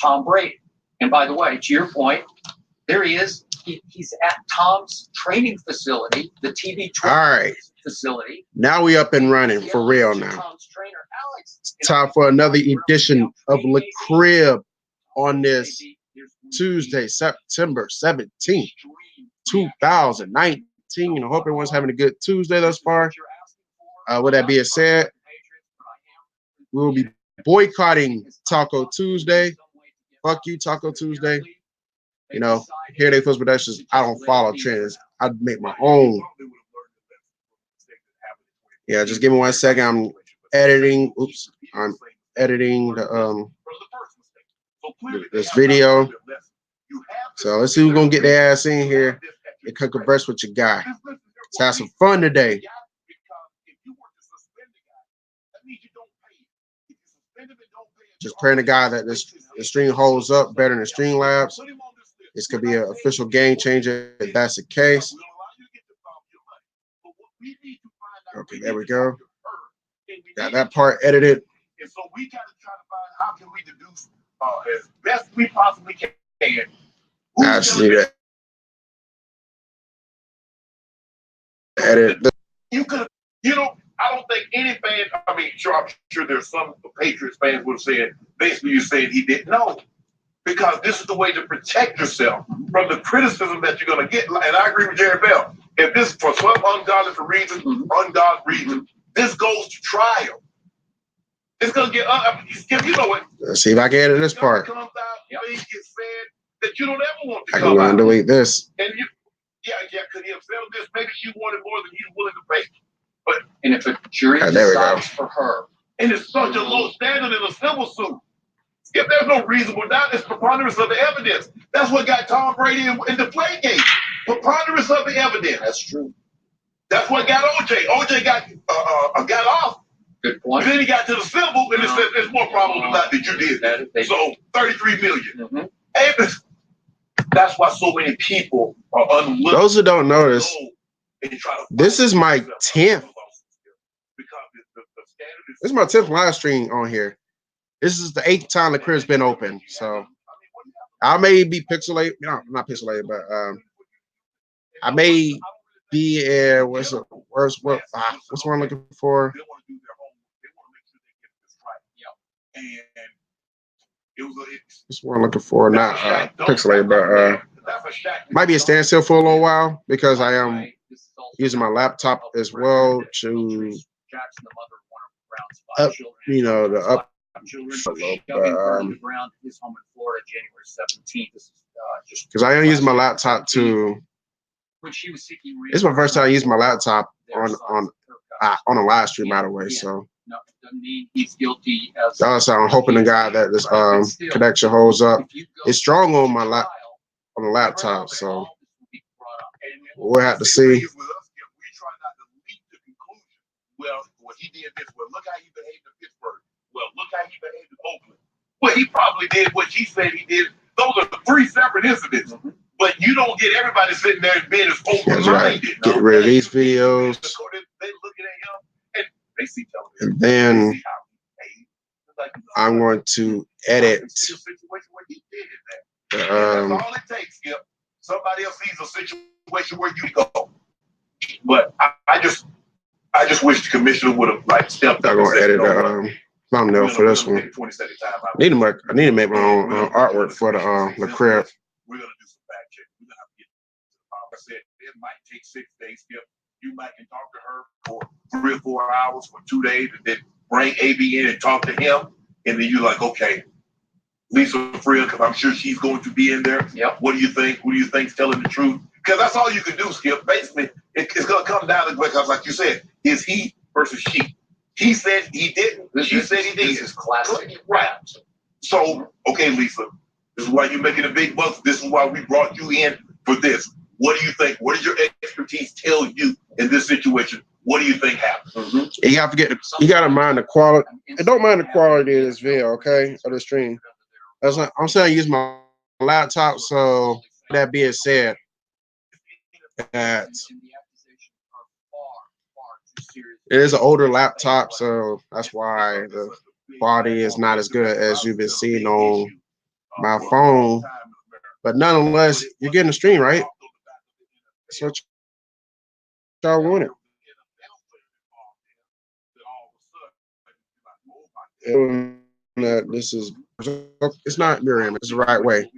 Tom Brady. And by the way, to your point, there he is. He's at Tom's training facility, the TV facility. Now we up and running for real now. Time for another edition of Le Crib on this Tuesday, September 17th, 2019. I hope everyone's having a good Tuesday thus far. With that being said, we will be boycotting Taco Tuesday. Fuck you, Taco Tuesday. You know, here they Fizz Productions. I don't follow trends. I make my own. Yeah, just give me 1 second. I'm editing. Oops, I'm editing this video. So let's see who's gonna get their ass in here and can converse with your guy. Let's have some fun today. Just praying to God that the stream holds up better than Streamlabs. This could be an official game changer if that's the case. Okay, there we go. Got that part edited. And so we got to try to find how can we deduce as best we possibly can. I just need to edit. You could, I don't think any fan. I mean, I'm sure there's some Patriots fans would have said basically you said he didn't know. Because this is the way to protect yourself from the criticism that you're going to get. And I agree with Jerry Bell. If this, for some ungodly reason, this goes to trial. It's going to get, you know what? Let's see if I can edit this part. Comes out, things get said that you don't ever want to I can go and delete this. And because he upset this, maybe she wanted more than he's willing to pay. But and if a jury decides for her. And it's such a low standard in a civil suit. If there's no reasonable doubt, it's preponderance of the evidence. That's what got Tom Brady in the Deflategate. Preponderance of the evidence. That's true. That's what got OJ. OJ got off. Good point. Then he got to the civil, and it said it's more probable than not that you did that. So $33 million. Hey, that's why so many people are unwilling. Those who don't notice, this is my 10th. This is my 10th live stream on here. This is the 8th time the crib's been open, so I may be pixelated. No, not pixelated, but I may be what's the what I'm looking for? What's what I'm looking for? Not pixelated, but might be a standstill for a little while because I am using my laptop as well to up, the up. Because I only use my laptop to. It's my first time I use my laptop on a live stream, by the way. So also, I'm hoping to God that this connection holds up. It's strong on my on the laptop, so we'll have to see. Well, he did this. Well, look how he behaved in Pittsburgh. Well, look how he behaved in Oakland. Well, he probably did what she said he did. Those are 3 separate incidents. But you don't get everybody sitting there and being as open-minded. Right. Get rid of these videos. They looking at him and they see television. And then I'm going to edit. That's all it takes, Skip. Somebody else sees a situation where you go. But I just wish the commissioner would have stepped up. I'm gonna edit a thumbnail for this one. I need to make my own artwork for the crib. We're gonna do some fact check. We're gonna have to get. I said it might take 6 days. Skip, you might can talk to her for 3 or 4 hours for 2 days, and then bring AB in and talk to him, and then you're like, okay, Lisa Freya, because I'm sure she's going to be in there. Yep. What do you think? Who do you think's telling the truth? Because that's all you can do, Skip. Basically, it's going to come down to, because like you said, is he versus she. He said he didn't. She said he did. This is classic. Right. So, okay, Lisa, this is why you're making a big bucks. This is why we brought you in for this. What do you think? What does your expertise tell you in this situation? What do you think happened? You got to forget. You got to mind the quality. And don't mind the quality of this video, okay, of the stream. That's not, I'm saying I use my laptop. So that being said, that it is an older laptop, so that's why the quality is not as good as you've been seeing on my phone. But nonetheless, you're getting the stream, right? That's what y'all wanted. This is, it's not mirror image, it's the right way.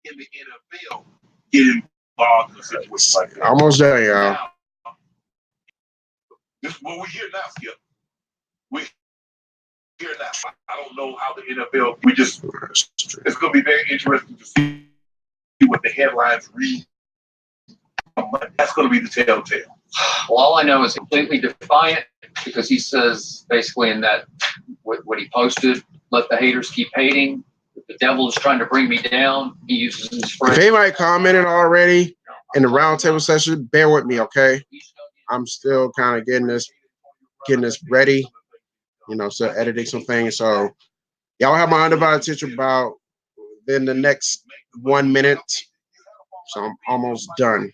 In the NFL, get involved in a situation like that. Almost there, y'all. This is what we hear now, Skip. We hear now. I don't know how the NFL. It's going to be very interesting to see what the headlines read. That's going to be the telltale. Well, all I know is completely defiant because he says basically in that what he posted, let the haters keep hating. The devil is trying to bring me down. He uses his phrase. If anybody commented already in the roundtable session, bear with me, okay? I'm still kind of getting this ready, still editing some things. So y'all have my undivided attention about in the next 1 minute. So I'm almost done.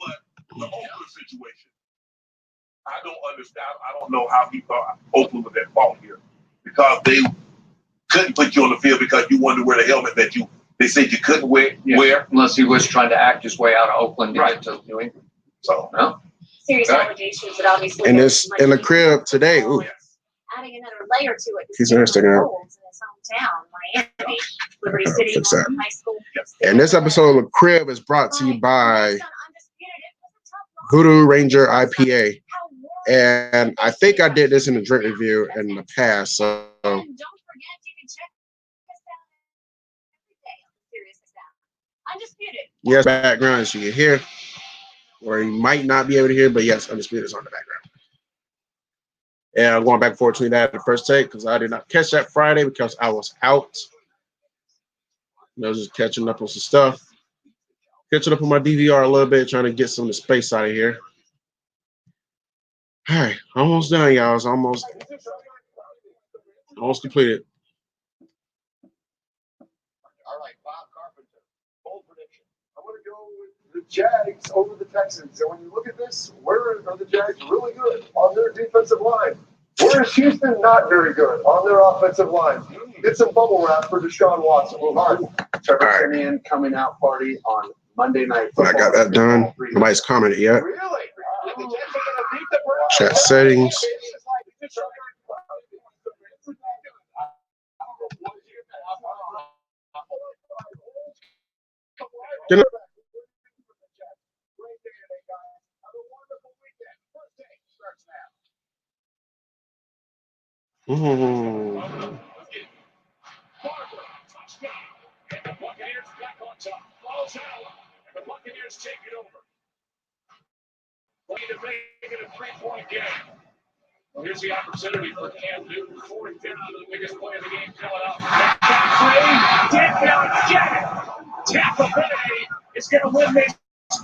But the Oakland situation, I don't understand. I don't know how he thought Oakland was at fault here because they couldn't put you on the field because you wanted to wear the helmet that they said you couldn't wear. Unless he was trying to act his way out of Oakland to get to New England. So, no. Serious allegations that obviously in the crib today. Ooh. Adding another layer to it. He's interesting. In his hometown, Miami, Liberty City High School. And this episode of The Crib is brought to you by Voodoo Ranger IPA. And I think I did this in a drink review in the past. So And don't forget, you can check us out every day on the Serious Sound. Undisputed. yes, background as you can hear, or you might not be able to hear, but yes, Undisputed is on the background. And I'm going back and forth between that and the first take because I did not catch that Friday because I was out. I was just catching up on some stuff. Catching up on my DVR a little bit, trying to get some of the space out of here. All right, almost done, y'all. It's almost completed. All right, Bob Carpenter, bold prediction. I'm going to go with the Jags over the Texans. And when you look at this, where are the Jags really good on their defensive line? Where is Houston not very good on their offensive line? Get some bubble wrap for Deshaun Watson. Move on. Trevor Siemian coming out party on Monday Night Football. I got that done. Nobody's commented yet. Really? Chat settings. The Buccaneers take it over. Looking to make it a 3-point game. Well, here's the opportunity for Cam Newton. 4th down, the biggest play of the game coming up. Tampa Bay is going to win this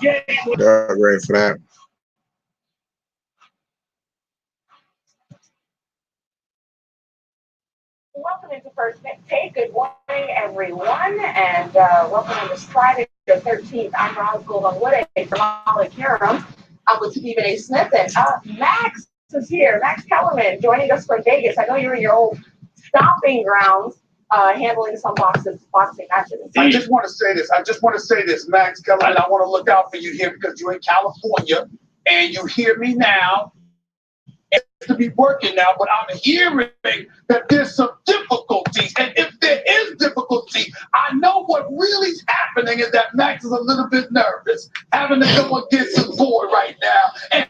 game. They're great for that. Welcome into First Take. Good morning, everyone, and welcome on this Friday, the 13th. I'm Roz Goldon-Wood from Molly Karam. I'm with Stephen A. Smith, and Max is here. Max Kellerman joining us from Vegas. I know you're in your old stomping grounds, handling some boxing matches. I just want to say this, Max Kellerman. I want to look out for you here because you're in California and you hear me now. To be working now, but I'm hearing that there's some difficulties. And if there is difficulty, I know what really is happening is that Max is a little bit nervous, having to go against his boy right now and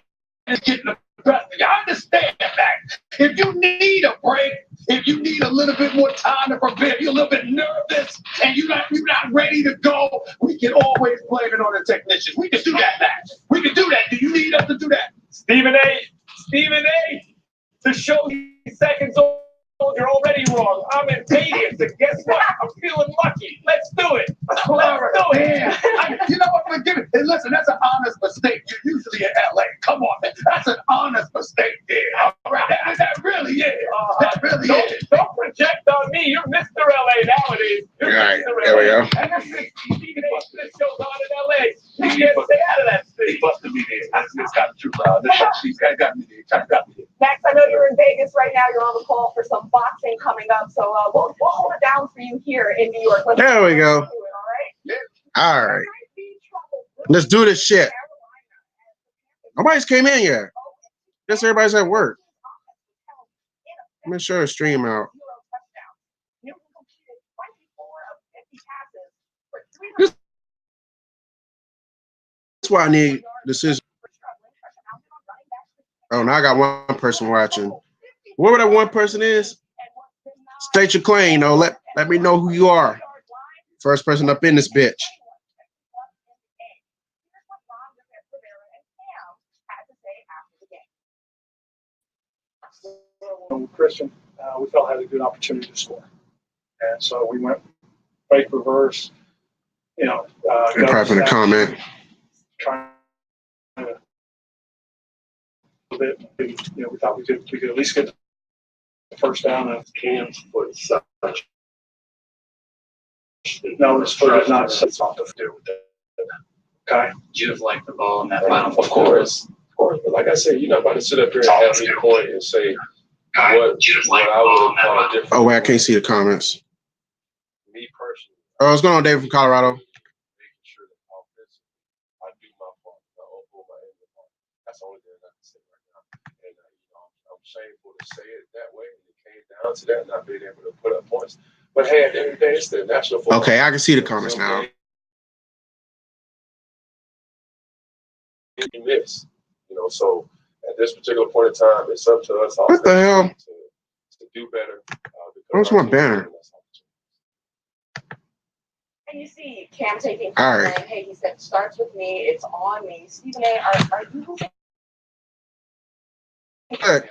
getting the best of you. I understand, Max. If you need a break, if you need a little bit more time to prepare, you're a little bit nervous, and you're not ready to go, we can always blame it on the technicians. We can do that, Max. We can do that. Do you need us to do that? Stephen A. To show you seconds old, you're already wrong. I'm in Vegas, and guess what? I'm feeling lucky. Let's do it. Let's do it. Yeah. You know what? Forgive it. And listen, that's an honest mistake. You're usually in LA. Come on, man. That's an honest mistake there. All right. That really is. That really is. Don't project on me. You're Mr. LA nowadays. You're All right, Mr. there we go. And Stephen A. Smith shows on in LA. You can't stay out of that He city. busted me there. That's got the truth out. He's got me there. Got me there. Max, I know you're in Vegas right now. You're on the call for some boxing coming up, so we'll hold it down for you here in New York. There we go. Do it, All right. Let's do this shit. Nobody's came in yet. Guess everybody's at work. Make sure to stream out. That's why I need decision. Oh, now I got one person watching. Whoever that one person is, state your claim. Though. Let me know who you are. First person up in this bitch. Christian, we felt had a good opportunity to score, and so we went fake reverse. You know, Type in a comment. Trying to a bit. You know, we thought we could at least get the first down. And Cam's foot such. No, his foot is not such off to do with it. Okay. You'd have liked the ball in that final. Of course. But like I said, you're not about to sit up here and have me point and say what I would have called different. Oh wait, I can't see the comments. Me personally. Oh, what's going on, Dave from Colorado? Making sure that I do my part. That's the only thing I can say right now. And I'm shameful to say it that way. It came down to that, not being able to put up points. But hey, at the end of the day, it's the national football. Okay, I can see the comments now. You miss, so at this particular point in time, it's up to us. What the hell? To do better. Where's my banner? And you see Cam taking all right. Saying, hey, he said, starts with me. It's on me. Stephen A., are you? Good.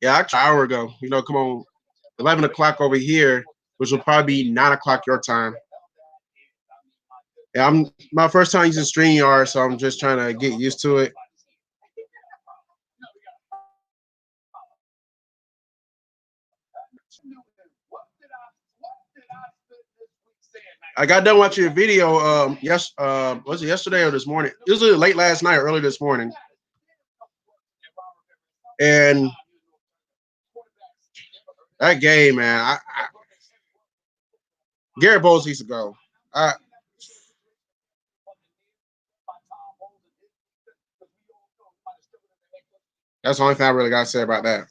Yeah, actually, an hour ago. Come on, 11 o'clock over here, which will probably be 9 o'clock your time. Yeah, I'm my first time using StreamYard, so I'm just trying to get used to it. I got done watching a video. Was it yesterday or this morning? It was late last night, or early this morning, and that game, man. Garrett Bowles needs to go. That's the only thing I really got to say about that.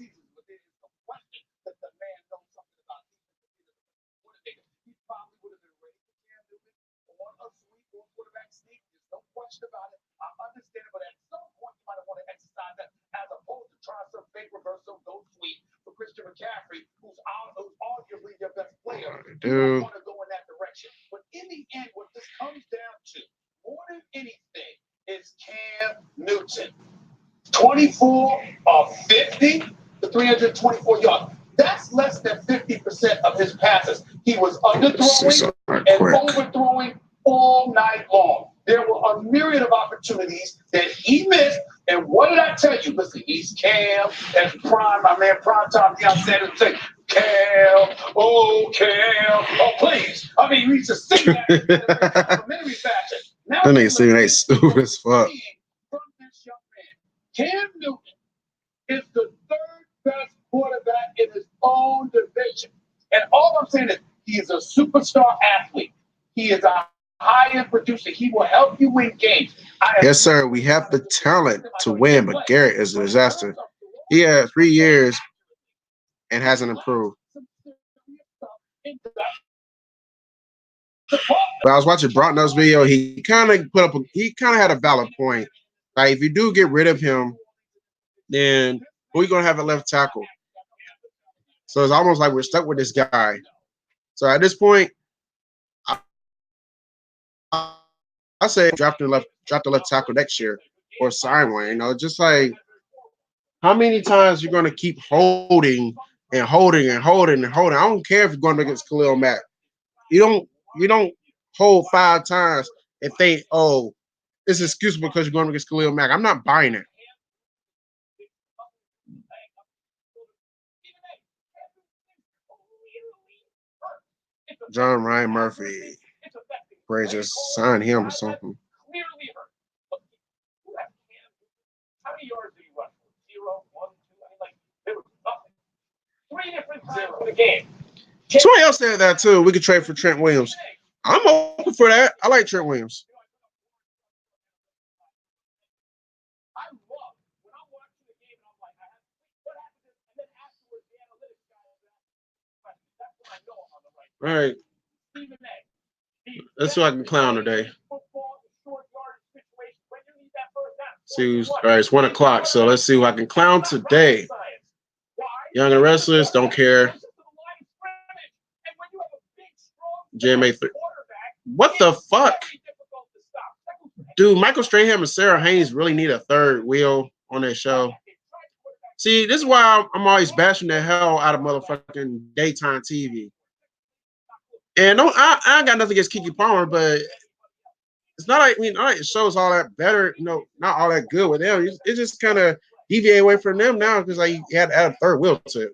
Dude. But in the end, what this comes down to, more than anything, is Cam Newton. 24 of 50 to 324 yards. That's less than 50% of his passes. He was underthrowing and overthrowing all night long. There were a myriad of opportunities that he missed. And what did I tell you? Listen, he's Cam and Prime, my man Prime Time Deion Sanders say, Cam, oh please. I mean, we used to sing that in a complimentary fashion. Now that nigga singing ain't stupid as fuck. From this young man, Cam Newton is the third best quarterback in his own division. And all I'm saying is he is a superstar athlete. He is a high-end producer. He will help you win games. Yes, sir. We have the talent to win, but Garrett is a disaster. He had 3 years and hasn't improved. But I was watching Brocknell's video. He kind of had a valid point. Like, if you do get rid of him, then who are you going to have at left tackle? So it's almost like we're stuck with this guy. So at this point, I say drop the left tackle next year or sign one. Just like how many times you're going to keep holding and holding and holding and holding. I don't care if you're going against Khalil Mack. You don't hold 5 times and think, oh, it's excusable because you're going against Khalil Mack. I'm not buying it. John Ryan Murphy. Bray just signed him or something. How many yards 3 different times in the game. Somebody else said that too. We could trade for Trent Williams. I'm open for that. I like Trent Williams. I love when I'm watching the game and I'm like, what happened? And then afterwards, the analytics guy, that's when I know I'm on the right. All right. Stephen A. Let's see if I can clown today. See, all right, it's 1 o'clock, so let's see who I can clown today. Young and Restless, don't care. JMA 3. What the fuck? Dude, Michael Strahan and Sarah Haynes really need a third wheel on their show. See, this is why I'm always bashing the hell out of motherfucking daytime TV. And I ain't got nothing against Keke Palmer, but it's not like it shows all that better, not all that good with them. It just kind of deviate away from them now because like you had to add a third wheel to it.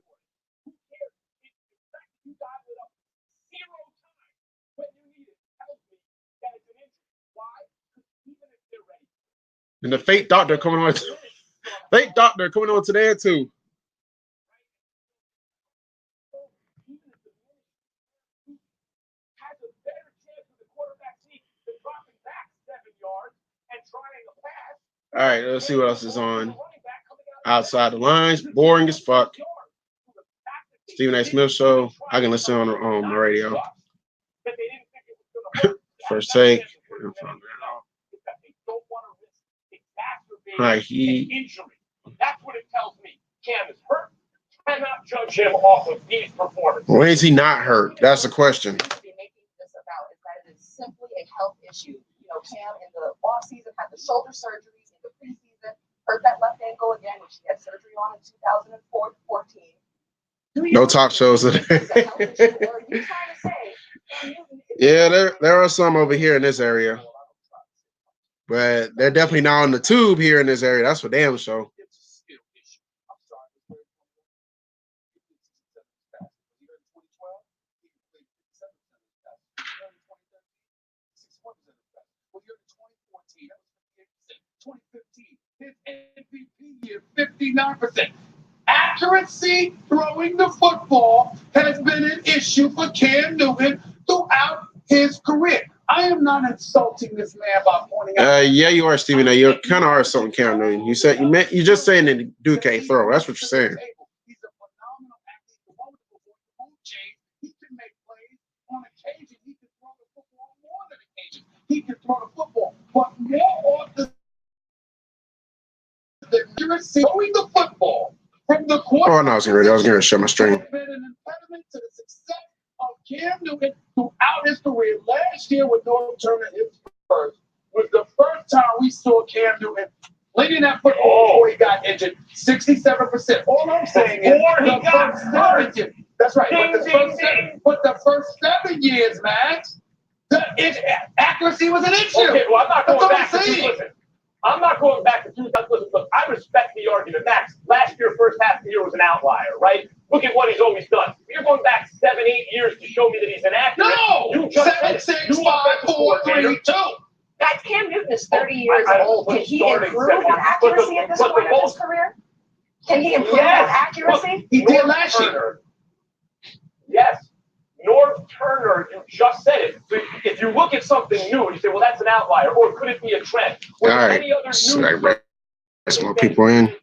And the fake doctor coming on. Fake doctor coming on today too. All right, let's see what else is on. Outside the Lines, boring as fuck. Stephen A. Smith show. I can listen on the radio. First take. High heat. That's what it tells me. Cam is hurt. Cannot judge him off of these performances. When is he not hurt? That's the question. Making this about is that it is simply a health issue. Cam in the off season had the shoulder surgeries in the preseason, hurt that left ankle again, which he had surgery on in 2014. No talk shows today. Yeah, there are some over here in this area. But they're definitely not on the tube here in this area. That's for damn sure. His MVP year, 59%. Accuracy throwing the football has been an issue for Cam Newton throughout his career. I am not insulting this man by pointing out. Yeah, you are, Stephen A. You kind of are insulting Cam Newton. You just saying that the dude can't throw. That's what you're saying. He's a phenomenal athlete. The one with the move change, he can make plays on occasion. He can throw the football more than occasion. He can throw the football, but more often than you're throwing the football from the quarter. Oh no, I was going to show my stream. Has been an impediment to the success of Cam Newton throughout his career. Last year with North Turner, his first was the first time we saw Cam Newton leading that football before he got injured. 67%. All I'm saying is he got hurt. That's right. But the first 7 years, Max, the accuracy was an issue. Okay, well, I'm not going back to saying. listen. I'm not going back to 2000. Look, I respect the argument. Max, last year, first half of the year was an outlier, right? Look at what he's always done. You're going back 7, 8 years to show me that he's inaccurate. No! You just 7, 6, 5, 4, 3, 2. Guys, Cam Newton is 30 years old. Can he improve on accuracy at this point in his career? Can he improve on accuracy? He did last year. Yes. North Turner, you just said it. So if you look at something new and you say, well, that's an outlier, or could it be a trend? All right. There's more people in.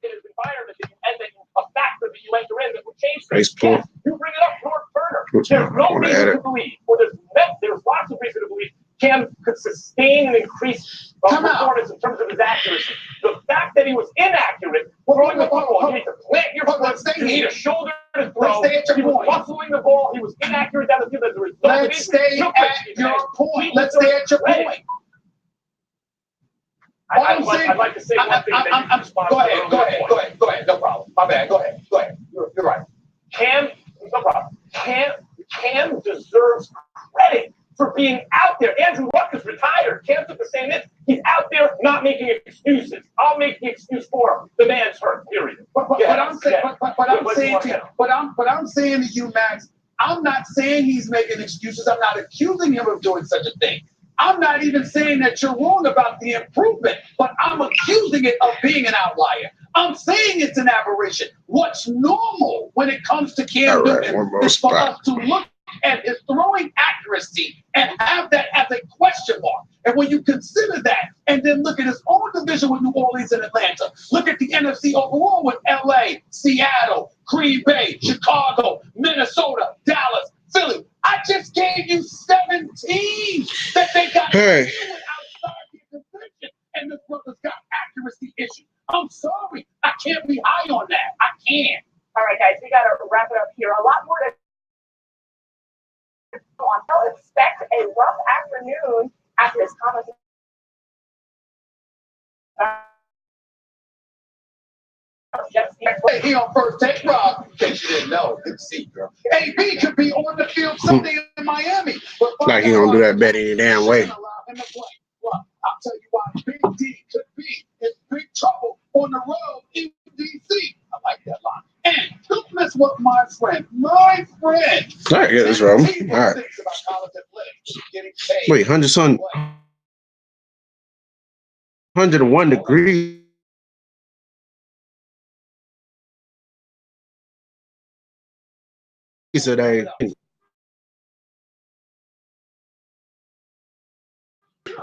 A factor that you enter in that would change things. Facebook. Yes, you bring it up, North Turner. There's no reason to believe, or there's lots of reason to believe Cam could sustain and increase performance in terms of his accuracy. The fact that he was inaccurate throwing the football, you need to plant your foot, you need a shoulder to throw. He was muscling the ball, he was inaccurate down the field as a result. Let's stay at your point. Let's stay at your point. I'd like to say one thing. Go ahead. No problem. My bad. Go ahead. You're right. Cam, no problem. Cam deserves credit for being out there. Andrew Luck is retired. Cam took the same hit. He's out there not making excuses. I'll make the excuse for him. The man's hurt, period. But I'm saying to you, Max, I'm not saying he's making excuses. I'm not accusing him of doing such a thing. I'm not even saying that you're wrong about the improvement, but I'm accusing it of being an outlier. I'm saying it's an aberration. What's normal when it comes to Cam Newton is for us to look at his throwing accuracy and have that as a question mark. And when you consider that, and then look at his own division with New Orleans and Atlanta, look at the NFC overall with LA, Seattle, Green Bay, Chicago, Minnesota, Dallas, Philly. I just gave you 17 that they got outside the division, and the brother's got accuracy issues. I'm sorry, I can't be high on that. I can't. All right, guys, we got to wrap it up here. A lot more to go on. I'll expect a rough afternoon after this comment. Hey, he on first take, Rob. In case you didn't know, good to see you, girl. AB could be on the field Sunday in Miami. Like he don't do that bet any damn way. Well, I'll tell you why Big D could be in big trouble on the road in DC. I like that line. And don't miss what my friend. All right, get this wrong. All right. Wait, 101 degrees today.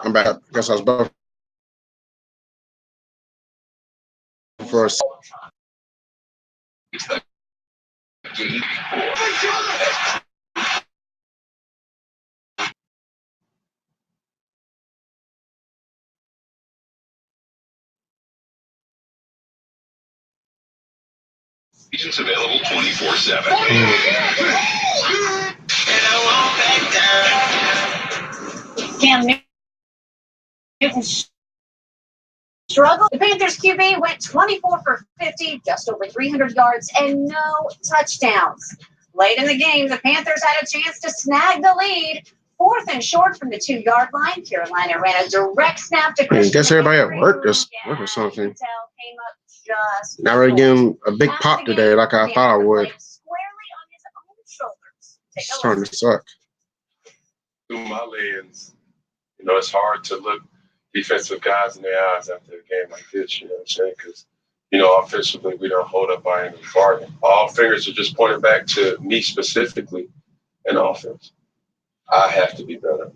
I'm back. Guess I was buffing for a Agents available 24/7. Cam Newton struggled. The Panthers QB went 24 for 50, just over 300 yards, and no touchdowns. Late in the game, the Panthers had a chance to snag the lead. 4th and short from the 2-yard line. Carolina ran a direct snap to Christian. I guess everybody at work or something. Not really getting a big pop today like I thought I would. It's starting to suck. Through my lens, it's hard to look defensive guys in the eyes after a game like this, you know what I'm saying? Because, offensively, we don't hold up our end of the bargain. All fingers are just pointing back to me specifically in offense. I have to be better.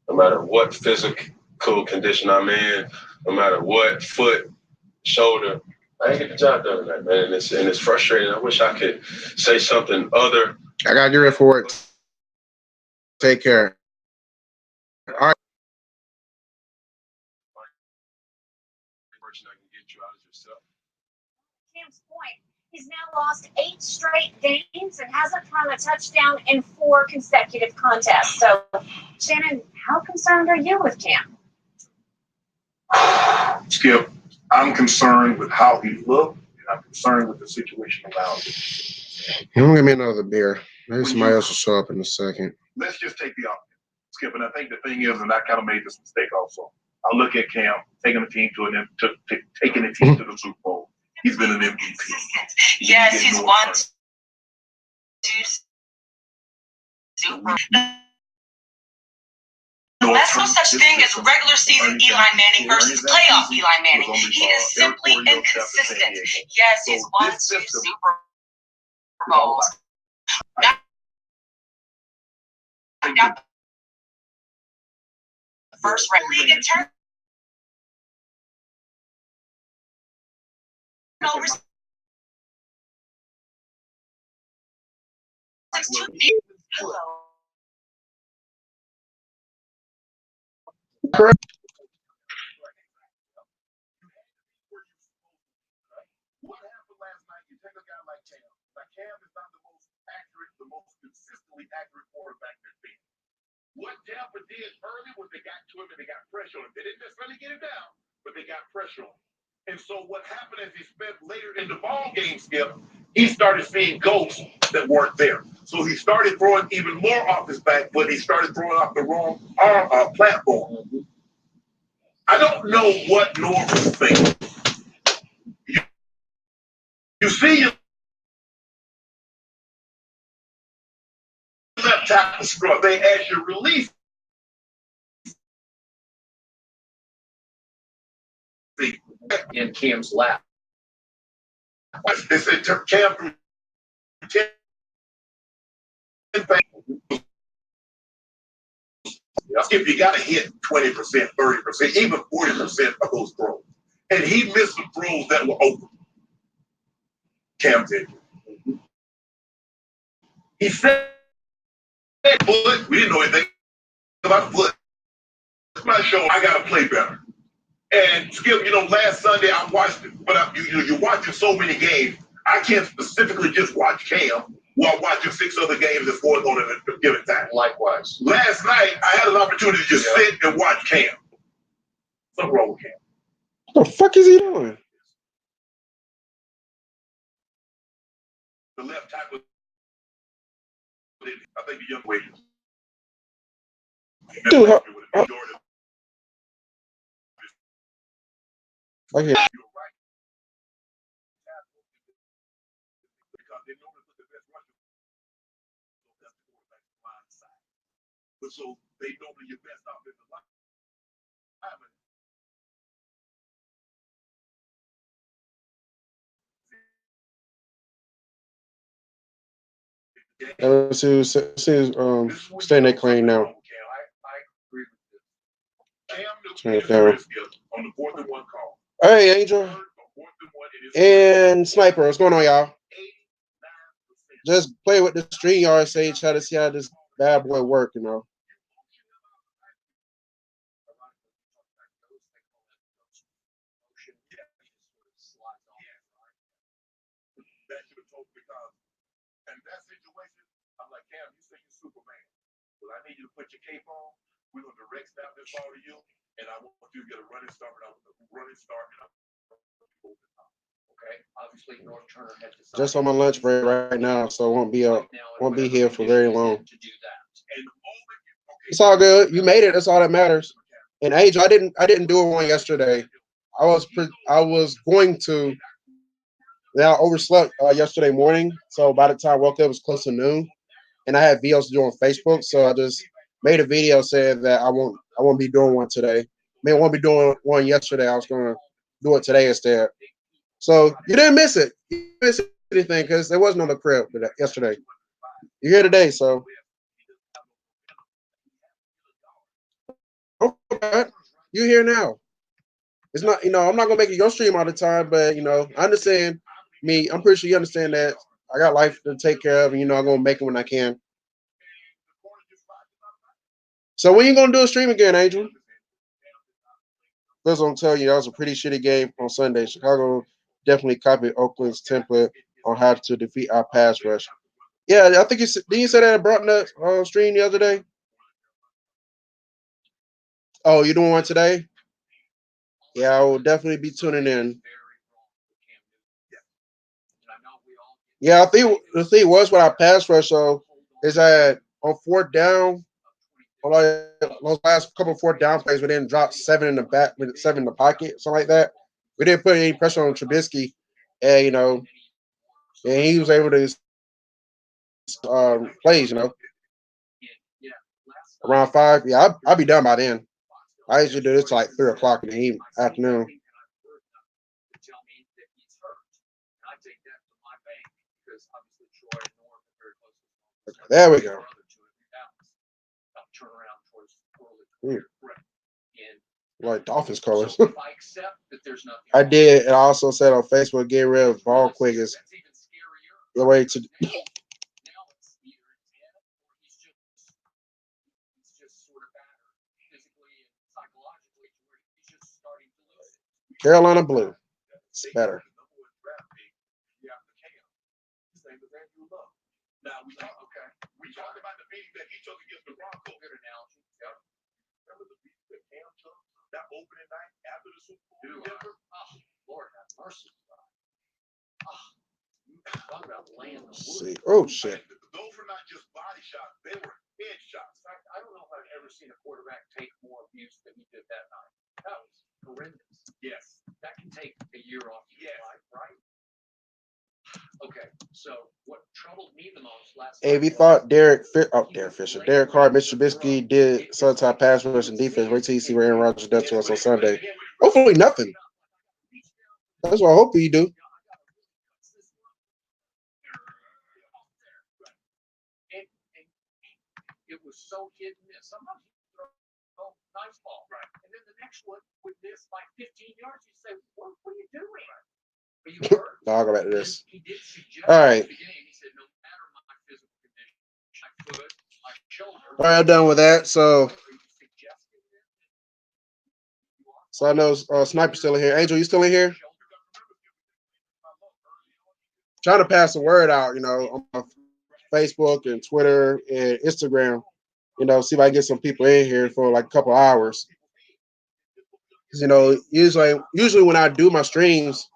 No matter what physical condition I'm in, no matter what foot, shoulder, I ain't get the job done tonight, man. And it's frustrating. I wish I could say something other. I got you ready for it. Take care. All right. Cam's point, he's now lost 8 straight games and hasn't thrown a touchdown in 4 consecutive contests. So, Shannon, how concerned are you with Cam? Skip, I'm concerned with how he looked, and I'm concerned with the situation around him. Don't give me another beer. Maybe somebody else will show up in a second. Let's just take the offense, Skip. And I think the thing is, and I kind of made this mistake also. I look at Cam taking the team taking the team to the Super Bowl. He's been an MVP. Yes, he's won 2 Super. That's no such thing as regular season Eli Manning versus playoff Eli Manning. He is simply inconsistent. Yes, he's won 2 Super Bowls. Got the first league in turnovers. Correct. What happened last night? You take a guy like Cam. Like Cam is not the most accurate, the most consistently accurate quarterback there's been. What Tampa did early was they got to him and they got pressure on him. They didn't necessarily get him down, but they got pressure on him. And so what happened as he spent later in the ball game, Skip, he started seeing ghosts that weren't there. So he started throwing even more off his back, but he started throwing off the wrong platform. I don't know what Norman thinks. You see your left tackle scrub. They ask you release. In Cam's lap. They said Cam threw 10 if you got to hit 20%, 30%, even 40% of those throws. And he missed the throws that were open. Cam did. He said, foot. We didn't know anything about foot. It's my show. I got to play better. And Skip, last Sunday I watched it, but you're watching so many games. I can't specifically just watch Cam while watching 6 other games that's going on at a given time. Likewise. Last night I had an opportunity to just sit and watch Cam. Something wrong with Cam. What the fuck is he doing? The left tackle, I think the young wages. Dude, okay. But so they know that your best offensive Let's see, stay in that claim now. I agree with this. Turn it down. On the 4th and 1 call. Hey, Angel and Sniper, what's going on, y'all? Just play with the StreamYard sage, try to see how this bad boy work, In that situation, I'm like, Cam, you say you're Superman. Well, I need you to put your cape on. We're going to direct snap this ball to you, and I want you to get a running start. Okay. Obviously, North Turner had decided just on my lunch break right now, so won't be here for very long. to do that. It's all good. You made it. That's all that matters. And Angel, I didn't do one yesterday. I was going to. Now I overslept yesterday morning, so by the time I woke up, it was close to noon, and I had videos to do on Facebook, so I just made a video saying that I won't be doing one today. I won't be doing one yesterday. I was going to do it today instead. So you didn't miss it. You didn't miss anything because there wasn't on the crib yesterday. You're here today, so. Okay. You're here now. It's not, I'm not gonna make it your stream all the time, but I understand me. I'm pretty sure you understand that I got life to take care of, and I'm gonna make it when I can. So when you gonna do a stream again, Angel? That's what I'm telling you. That was a pretty shitty game on Sunday. Chicago definitely copied Oakland's template on how to defeat our pass rush. Yeah, I think didn't you say that at Brocknut on stream the other day? Oh, you doing one today? Yeah, I will definitely be tuning in. Yeah, I think the thing was with our pass rush, so is that on 4th down, on those last couple of 4th down plays, we didn't drop 7 in the back, with 7 in the pocket, something like that. We didn't put any pressure on Trubisky, and and he was able to plays, around 5. Yeah, I'll be done by then. I usually do this like 3 o'clock in the afternoon. Okay, there we go. Like Dolphins colors. I did, and I also said on Facebook, get rid of ball quick is the way to. Carolina Blue. It's better. Now we talked about the meeting that he took against the Broncos. Good analogy. Yep. Remember the meeting that Cam took that opening night after the Super Bowl? Lord have mercy. Talk about laying the wood. See. Oh shit. Those were not just body shots; they were head shots. I don't know if I've ever seen a quarterback take more abuse than he did that night. That was horrendous. Yes. That can take a year off your life, right? Okay, so what troubled me the most last Hey, we thought Derek Fisher, Derek Carr, Mr. Trubisky did sometime pass rush and defense. Wait till you see what Aaron Rodgers does to us on Sunday. Hopefully nothing. That's what I hope you do. it was so hit and miss. Sometimes you throw a nice ball, right? And then the next one would miss by 15 yards. You say, what are you doing? Are you hurt? I'll go back to this. He did suggest all right. at the beginning, he said, no matter my physical condition, my foot, my shoulder. All right, I'm done with that. So I know Sniper's still in here. Angel, you still in here? Trying to pass the word out, on my Facebook and Twitter and Instagram, see if I can get some people in here for like a couple hours. Usually when I do my streams,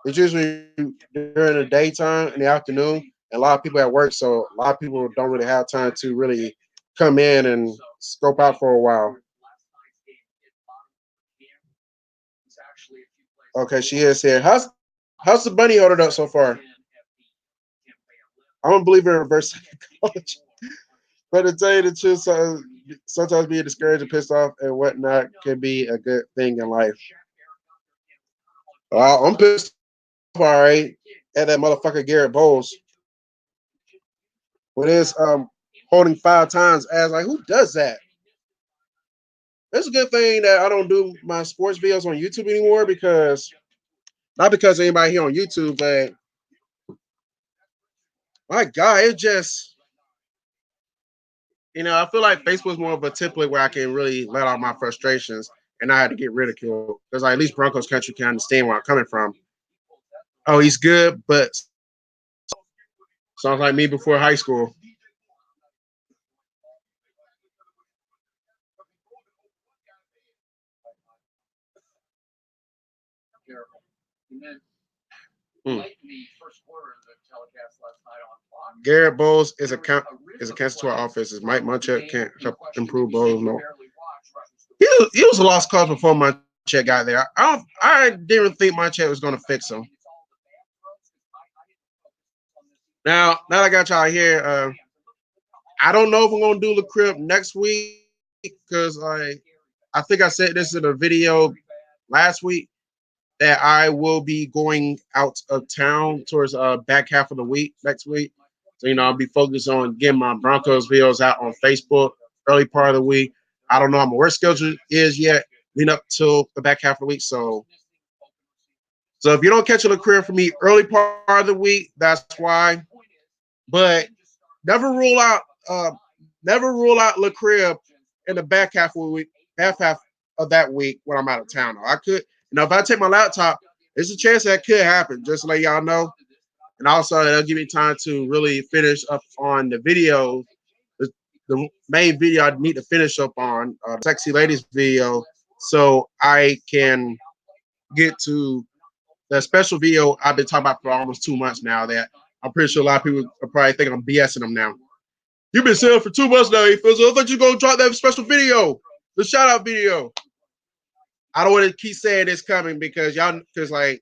it's usually during the daytime in the afternoon, and a lot of people at work, so a lot of people don't really have time to really come in and scope out for a while. Okay, she is here. How's the bunny ordered up so far? I don't believe in reverse psychology, but to tell you the truth, sometimes being discouraged and pissed off and whatnot can be a good thing in life. I'm pissed off, all right, at that motherfucker Garrett Bowles. When it's holding 5 times as like, who does that? It's a good thing that I don't do my sports videos on YouTube anymore, because not because of anybody here on YouTube, but my God, it just, I feel like Facebook's more of a template where I can really let out my frustrations and not have to get ridiculed, because like, at least Broncos country can understand where I'm coming from. Oh, he's good, but sounds like me before high school. Garrett Bowles is a cancer to our offense. Mike Munchak can't help improve Bowles. No, he was a lost cause before Munchak got there. I didn't think Munchak was going to fix him. Now that I got y'all here, I don't know if I'm going to do the crib next week, because I think I said this in a video last week, that I will be going out of town towards back half of the week next week. So, I'll be focused on getting my Broncos videos out on Facebook early part of the week. I don't know how my work schedule is yet, leading up till the back half of the week. So if you don't catch a career from me early part of the week, that's why. But never rule out LaCrib in the back half of the week, half of that week when I'm out of town. I could, if I take my laptop, there's a chance that could happen, just to let y'all know. And also, it'll give me time to really finish up on the video, the main video I need to finish up on, Sexy Ladies video, so I can get to the special video I've been talking about for almost 2 months now, that I'm pretty sure a lot of people are probably think I'm BSing them now. You've been saying for 2 months now, A-Fizzle. I thought you were going to drop that special video, the shout-out video. I don't want to keep saying it's coming because it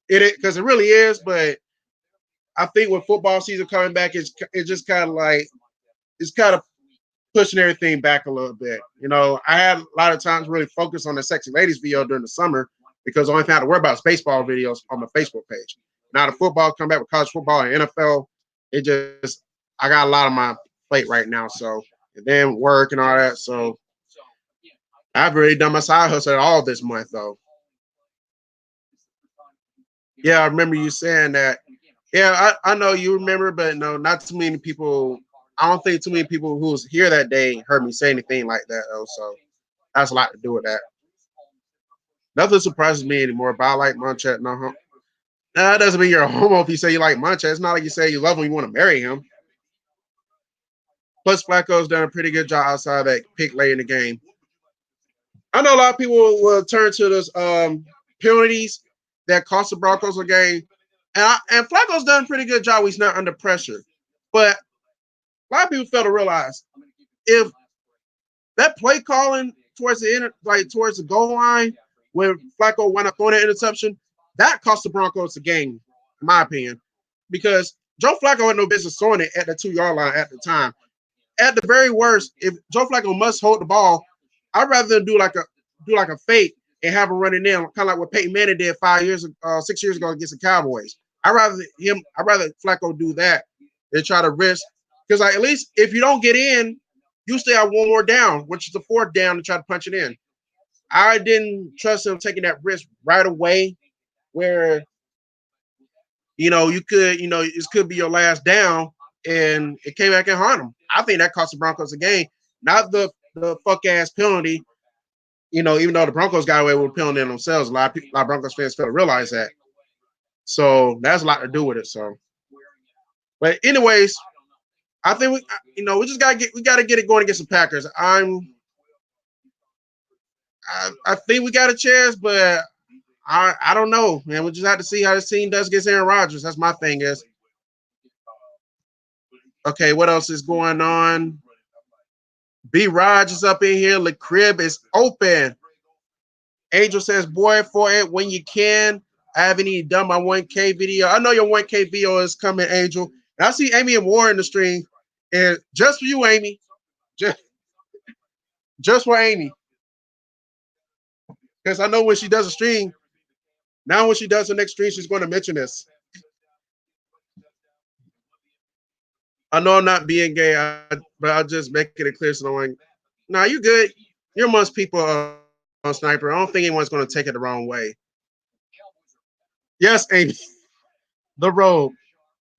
really is, but I think with football season coming back, it's just kind of like, it's kind of pushing everything back a little bit. I had a lot of times really focused on the Sexy Ladies video during the summer, because the only thing I had to worry about is baseball videos on my Facebook page. Now the football come back with college football and NFL, I got a lot on my plate right now. So, and then work and all that. So I've already done my side hustle all this month though. Yeah, I remember you saying that. Yeah, I know you remember, but no, not too many people. I don't think too many people who was here that day heard me say anything like that though. So that's a lot to do with that. Nothing surprises me anymore, but I like Munchak. No, that doesn't mean you're a homo if you say you like Munchak. It's not like you say you love him, you want to marry him. Plus, Flacco's done a pretty good job outside that pick late in the game. I know a lot of people will turn to this penalties that cost the Broncos a game. And Flacco's done a pretty good job. He's not under pressure. But a lot of people fail to realize, if that play calling towards the end, towards the goal line, when Flacco went up on that interception, that cost the Broncos the game, in my opinion. Because Joe Flacco had no business throwing it at the 2-yard line at the time. At the very worst, if Joe Flacco must hold the ball, I'd rather do like a fake and have him running in, kind of like what Peyton Manning did 6 years ago against the Cowboys. I'd rather Flacco do that than try to risk, because at least if you don't get in, you still have one more down, which is the fourth down to try to punch it in. I didn't trust him taking that risk right away, where you could, it could be your last down, and it came back and haunt him. I think that cost the Broncos a game, not the fuck ass penalty. Even though the Broncos got away with penalty themselves, a lot of Broncos fans fail to realize that. So that's a lot to do with it. So, but anyways, I think we just gotta get it going against the Packers. I think we got a chance, but I don't know, man. We just have to see how this team does against Aaron Rodgers. That's my thing is. Okay, what else is going on? B. Raj is up in here. The crib is open. Angel says, boy, for it when you can. I haven't even done my 1K video. I know your 1K video is coming, Angel. And I see Amy and Warren in the stream. And just for you, Amy. Just for Amy. Because I know when she does a stream, now when she does the next stream, she's going to mention this. I know I'm not being gay, but I'll just make it clear so no one. Nah, you good. You're amongst people on Sniper. I don't think anyone's going to take it the wrong way. Yes, Amy. The road.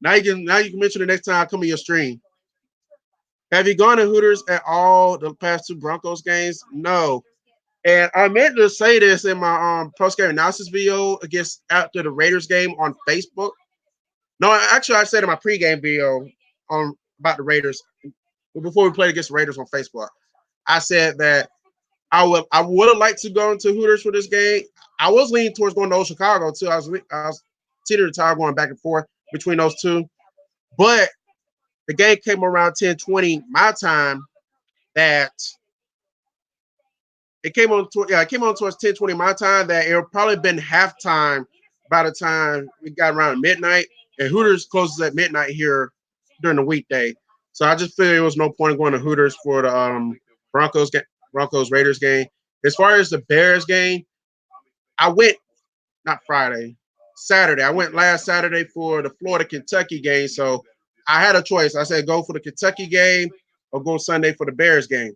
Now you can mention the next time I come in your stream. Have you gone to Hooters at all the past two Broncos games? No. And I meant to say this in my post game analysis video after the Raiders game on Facebook. No, actually, I said in my pregame video about the Raiders before we played against the Raiders on Facebook. I said that I would have liked to go into Hooters for this game. I was leaning towards going to Old Chicago too. I was teeter totter going back and forth between those two, but the game came around 10:20 my time. That it came on towards 10:20 my time. That it would probably been halftime by the time we got around midnight. And Hooters closes at midnight here during the weekday. So I just figured there was no point in going to Hooters for the Broncos Raiders game. As far as the Bears game, I went not Friday, Saturday. I went last Saturday for the Florida Kentucky game. So I had a choice. I said go for the Kentucky game or go Sunday for the Bears game.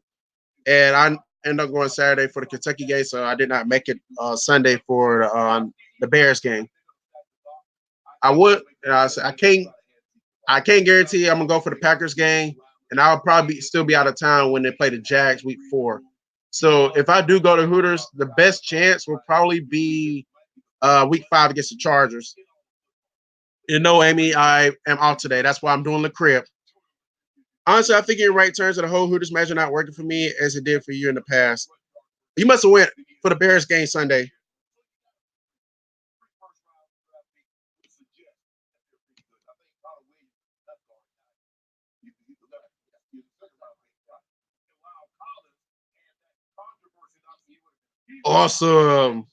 And I ended up going Saturday for the Kentucky game. So I did not make it Sunday for the Bears game. I would. I said I can't guarantee I'm gonna go for the Packers game, and I'll probably still be out of town when they play the Jags week 4. So if I do go to Hooters, the best chance will probably be week 5 against the Chargers. Amy, I am out today. That's why I'm doing the crib. Honestly, I think in right terms of the whole Hooters match are not working for me as it did for you in the past. You must have went for the Bears game Sunday. Awesome.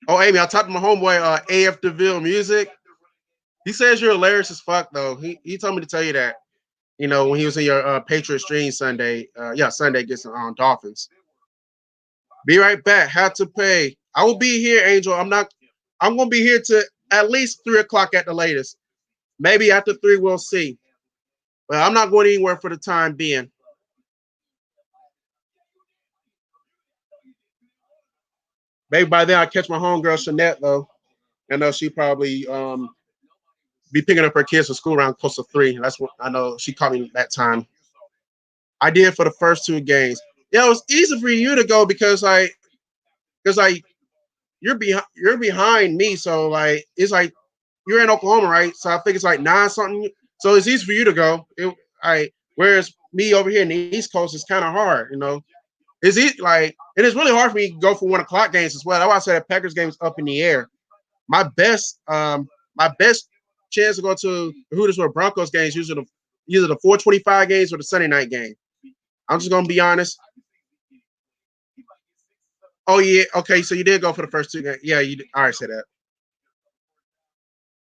Oh, Amy, I talked to my homeboy, AF DeVille Music. He says you're hilarious as fuck, though. He told me to tell you that. When he was in your Patriot stream Sunday. Sunday against the Dolphins. Be right back. Had to pay. I will be here, Angel. I'm going to be here to at least 3 o'clock at the latest. Maybe after 3, we'll see. But I'm not going anywhere for the time being. Maybe by then I'll catch my homegirl, Shanette, though. I know she probably be picking up her kids from school around close to 3. That's what I know. She caught me that time. I did for the first 2 games. Yeah, it was easy for you to go because you're behind me. So it's like you're in Oklahoma, right? So I think it's like 9 something. So it's easy for you to go. Whereas me over here in the East Coast is kind of hard, It's easy, it is really hard for me to go for 1 o'clock games as well. That's why I said that Packers game is up in the air. My best chance to go to the Hooters or Broncos games usually either the 4:25 games or the Sunday night game. I'm just gonna be honest. Oh yeah, okay. So you did go for the first 2 games. Yeah, you did. All right, say that.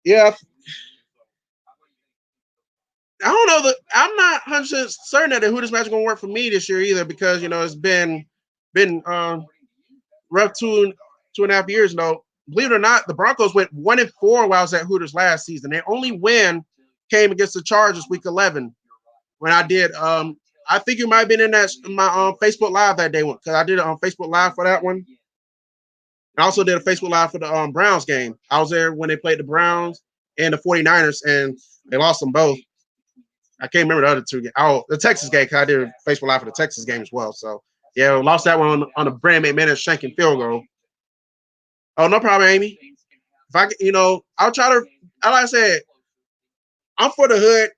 Yeah, I don't know that I'm not 100% certain that the Hooters match is gonna work for me this year either because it's been rough 2.5 years. Believe it or not, the Broncos went 1-4 while I was at Hooters last season. Their only win came against the Chargers week 11 when I did. I think you might have been in that my Facebook Live that day one because I did it on Facebook Live for that one. I also did a Facebook Live for the Browns game. I was there when they played the Browns and the 49ers, and they lost them both. I can't remember the other two. Oh, the Texas game, because I did a Facebook Live for the Texas game as well. So, yeah, lost that one on a Brand McManus shanking field goal. Oh, no problem, Amy. If I, I'll try to, like I said, I'm for the hood,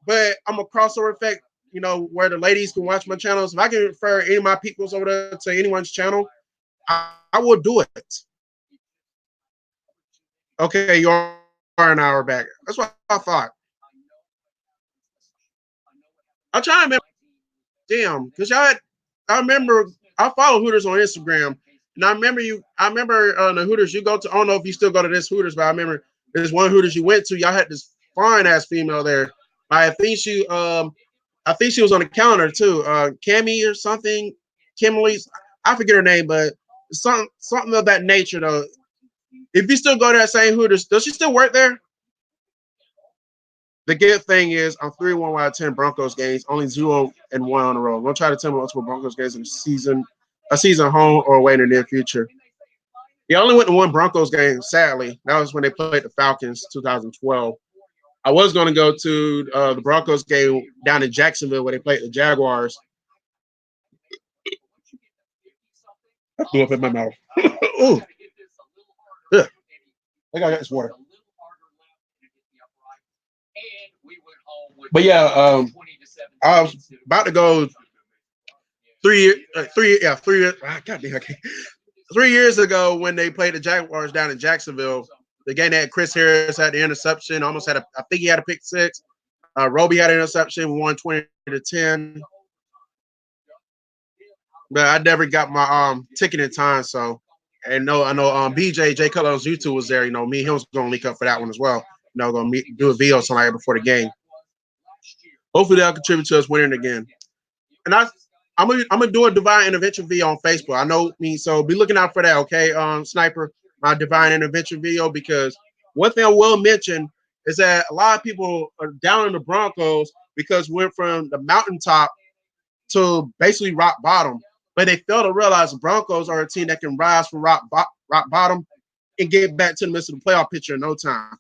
but I'm a crossover effect, where the ladies can watch my channels. If I can refer any of my peoples over there to anyone's channel, I will do it. Okay, you are an hour back. That's what I thought. I'm trying to remember. Damn, because I remember I follow Hooters on Instagram, and I remember the Hooters you go to. I don't know if you still go to this Hooters, but I remember there's one Hooters you went to. Y'all had this fine ass female there. I think she was on the counter too. Cammy or something. Kimberly, I forget her name, but something of that nature though. If you still go to that same Hooters, does she still work there? The good thing is I'm 3-1 out of 10 Broncos games, only 0-1 on the road. I'm gonna try to tell me multiple Broncos games in a season home or away in the near future. He only went to one Broncos game, sadly. That was when they played the Falcons 2012. I was gonna go to the Broncos game down in Jacksonville where they played the Jaguars. I threw up in my mouth. Ooh. Yeah. I think I got this water. But yeah, I was about to go 3 years ago when they played the Jaguars down in Jacksonville. The game that Chris Harris had the interception, almost had I think he had a pick six. Roby had an interception, we won 20-10. But I never got my ticket in time, so I know BJ J Cutler's YouTube was there. Me and him was gonna link up for that one as well. Gonna do a video somebody before the game. Hopefully that'll contribute to us winning again. And I'm gonna do a divine intervention video on Facebook. I know me, so be looking out for that, okay? Sniper, my divine intervention video, because one thing I will mention is that a lot of people are down in the Broncos because we're from the mountaintop to basically rock bottom, but they fail to realize the Broncos are a team that can rise from rock bottom and get back to the midst of the playoff picture in no time.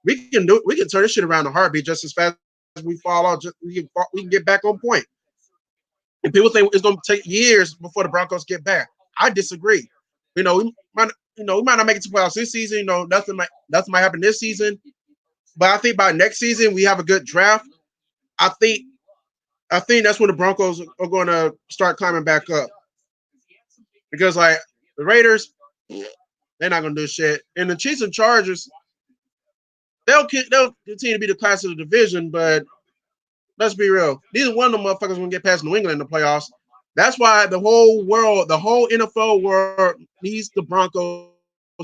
We can turn this shit around in a heartbeat just as fast as we fall off. We can get back on point. And people think it's going to take years before the Broncos get back. I disagree. We might not make it to playoffs this season. Nothing might happen this season. But I think by next season we have a good draft. I think that's when the Broncos are going to start climbing back up. Because like the Raiders, they're not going to do shit. And the Chiefs and Chargers, they'll continue to be the class of the division, but let's be real. Neither one of them motherfuckers going to get past New England in the playoffs. That's why the whole NFL world needs the Broncos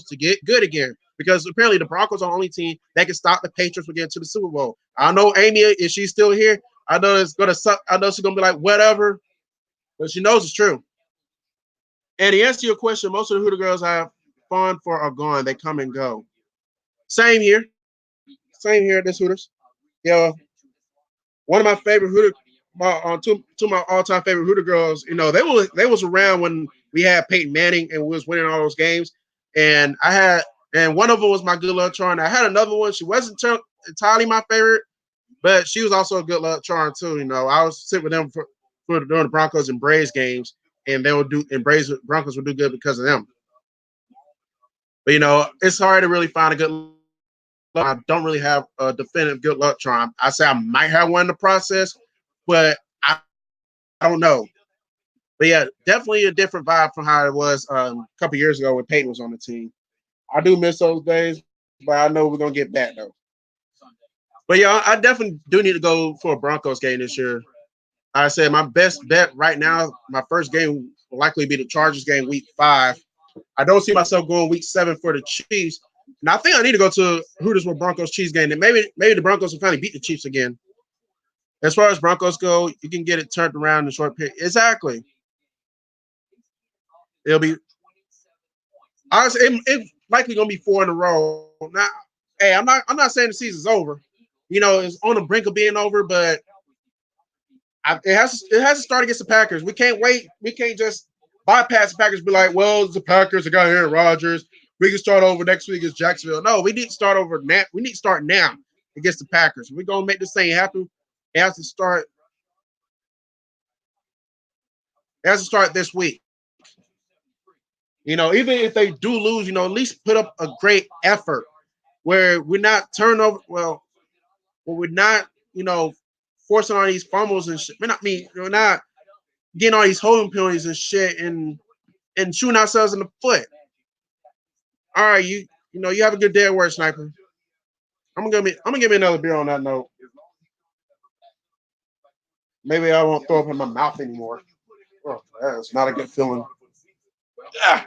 to get good again. Because apparently the Broncos are the only team that can stop the Patriots from getting to the Super Bowl. I know Amy, is she still here? I know it's going to suck. I know she's going to be like, whatever. But she knows it's true. And to answer your question, most of the Hooter girls I have fun for are gone. They come and go. Same here. This Hooters. Yeah. One of my favorite Hooter, two of my all-time favorite Hooter girls. They was around when we had Peyton Manning and we was winning all those games. And one of them was my good luck charm. I had another one. She wasn't entirely my favorite, but she was also a good luck charm too. I was sit with them for during the Broncos and Braves games, and Broncos would do good because of them. But it's hard to really find a good luck. I don't really have a definitive good luck charm. I say I might have one in the process, but I don't know. But yeah, definitely a different vibe from how it was a couple years ago when Peyton was on the team. I do miss those days, but I know we're gonna get back though. But yeah, I definitely do need to go for a Broncos game this year. I said my best bet right now, my first game will likely be the Chargers game week 5. I don't see myself going week 7 for the Chiefs. And I think I need to go to Hooters with Broncos Chiefs game. And maybe the Broncos will finally beat the Chiefs again. As far as Broncos go, you can get it turned around in a short period. Exactly. It'll be honestly, it's likely gonna be 4 in a row. Now, hey, I'm not saying the season's over. you know, is on the brink of being over, but it has to start against the Packers. We can't wait. We can't just bypass the Packers. Be like, well, it's the Packers. They got Aaron Rodgers. We can start over next week against Jacksonville. No, we need to start over now. We need to start now against the Packers. We're gonna make this thing happen. It has to start. It has to start this week. You know, even if they do lose, you know, at least put up a great effort where we're not turnover. Well, we're not, you know, forcing all these fumbles and shit. We're not getting all these holding penalties and shit and shooting ourselves in the foot. All right, you know, you have a good day at work, Sniper. I'm gonna give me another beer on that note. Maybe I won't throw up in my mouth anymore. Oh, that's not a good feeling. Ah.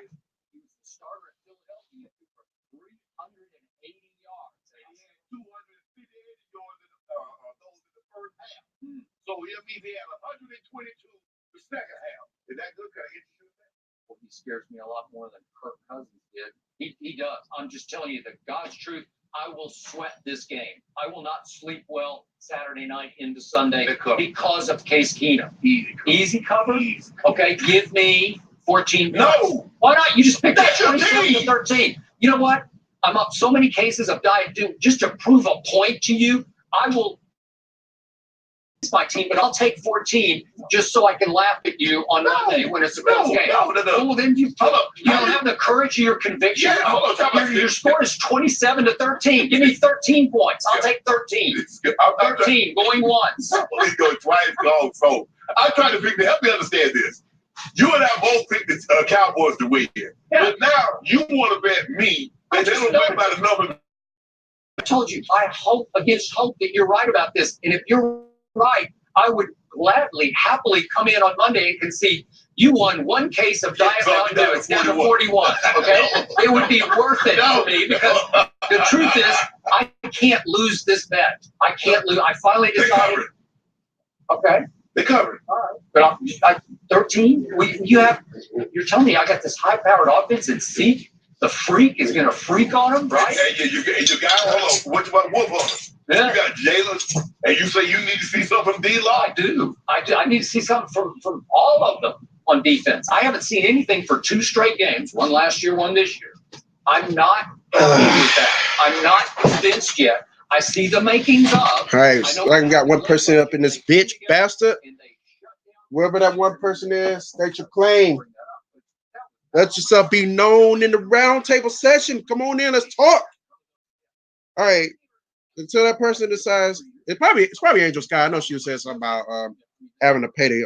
So it means he had 122 the second half. Is that good? Can I get you that? Well, he scares me a lot more than Kirk Cousins did. He does. I'm just telling you the God's truth. I will sweat this game. I will not sleep well Saturday night into Sunday because of Case Keenum. Easy cover? Okay, give me 14 points. No! Why not? You just picked up 27 to 13. You know what? I'm up so many cases of Diet Doom just to prove a point to you. I will my team, but I'll take 14 just so I can laugh at you on Monday when it's a close game. No. Well, then you don't have the courage of your conviction. Yeah, your score is 27 to 13. Give me 13 points. I'll take 13. 13 going once. Please go twice, go. So I'm trying to help me understand this. You and I both picked the Cowboys to win. Yeah. But now you want to bet me that they don't win by the number. I told you, I hope against hope that you're right about this. And if you're right, I would gladly, happily come in on Monday and concede you won one case of Diet Mountain Dew. It's down to 41. Okay, it would be worth it for me because the truth is I can't lose this bet. I can't lose. I finally decided. Okay, they covered. All right, but 13. You're telling me I got this high-powered offense and Zeke, the freak, is going to freak on him, right? And you got hold on. What about Wolf on him? Yeah. You got Jalen, and you say you need to see something from D-Law? I do. I need to see something from all of them on defense. I haven't seen anything for 2 straight games, one last year, one this year. I'm not happy with that. I'm not convinced yet. I see the makings of. All right, so I got one person up in this bitch bastard. Wherever that one person is, state your claim. Let yourself be known in the round table session. Come on in, let's talk. All right. Until that person decides, it's probably Angel Sky. I know she said something about having to pay the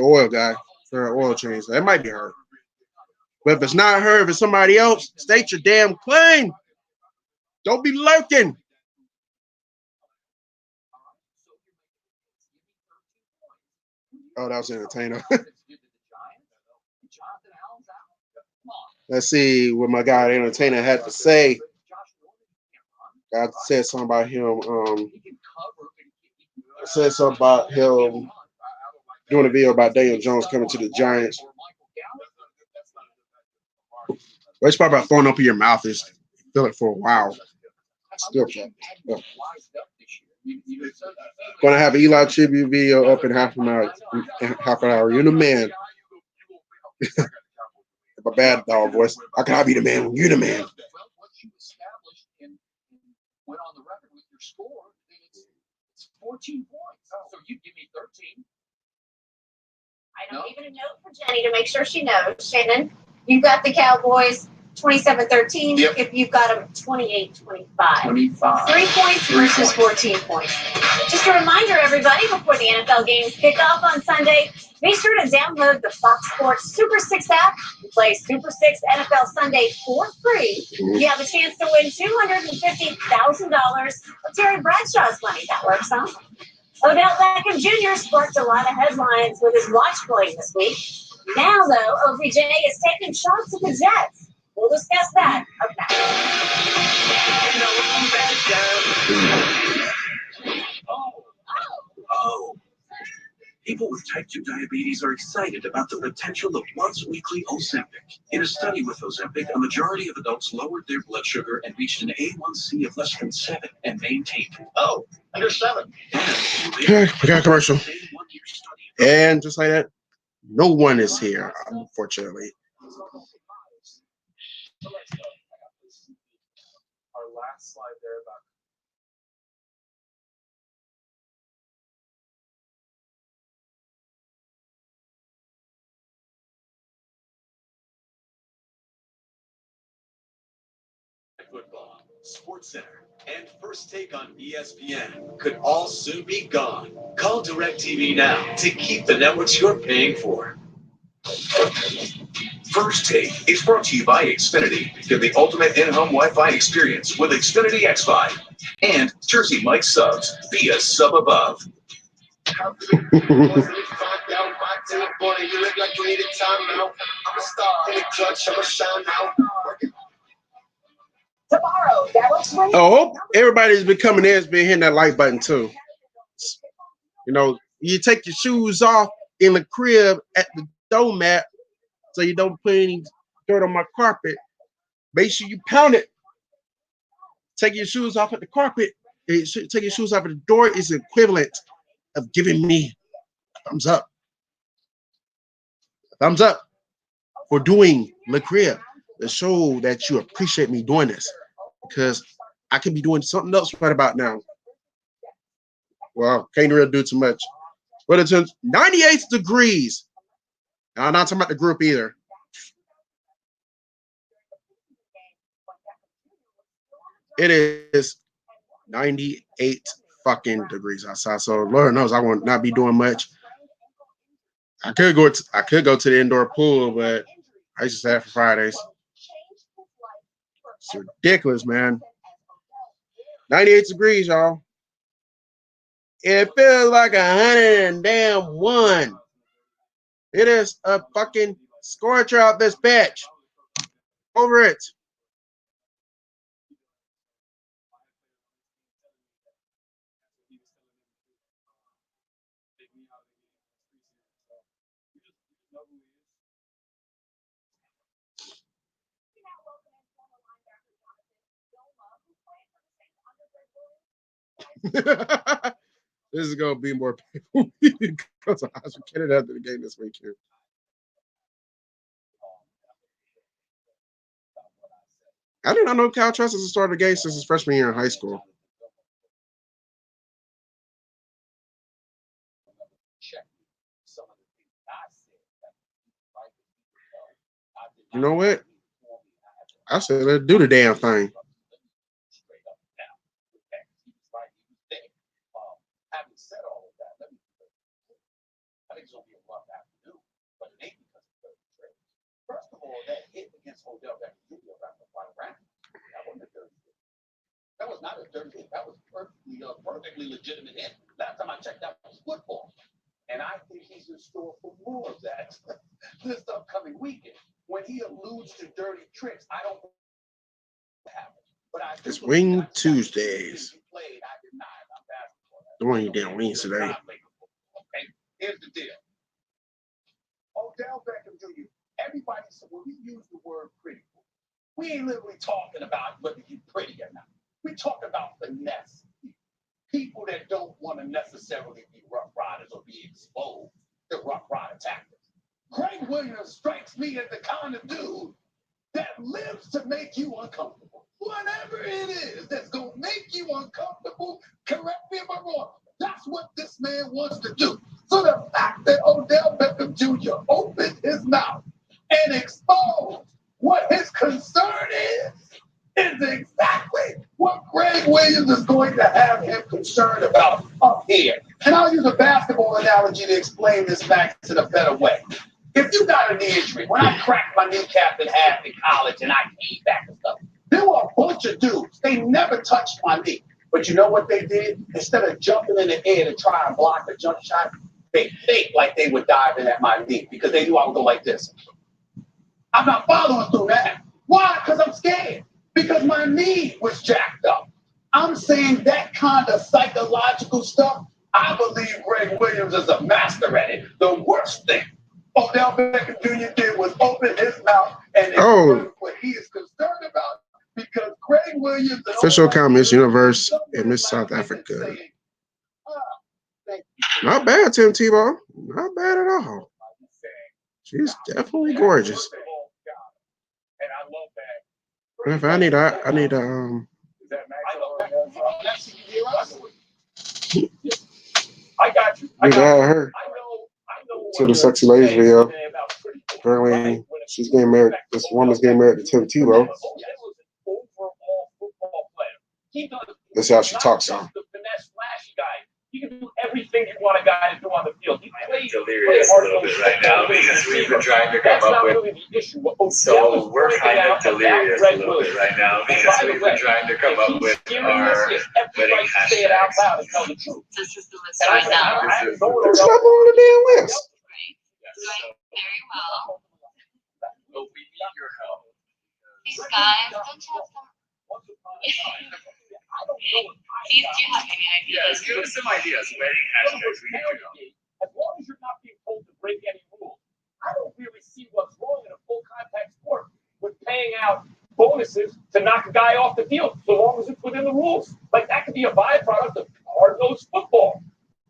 oil guy for her oil change. So it might be her. But if it's not her, if it's somebody else, state your damn claim. Don't be lurking. Oh, that was entertainer. Let's see what my guy entertainer had to say. I said something about him. I said something about him doing a video about Daniel Jones coming to the Giants. Well, it's probably about throwing up in your mouth. Is feel it for a while. Still, gonna have an Eli tribute video up in half an hour. You're the man. My bad dog voice. How can I be the man when you're the man? Went on the record with your score, it's 14 points. So you give me 13. I don't even a note for Jenny to make sure she knows. Shannon, you've got the Cowboys 27-13. Yep. If you've got them 28-25. 3 points versus 14 points. Just a reminder, everybody, before the NFL games kick off on Sunday, be sure to download the Fox Sports Super 6 app and play Super 6 NFL Sunday for free. You have a chance to win $250,000 of Terry Bradshaw's money. That works, huh? Odell Beckham Jr. sparked a lot of headlines with his watch pulling this week. Now, though, OBJ is taking shots at the Jets. We'll discuss that up next. Oh. People with type 2 diabetes are excited about the potential of once-weekly Ozempic. In a study with Ozempic, a majority of adults lowered their blood sugar and reached an A1C of less than 7 and maintained it. Oh, under 7. Okay, we got a commercial. And just like that, no one is here, unfortunately. Our last slide there about football, SportsCenter, and First Take on ESPN could all soon be gone. Call DirecTV now to keep the networks you're paying for. First Take is brought to you by Xfinity. Get the ultimate in-home Wi-Fi experience with Xfinity XFi and Jersey Mike subs via sub above. Tomorrow, Dallas Wings. I hope everybody's been coming in, has been hitting that like button too. You know, you take your shoes off in the crib at the doormat so you don't put any dirt on my carpet. Make sure you pound it. Take your shoes off at the carpet. Take your shoes off at the door is the equivalent of giving me a thumbs up. A thumbs up for doing the crib to show that you appreciate me doing this, because I could be doing something else right about now. Well, can't really do too much. But it's 98 degrees. I'm not talking about the group either. It is 98 fucking degrees outside. So Lord knows I will not be doing much. I could go to the indoor pool, but I used to say that for Fridays. It's ridiculous, man. 98 degrees, y'all. It feels like 101. It is a fucking scorcher out this bitch. Over it. This is gonna be more painful because I was kidding after the game this weekend. I did not know Cal Trust has started a game since his freshman year in high school. You know what? I said, let's do the damn thing. First of all, that hit against Odell Beckham Jr. That was not a dirty hit. That was perfectly legitimate hit. Last time I checked, that was football. And I think he's in store for more of that this upcoming weekend. When he alludes to dirty tricks, I don't have it. But it's Wing Tuesdays. The one you damn wings today. Okay, here's the deal. Odell Beckham Jr. Everybody said when we use the word pretty, we ain't literally talking about whether you're pretty or not. We talk about finesse. People that don't want to necessarily be rough riders or be exposed to rough rider tactics. Greg Williams strikes me as the kind of dude that lives to make you uncomfortable. Whatever it is that's going to make you uncomfortable, correct me if I'm wrong, that's what this man wants to do. So the fact that Odell Beckham Jr. opened his mouth and exposed what his concern is exactly what Greg Williams is going to have him concerned about up here. And I'll use a basketball analogy to explain this back in a better way. If you got a knee injury, when I cracked my kneecap in half in college and I came back and stuff, there were a bunch of dudes. They never touched my knee. But you know what they did? Instead of jumping in the air to try and block a jump shot, they faked like they were diving at my knee because they knew I would go like this. I'm not following through that. Why? Because I'm scared. Because my knee was jacked up. I'm saying that kind of psychological stuff, I believe Greg Williams is a master at it. The worst thing Odell Beckham Jr. did was open his mouth and express what he is concerned about, because Greg Williams official account Miss Universe and Miss South Africa. Not bad, Tim Tebow. Not bad at all. She's definitely gorgeous. If I need a I got you. I got her to the Sexy Ladies video. Apparently, she's getting married. This woman's getting married to Tim Tebow. That's how she talks on. He can do everything you want a guy to do on the field. He plays delirious a little bit right now because we've been trying to come up with. So we're kind of delirious a little bit right now because we've been trying to come up with our wedding hashtags. This is the list right now. It's not on the damn list. Doing very well. But we need your help. These guys, don't you have some? Please, do you have any ideas? Yes, give us some ideas. Wedding hashtags we need to know. As long as you're not being told to break any rules, I don't really see what's wrong in a full contact sport with paying out bonuses to knock a guy off the field, so long as it's within the rules. Like, that could be a byproduct of hard-nosed football.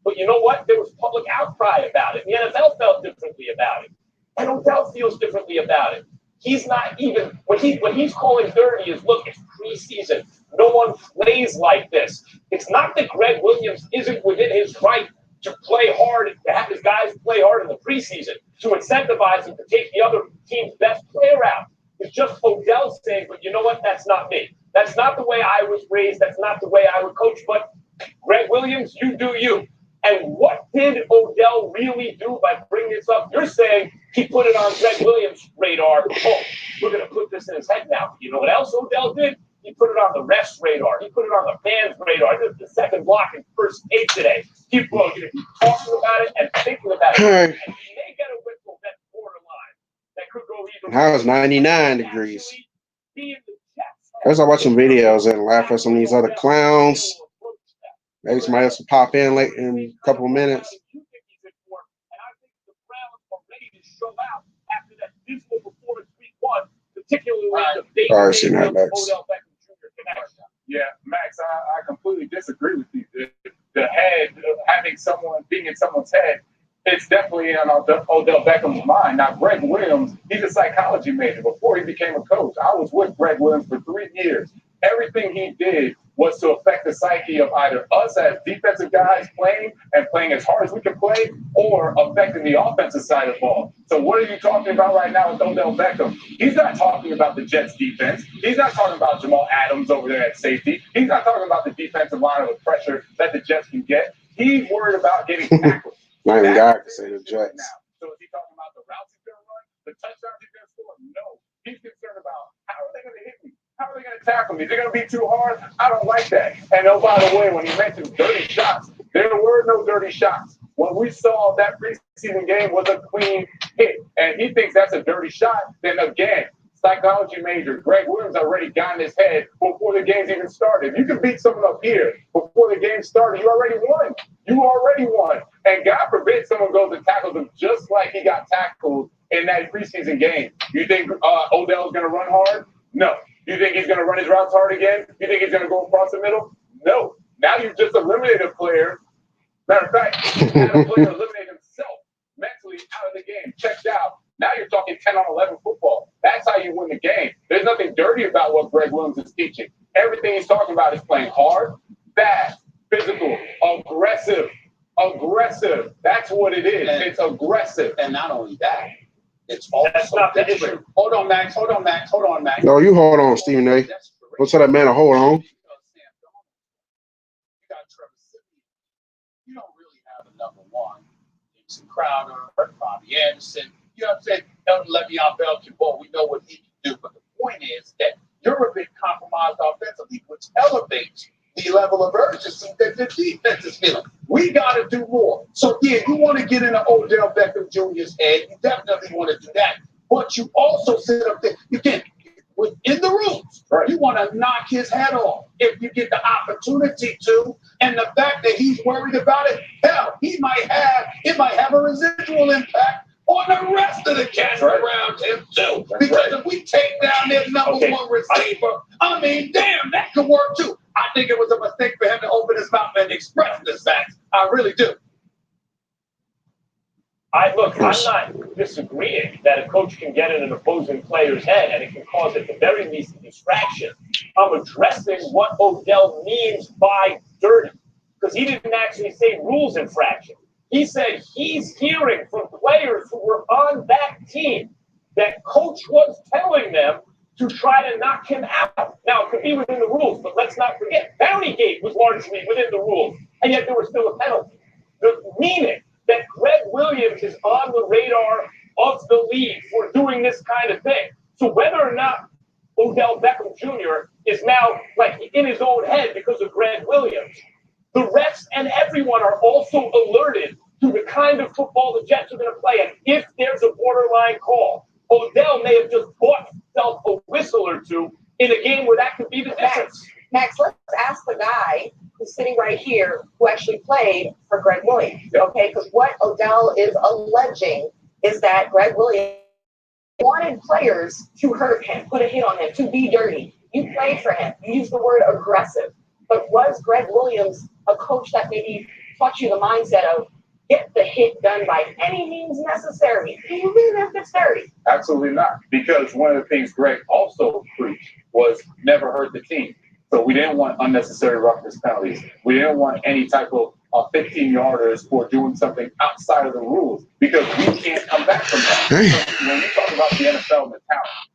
But you know what? There was public outcry about it. The NFL felt differently about it. And Odell feels differently about it. He's not even, what he's calling dirty is, look, it's preseason. No one plays like this. It's not that Greg Williams isn't within his right to play hard, to have his guys play hard in the preseason, to incentivize him to take the other team's best player out. It's just Odell saying, but you know what? That's not me. That's not the way I was raised. That's not the way I would coach. But Greg Williams, you do you. And what did Odell really do by bringing this up? You're saying he put it on Greg Williams' radar. Oh, we're going to put this in his head now. You know what else Odell did? He put it on the refs' radar. He put it on the fans' radar. This is the second block in first tape today. People are going to be talking about it and thinking about it. And he may get a whistle that's borderline. That could go either way. Now it's 99 degrees. As I watch some videos and laugh at some of these other clowns. Maybe somebody else will pop in late in a couple of minutes. All right, see that next. Yeah, Max, I completely disagree with you. The head, having someone being in someone's head, it's definitely on Odell Beckham's mind. Now, Greg Williams, he's a psychology major. Before he became a coach, I was with Greg Williams for 3 years. Everything he did was to affect the psyche of either us as defensive guys playing as hard as we can play, or affecting the offensive side of the ball. So what are you talking about right now with Odell Beckham? He's not talking about the Jets defense. He's not talking about Jamal Adams over there at safety. He's not talking about the defensive line or the pressure that the Jets can get. He's worried about getting tackled. Not even God can say the Jets. So is he talking about the routes he's going to run, the touchdowns he's going to score? No. He's concerned about how are they going to hit me? How are they going to tackle me? Is it going to be too hard? I don't like that. And oh, by the way, when he mentioned dirty shots, there were no dirty shots. When we saw that preseason game was a clean hit, and he thinks that's a dirty shot, then again, psychology major Greg Williams already got in his head before the game's even started. You can beat someone up here before the game started. You already won. You already won. And God forbid someone goes and tackles him just like he got tackled in that preseason game. You think Odell's going to run hard? No. You think he's going to run his routes hard again? You think he's going to go across the middle? No. Now you've just eliminated a player. Matter of fact, you had a player eliminate himself mentally out of the game, checked out. Now you're talking 10 on 11 football. That's how you win the game. There's nothing dirty about what Greg Williams is teaching. Everything he's talking about is playing hard, fast, physical, aggressive. Aggressive. That's what it is. And it's aggressive. And not only that, it's also different. Hold on, Max. Hold on, Max. Hold on, Max. No, you hold on, Stephen A. Don't tell that man to hold on. You got Trevor Simeon. You don't really have a number one. Jameson Crowder, Bobby Anderson. You know what I'm saying? Le'Veon Bell can ball. We know what he can do. But the point is that you're a bit compromised offensively, which elevates the level of urgency that the defense is feeling. We got to do more. So, yeah, you want to get into Odell Beckham Jr.'s head. You definitely want to do that. But you also sit up there. You can't. within the rules. Right. You want to knock his head off if you get the opportunity to. And the fact that he's worried about it, hell, it might have a residual impact on the rest of the cats around him too. Because if we take down their number one receiver, I mean, damn, that could work too. I think it was a mistake for him to open his mouth and express this fact. I really do. I'm not disagreeing that a coach can get in an opposing player's head and it can cause at the very least a distraction. I'm addressing what Odell means by dirty, because he didn't actually say rules infraction. He said he's hearing from players who were on that team that coach was telling them to try to knock him out. Now, it could be within the rules, but let's not forget, Bountygate was largely within the rules, and yet there was still a penalty. Meaning that Greg Williams is on the radar of the league for doing this kind of thing. So whether or not Odell Beckham Jr. is now like in his own head because of Greg Williams, the refs and everyone are also alerted to the kind of football the Jets are going to play. And if there's a borderline call, Odell may have just bought himself a whistle or two in a game where that could be the difference. Max, let's ask the guy who's sitting right here who actually played for Greg Williams, okay? Because what Odell is alleging is that Greg Williams wanted players to hurt him, put a hit on him, to be dirty. You played for him. You used the word aggressive. But was Greg Williams a coach that maybe taught you the mindset of get the hit done by any means necessary, even if it's dirty? Absolutely not. Because one of the things Greg also preached was never hurt the team. So we didn't want unnecessary roughness penalties. We didn't want any type of 15-yarders for doing something outside of the rules, because we can't come back from that. So when we talk about the NFL and the talent,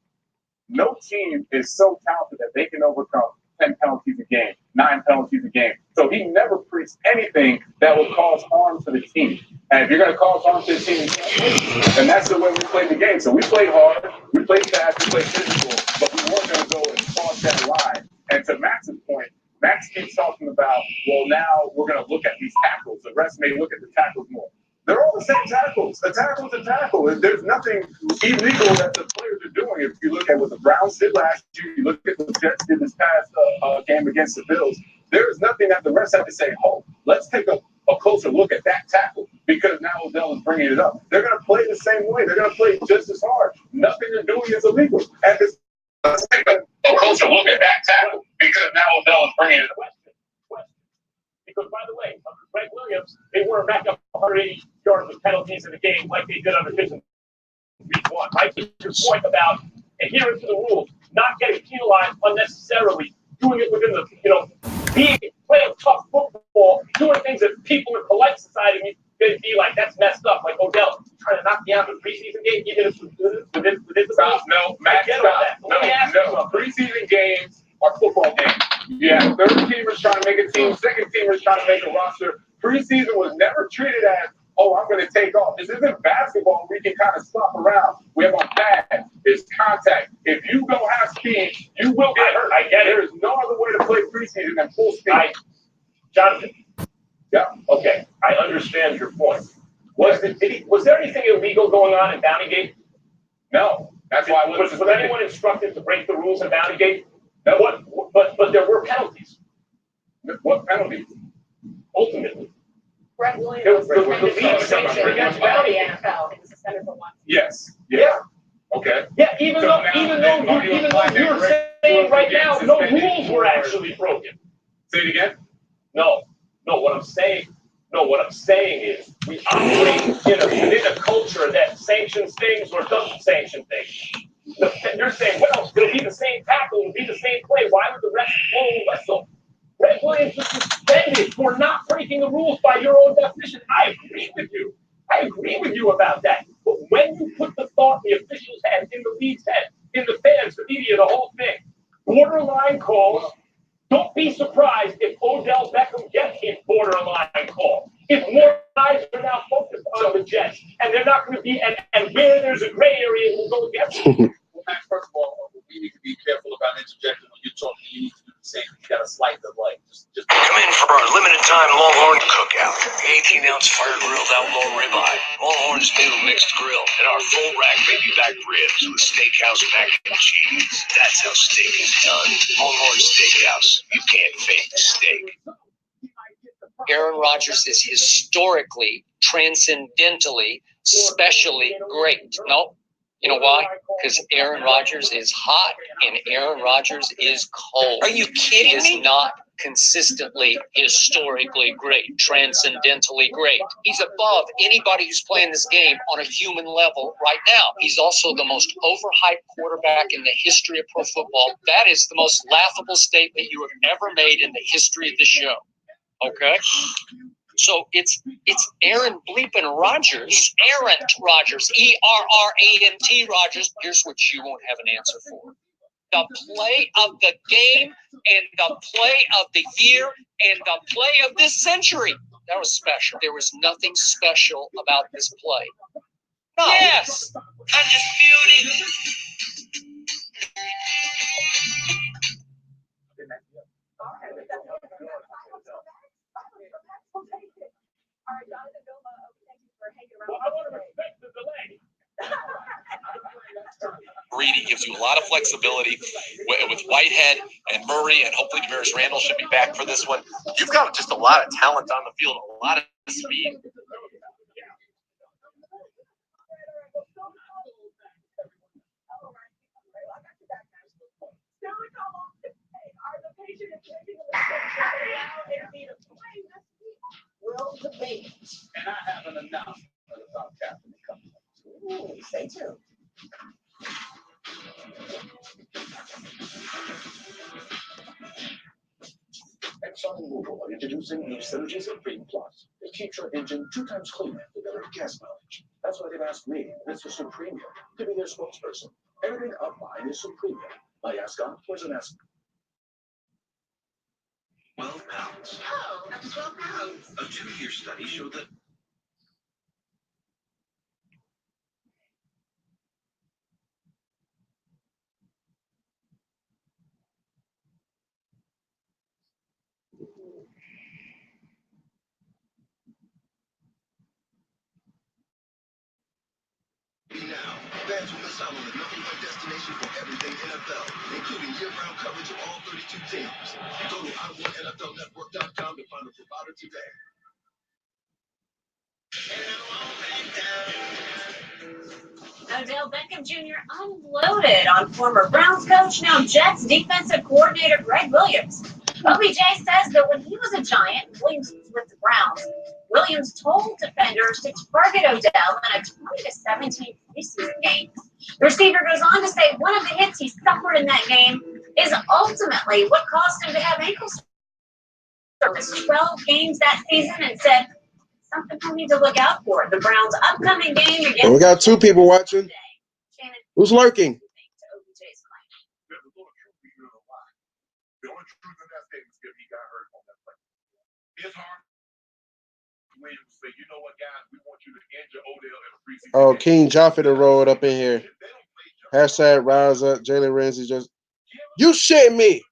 no team is so talented that they can overcome 10 penalties a game, 9 penalties a game. So he never preached anything that would cause harm to the team. And if you're going to cause harm to the team, and that's the way we played the game. So we played hard, we played fast, we played physical, but we weren't going to go and cross that line. And to Max's point, Max keeps talking about, well, now we're going to look at these tackles. The refs may look at the tackles more. They're all the same tackles. A tackle's a tackle. There's nothing illegal that the players are doing. If you look at what the Browns did last year, you look at what the Jets did this past game against the Bills, there is nothing that the refs have to say, oh, let's take a closer look at that tackle, because now Odell is bringing it up. They're going to play the same way. They're going to play just as hard. Nothing they're doing is illegal. And let's take a closer look at that tackle, because now Odell is bringing it up. Because, by the way, under Greg Williams, they weren't back up 180 yards with penalties in the game like they did under Fizzle week 1. Right? Your point about adhering to the rules, not getting penalized unnecessarily, doing it within the, playing tough football, doing things that people in polite society would be like, that's messed up. Like Odell trying to knock me out in a preseason game, even if within the stop. No, Max, stop. No. Preseason games are football games. Yeah, third teamers trying to make a team, second teamers trying to make a roster. Preseason was never treated as, oh, I'm going to take off. This isn't basketball. We can kind of stop around. We have our pads. It's contact. If you don't have speed, you will get hurt. I get it. There is no other way to play preseason than full speed. Jonathan. Yeah. Okay. I understand your point. Was there anything illegal going on in Bountygate? No. That's why I was anyone instructed to break the rules in Bountygate? No. But there were penalties. What penalties? Ultimately. Greg Williams was sanctioned against the NFL. He was suspended for 1 season. Yes. Yeah. Okay. Yeah, even though you're saying right now no rules were actually broken. Say it again. No. What I'm saying is we operate within a culture that sanctions things or doesn't sanction things. You're saying, well, it'll be the same tackle, it'll be the same play. Why would the rest blow the whistle? Greg Williams was suspended for not breaking the rules by your own definition. I agree with you about that. But when you put the thought in the official's head, in the league's head, in the fans, the media, the whole thing, borderline calls, don't be surprised if Odell Beckham gets a borderline call. If more eyes are now focused on the Jets, and they're not going to be, and where there's a gray area, we'll go against them. Well, Max, first of all, we need to be careful about interjecting when you're talking. You need to do the same. You got to slight the light. Just come in for our limited time Longhorn Cookout. 18-ounce fire-grilled outlaw ribeye, Longhorn's new mixed grill, and our full-rack baby-back ribs with steakhouse mac and cheese. That's how steak is done. Longhorn Steakhouse. You can't fake the steak. Aaron Rodgers is historically, transcendentally, specially great. No, you know why? Because Aaron Rodgers is hot and Aaron Rodgers is cold. Are you kidding me? He is not consistently, historically great, transcendentally great. He's above anybody who's playing this game on a human level right now. He's also the most overhyped quarterback in the history of pro football. That is the most laughable statement you have ever made in the history of the show. Okay? So it's Aaron bleeping Rodgers. Aaron Rodgers. E-R-R-A-N-T Rodgers. Here's what you won't have an answer for. The play of the game and the play of the year and the play of this century. That was special. There was nothing special about this play. No. Yes. Undisputed. Reedy gives you a lot of flexibility with Whitehead and Murray, and hopefully Damaris Randall should be back for this one. You've got just a lot of talent on the field, a lot of speed. And I have an announcement about Captain coming. Ooh, stay tuned. ExxonMobil are introducing the Synergy Supreme Plus. It keeps your engine 2 times cleaner with better gas mileage. That's why they've asked me, Mr. Supremia, to be their spokesperson. Everything of mine is Supremia. My ascot was an ascot. 12 pounds. Oh, that's 12 pounds. A 2-year study showed that Now, fans will miss out on the #1 destination for everything NFL, including year-round coverage of all 32 teams. Go to iWantNFLNetwork.com to find a provider today. Odell Beckham Jr. unloaded on former Browns coach, now Jets defensive coordinator Greg Williams. OBJ says that when he was a Giant, Williams was with the Browns. Williams told defenders to target Odell in a 20-17 preseason game. The receiver goes on to say one of the hits he suffered in that game is ultimately what caused him to have ankle surgery. 12 games that season, and said something we need to look out for. The Browns' upcoming game against. Well, we got 2 people watching. Who's lurking? The only truth in that statement is if he got hurt on that play. It's hard. Williams say, you know what, guys, we want you to injure Odell in a preseason. Oh, King Jaffa to roll it up in here. Hashtag rise up. Jalen Ramsey just. You shit me.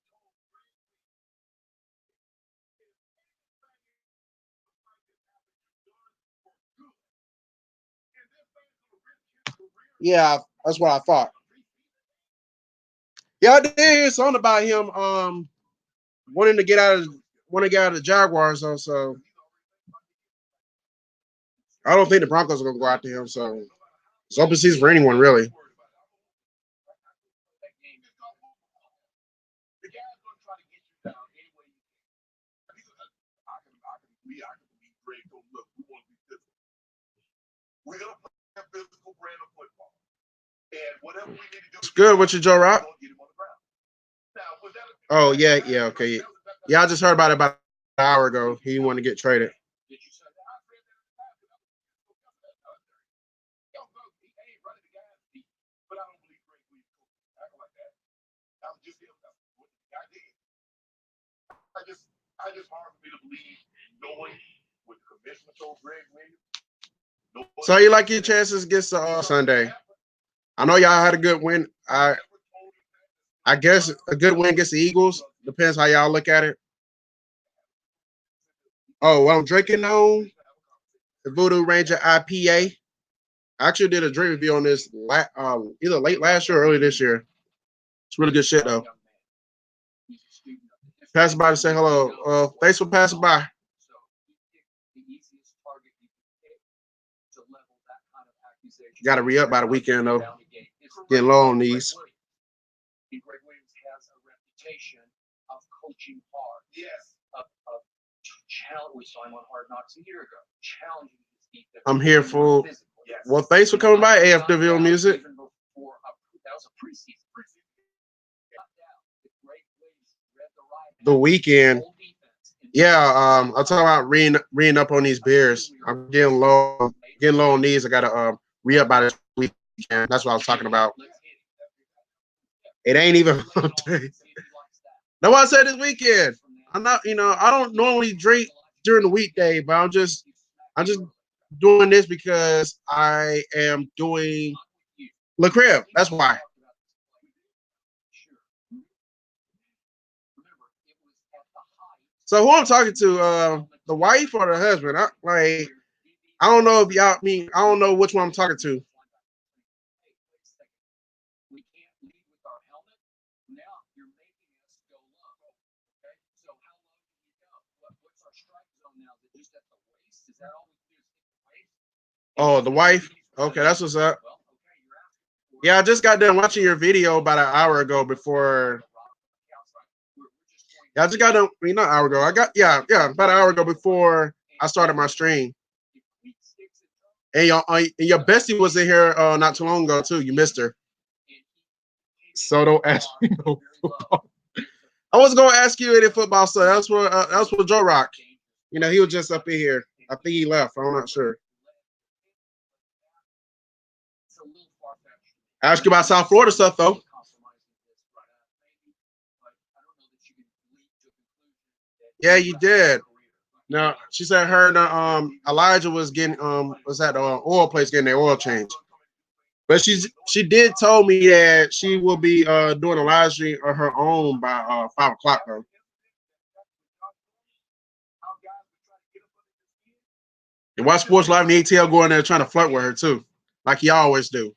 Yeah, that's what I thought. Yeah, I did hear something about him wanting to get out of the Jaguars though, so I don't think the Broncos are gonna go after him, so it's open season for anyone really. We're gonna play a physical brand of football. And whatever we need to do. It's good with you, Joe Rock. Oh yeah, okay. Yeah, I just heard about it about an hour ago. He wanted to get traded. I just hard for me to believe, knowing what the commissioner told Greg Williams. So you like your chances against Sunday? I know y'all had a good win. I guess a good win against the Eagles. Depends how y'all look at it. Oh, what I'm drinking on the Voodoo Ranger IPA. I actually did a drink review on this either late last year or early this year. It's really good shit though. Passing by to say hello. Thanks for passing by. Got to re up by the weekend though. Getting low on these. Greg Williams has a reputation of coaching hard. Yes. Of challenge. We saw him on Hard Knocks a year ago. Challenging his defense. I'm here for. Well, thanks for coming by, AFWO Music. That was a preseason. The weekend. Yeah, I'm talking about reading up on these beers. I'm getting low on these. I gotta re-up by this weekend. That's what I was talking about. It ain't even no, I said this weekend. I'm not, I don't normally drink during the weekday, but I'm just doing this because I am doing Le Crib. That's why. So who I'm talking to, the wife or the husband? I don't know if y'all I don't know which one I'm talking to. Oh, the wife? Okay, that's what's up. Yeah, I just got done watching your video about an hour ago before. Yeah, I just got done, not an hour ago. Yeah, about an hour ago before I started my stream. And your bestie was in here not too long ago too. You missed her. So don't ask me no football. I was gonna ask you any football stuff. That's for Joe Rock. He was just up in here. I think he left. I'm not sure. Ask you about South Florida stuff though. Yeah, you did. Now she said her and Elijah was getting was at the oil place getting their oil change. But she did told me that she will be doing a live stream of her own by 5 o'clock though. And watch Sports Live and the ATL going there trying to flirt with her too, like he always do.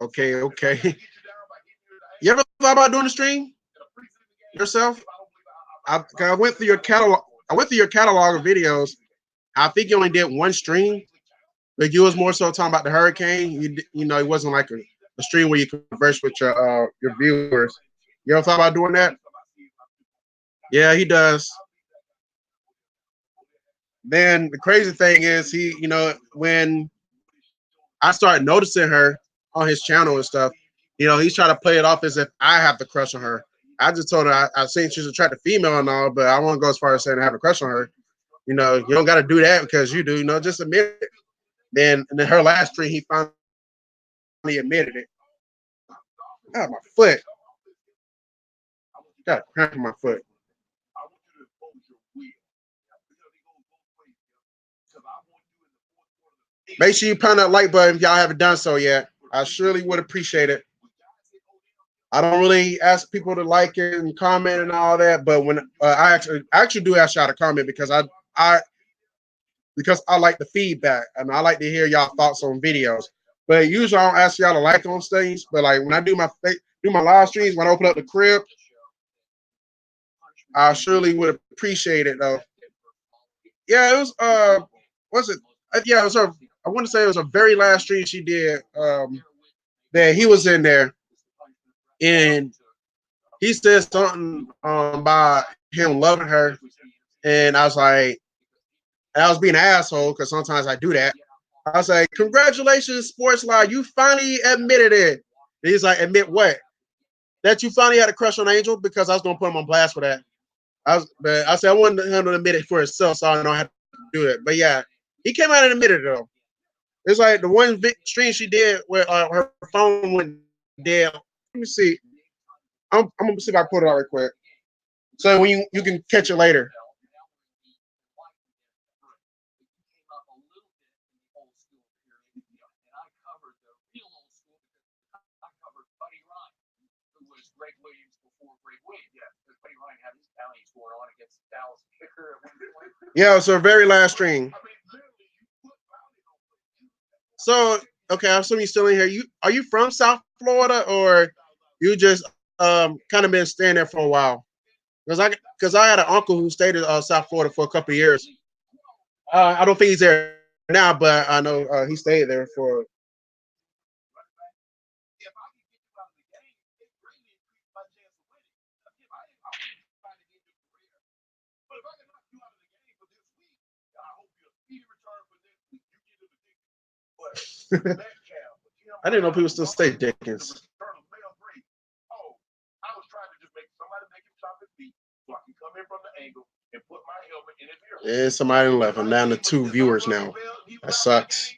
Okay. You ever thought about doing a stream yourself? I went through your catalog. I went through your catalog of videos. I think you only did one stream, but you was more so talking about the hurricane. It wasn't like a stream where you converse with your viewers. You ever thought about doing that? Yeah, he does. Then the crazy thing is when I started noticing her on his channel and stuff, he's trying to play it off as if I have to crush on her. I just told her I seen she's attractive female and all, but I won't go as far as saying I have a crush on her. You don't got to do that because you do. Just admit it. Then her last stream, he finally admitted it. Oh, my foot. Got a cramp in my foot. Make sure you pound that like button if y'all haven't done so yet. I surely would appreciate it. I don't really ask people to like it and comment and all that, but when I actually do ask y'all to comment because I like the feedback and I like to hear y'all thoughts on videos. But usually I don't ask y'all to like on things. But like when I do my live streams, when I open up the crib, I surely would appreciate it though. Yeah, it was what's it? Yeah, it was her. I want to say it was a very last stream she did. That he was in there, and he said something about him loving her, and I was like, I was being an asshole because sometimes I do that. I was like, "Congratulations, Sports Live, you finally admitted it." And he's like, "Admit what? That you finally had a crush on Angel?" Because I was gonna put him on blast for that. But I said I wanted him to admit it for himself, so I don't have to do it. But yeah, he came out and admitted it though. It's like the one big stream she did where her phone went dead. Let me see. I'm gonna see if I can put it out real quick. So when you can catch it later. was Greg Williams before Greg Williams. Yeah, because Buddy Ryan had his bounties going on against the Dallas kicker at one point. Yeah, so very last stream. So okay, I assume you're still in here. Are you from South Florida, or you just kind of been staying there for a while? Because I had an uncle who stayed in South Florida for a couple of years. I don't think he's there now, but I know he stayed there for. I didn't know people still say Dickens. And somebody left. I'm down to 2 viewers now. That sucks.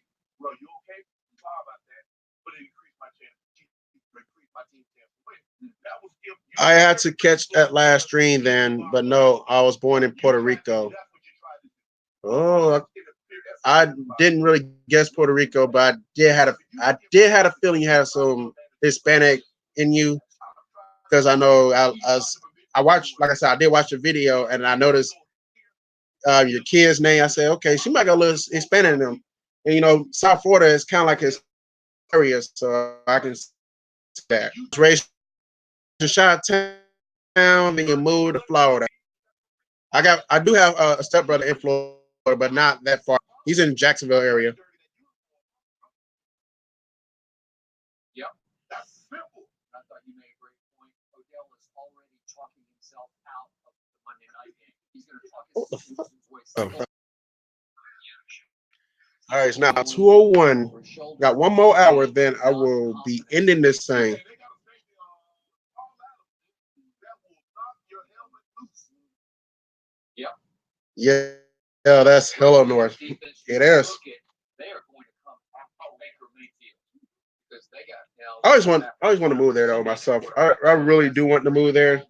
I had to catch that last stream then, but no, I was born in Puerto Rico. Oh, I didn't really guess Puerto Rico, but I did have a feeling you had some Hispanic in you, because I know I watched, like I said, I did watch the video and I noticed your kid's name. I said, okay, she might got a little Hispanic in them. And you know, South Florida is kind of like his area, so I can see that. Raised in Chi-Town, then you moved to Florida. I do have a stepbrother in Florida, but not that far. He's in Jacksonville area. Yep, that's simple. I thought you made a great point. Odell is already talking himself out of the Monday night game. He's going to talk his way. All right, it's now 2:01. Got one more hour, then I will be ending this thing. Yep. Yeah, that's Hello North. It is. I always want to move there though myself. I really do want to move there.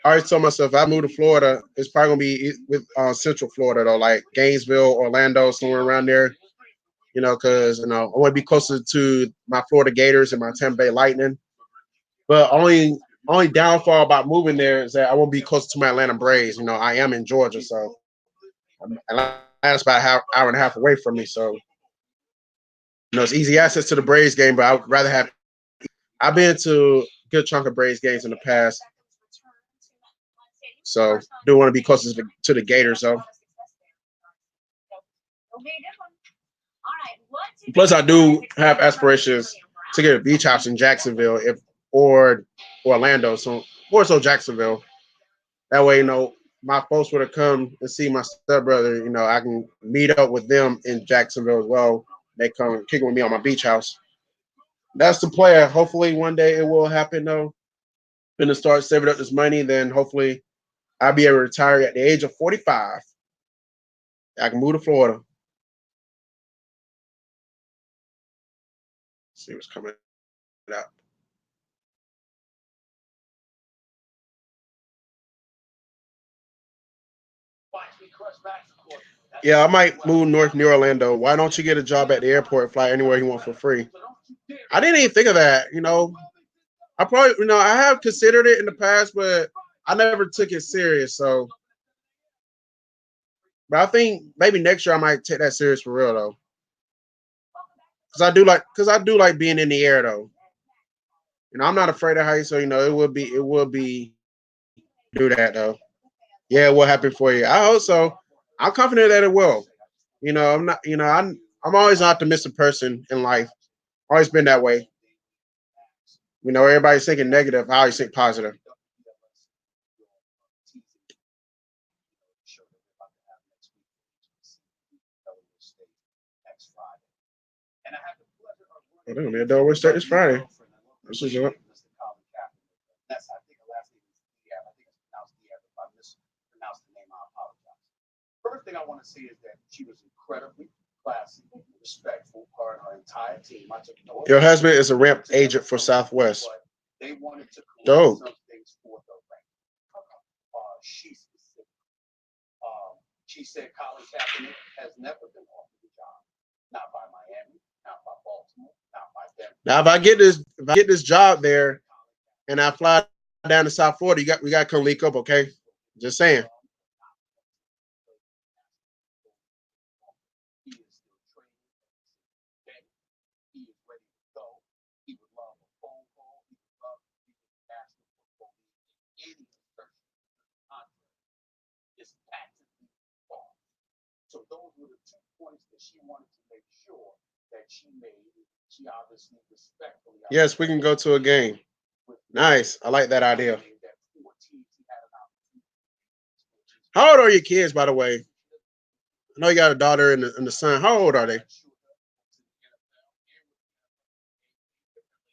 I always told myself if I move to Florida, it's probably gonna be with Central Florida though, like Gainesville, Orlando, somewhere around there. You know, because I want to be closer to my Florida Gators and my Tampa Bay Lightning. But only downfall about moving there is that I won't be close to my Atlanta Braves. You know, I am in Georgia, so Atlanta's about an hour and a half away from me. So, you know, it's easy access to the Braves game, but I would rather have. I've been to a good chunk of Braves games in the past, so do want to be closer to the Gators, though. Plus, I do have aspirations to get a beach house in Jacksonville, or Orlando, so more so Jacksonville. That way, you know, my folks would have come and see my stepbrother. You know, I can meet up with them in Jacksonville as well. They come kick with me on my beach house. That's the plan. Hopefully, one day it will happen. Though, gonna start saving up this money. Then hopefully, I'll be able to retire at the age of 45. I can move to Florida. See what's coming up. Yeah, I might move north near Orlando. Why don't you get a job at the airport and fly anywhere you want for free? I didn't even think of that. You know, I probably, you know, I have considered it in the past, but I never took it serious. So, but I think maybe next year I might take that serious for real though, because I do like being in the air though. You know, I'm not afraid of heights, so you know, it will be do that though. Yeah, it will happen for you. I hope so. I'm confident that it will. You know, I'm not. You know, I'm always an optimistic person in life. Always been that way. You know, everybody's thinking negative. I always think positive. Oh, they're gonna be a Delaware State this Friday. This is up. First thing I want to say is that she was incredibly classy, respectful, her and her entire team. I took no. Your husband is a ramp agent for Southwest. They wanted to dope. Some things for the rank. She specific. She said Colin Kaepernick has never been offered a job. Not by Miami, not by Baltimore, not by Denver. Now, if I get this job there, and I fly down to South Florida, we got to come link up, okay? Just saying. So those were the 2 points that she wanted to make sure that she made. She obviously respectfully. Yes, we can go to a game. Nice. I like that idea. How old are your kids, by the way? I know you got a daughter and a son. How old are they?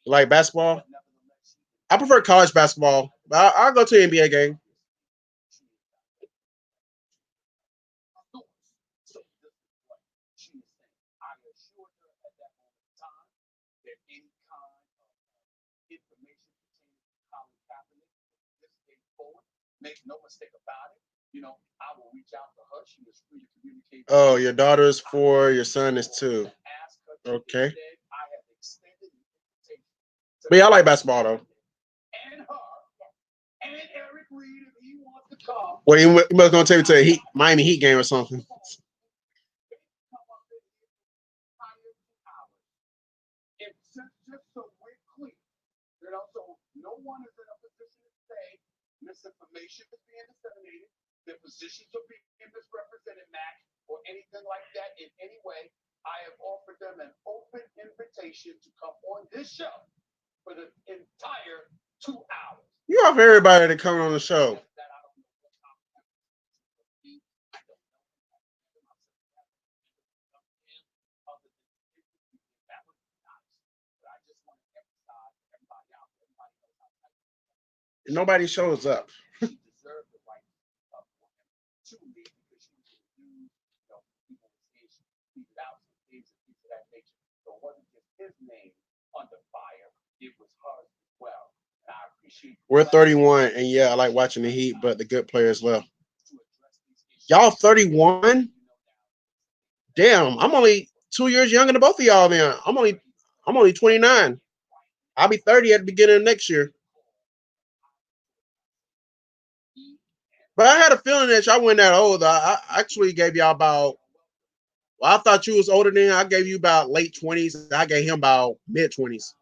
Like basketball? I prefer college basketball, but I'll go to an NBA game. Make no mistake about it. You know, I will reach out to her. She was free to communicate. Oh, your daughter is 4, your son is 2. Okay. But yeah, I like basketball though. And her and Eric Reed, if he wants to come. Well, you must gonna take me to a Miami Heat game or something. Just so we're clear, you know, so no one is in a position to say misinformation is being disseminated, their positions are being misrepresented, Mac, or anything like that in any way. I have offered them an open invitation to come on this show for the entire 2 hours. You offer everybody to come on the show. Nobody shows up. We're 31, and yeah, I like watching the Heat, but the good players left. Y'all 31? Damn, I'm only 2 years younger than both of y'all. Then I'm only 29. I'll be 30 at the beginning of next year. But I had a feeling that y'all weren't that old. I actually gave y'all about. Well, I thought you was older than I gave you about late 20s. I gave him about mid 20s.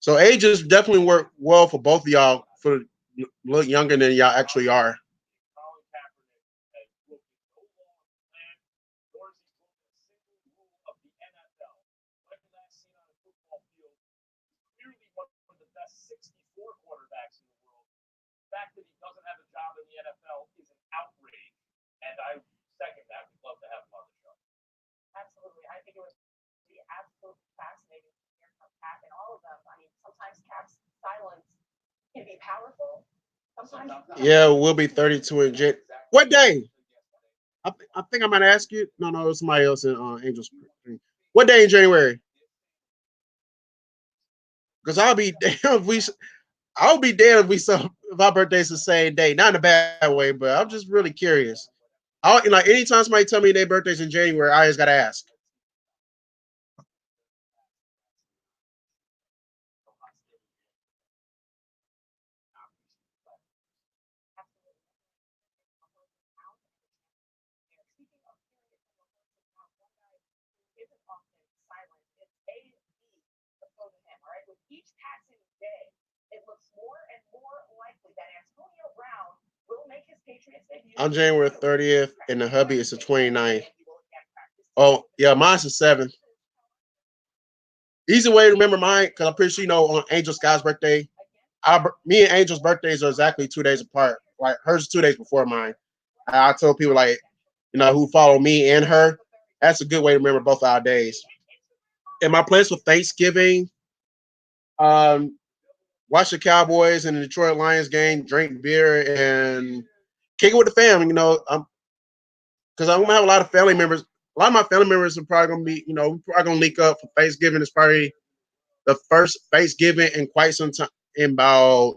So ages definitely work well for both of y'all for look younger than y'all actually are. Fact that he doesn't have a job in the NFL is an outrage, and I second that. We'd love to have him on the show. Absolutely, I think it would be absolutely fascinating to hear from Cap and all of them. I mean, sometimes Cap's silence can be powerful. Sometimes. Yeah, we'll be 32 in Jan. What day? I think I might ask you. No, it's somebody else in Angels. What day in January? Because I'll be damn if our birthday's the same day. Not in a bad way, but I'm just really curious. Like anytime somebody tell me their birthday's in January, I always gotta ask. Each passing day, it looks more and more likely that Antonio Brown will make his Patriots debut. I'm January 30th, and the hubby is the 29th. Oh, yeah, mine's the 7th. Easy way to remember mine, because I'm pretty sure you know on Angel Sky's birthday, me and Angel's birthdays are exactly 2 days apart. Like hers is 2 days before mine. I told people like, who follow me and her, that's a good way to remember both our days. And my plans for Thanksgiving, watch the Cowboys and the Detroit Lions game, drink beer, and kick it with the family. Because I'm gonna have a lot of family members. A lot of my family members are probably gonna be, we're probably gonna link up for Thanksgiving. It's probably the first Thanksgiving in quite some time, in about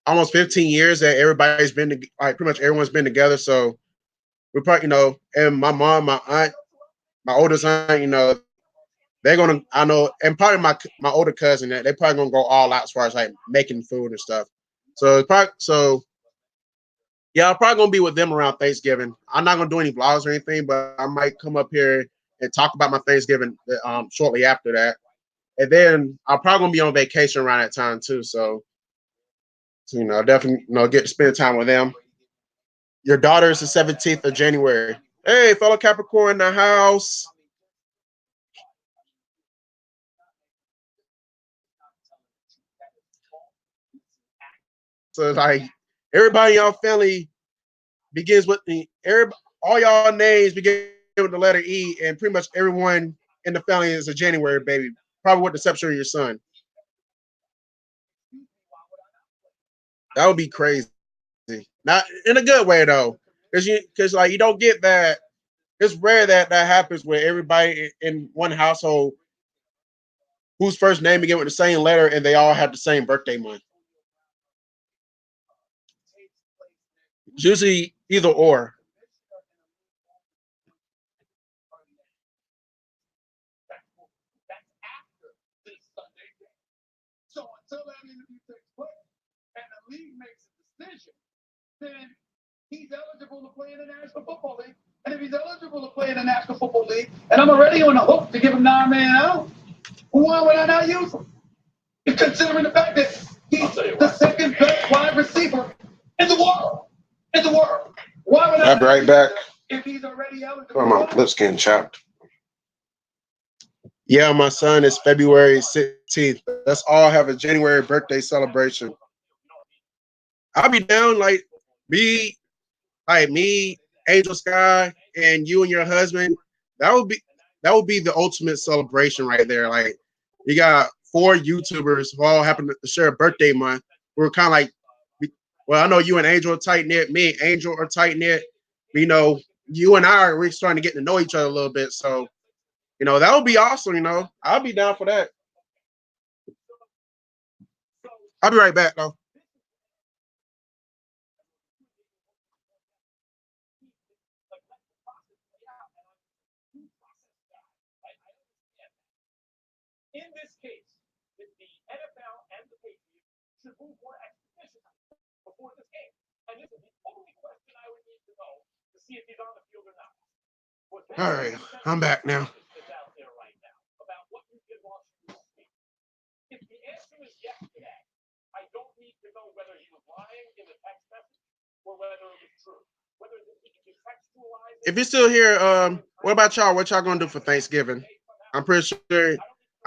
almost 15 years that everybody's been like pretty much everyone's been together. So we're probably, and my mom, my aunt, my oldest aunt, they're gonna, I know, and probably my older cousin, they're probably gonna go all out as far as like making food and stuff. So it's probably yeah, I'm probably gonna be with them around Thanksgiving. I'm not gonna do any vlogs or anything, but I might come up here and talk about my Thanksgiving shortly after that. And then I'm probably gonna be on vacation around that time too. So definitely get to spend time with them. Your daughter is the 17th of January. Hey, fellow Capricorn in the house. So like everybody in y'all family begins with all y'all names begin with the letter E, and pretty much everyone in the family is a January baby, probably with the exception of your son. That would be crazy. Not in a good way though, because like you don't get that. It's rare that happens where everybody in one household whose first name begin with the same letter and they all have the same birthday month. It's usually either or. So until that interview takes place and the league makes a decision, then he's eligible to play in the National Football League. And if he's eligible to play in the National Football League, and I'm already on the hook to give him $9 million out, why would I not use him? Considering the fact that he's the second best wide receiver in the world. In the world. Why would I be right back. If he's already eligible? Oh, my lips getting chapped. Yeah, my son is February 16th. Let's all have a January birthday celebration. I'll be down like me, Angel Sky, and you and your husband. That would be the ultimate celebration right there. Like you got 4 YouTubers who all happen to share a birthday month. We're kind of like, well, I know you and Angel are tight knit. Me and Angel are tight knit. You and I we're starting to get to know each other a little bit. So, that would be awesome. I'll be down for that. I'll be right back though. In this case, the NFL and the Patriots should move more expeditiously before this game. And this is the only question I would need to know to see if he's on the field or not. All right, I'm back now. Out there right now about what you did Washington State. If the answer is yes to that, I don't need to know whether he was lying in the text message or whether it was true. Whether he can contextualize. If you're still here, what about y'all? What y'all gonna do for Thanksgiving? I'm pretty sure.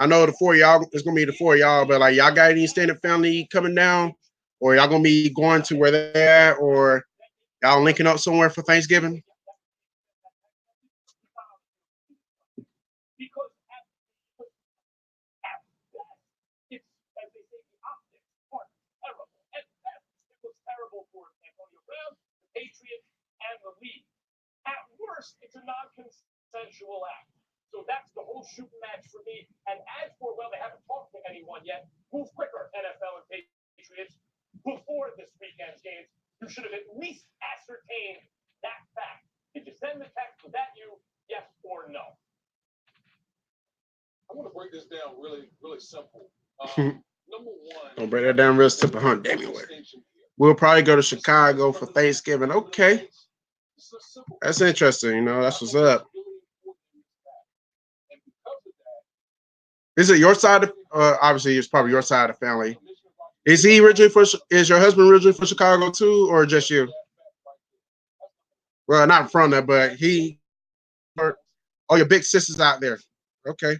I know the 4 of y'all. It's gonna be the 4 of y'all, but like y'all got any extended family coming down, or y'all gonna be going to where they're at, or y'all linking up somewhere for Thanksgiving? Because at best, it's, as they say, the optics are terrible. At best, it was terrible for Antonio Brown, the Patriots, and the league. At worst, it's a non-consensual act. So that's the whole shooting match for me. And as for, well, they haven't talked to anyone yet, move quicker, NFL and Patriots. Before this weekend's games, you should have at least ascertained that fact. Did you send the text? Was that you? Yes or no? I want to break this down really, really simple. Number one. Don't break that down real simple, huh, Damian? We'll probably go to Chicago for Thanksgiving. Okay. That's interesting. That's what's up. Is it your side of, obviously it's probably your side of the family. Is your husband originally from Chicago too, or just you? Well, not from there, but your big sister's out there. Okay.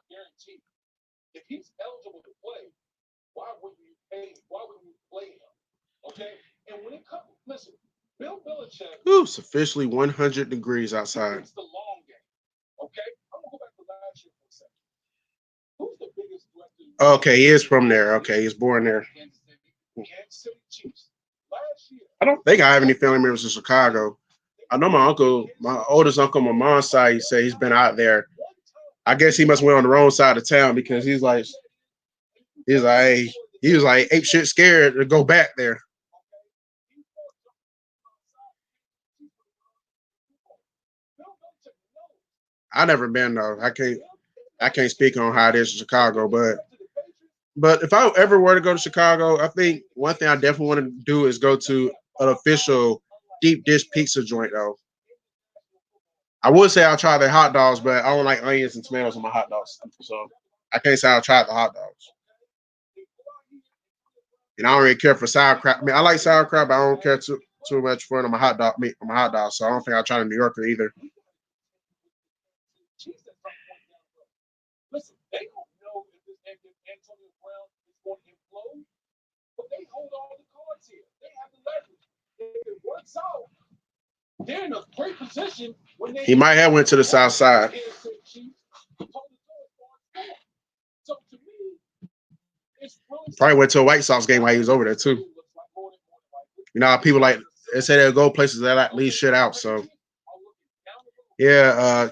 Guaranteed. If he's eligible to play, why wouldn't you pay? Why wouldn't you play him? Okay. And when it comes, listen, Bill Belichick. Ooh, it's officially 100 degrees outside. It's the long game. Okay. I'm gonna go back to last year for a second. Who's the biggest threat? Okay, he is from there. Okay, he was born there. Kansas City Chiefs. Last year. I don't think I have any family members in Chicago. I know my oldest uncle, my mom's side, he said he's been out there. I guess he must went on the wrong side of town because he's like, he was like ape shit scared to go back there. I never been though. I can't speak on how it is in Chicago, but if I ever were to go to Chicago, I think one thing I definitely want to do is go to an official deep dish pizza joint though. I would say I'll try their hot dogs, but I don't like onions and tomatoes on my hot dogs. So I can't say I'll try the hot dogs. And I don't really care for sauerkraut. I mean, I like sauerkraut, but I don't care too much for it on my hot dog meat on my hot dog. So I don't think I'll try the New Yorker either. Listen, they don't know if Antonio Brown is going to implode, but they hold all the cards here. They have the leverage. If it works out, they're in a great position when they. He might have went to the South Side. So to me, it's really Probably went to a White Sox game while he was over there too. You know, people like they say they'll go places that like leave shit out. So yeah,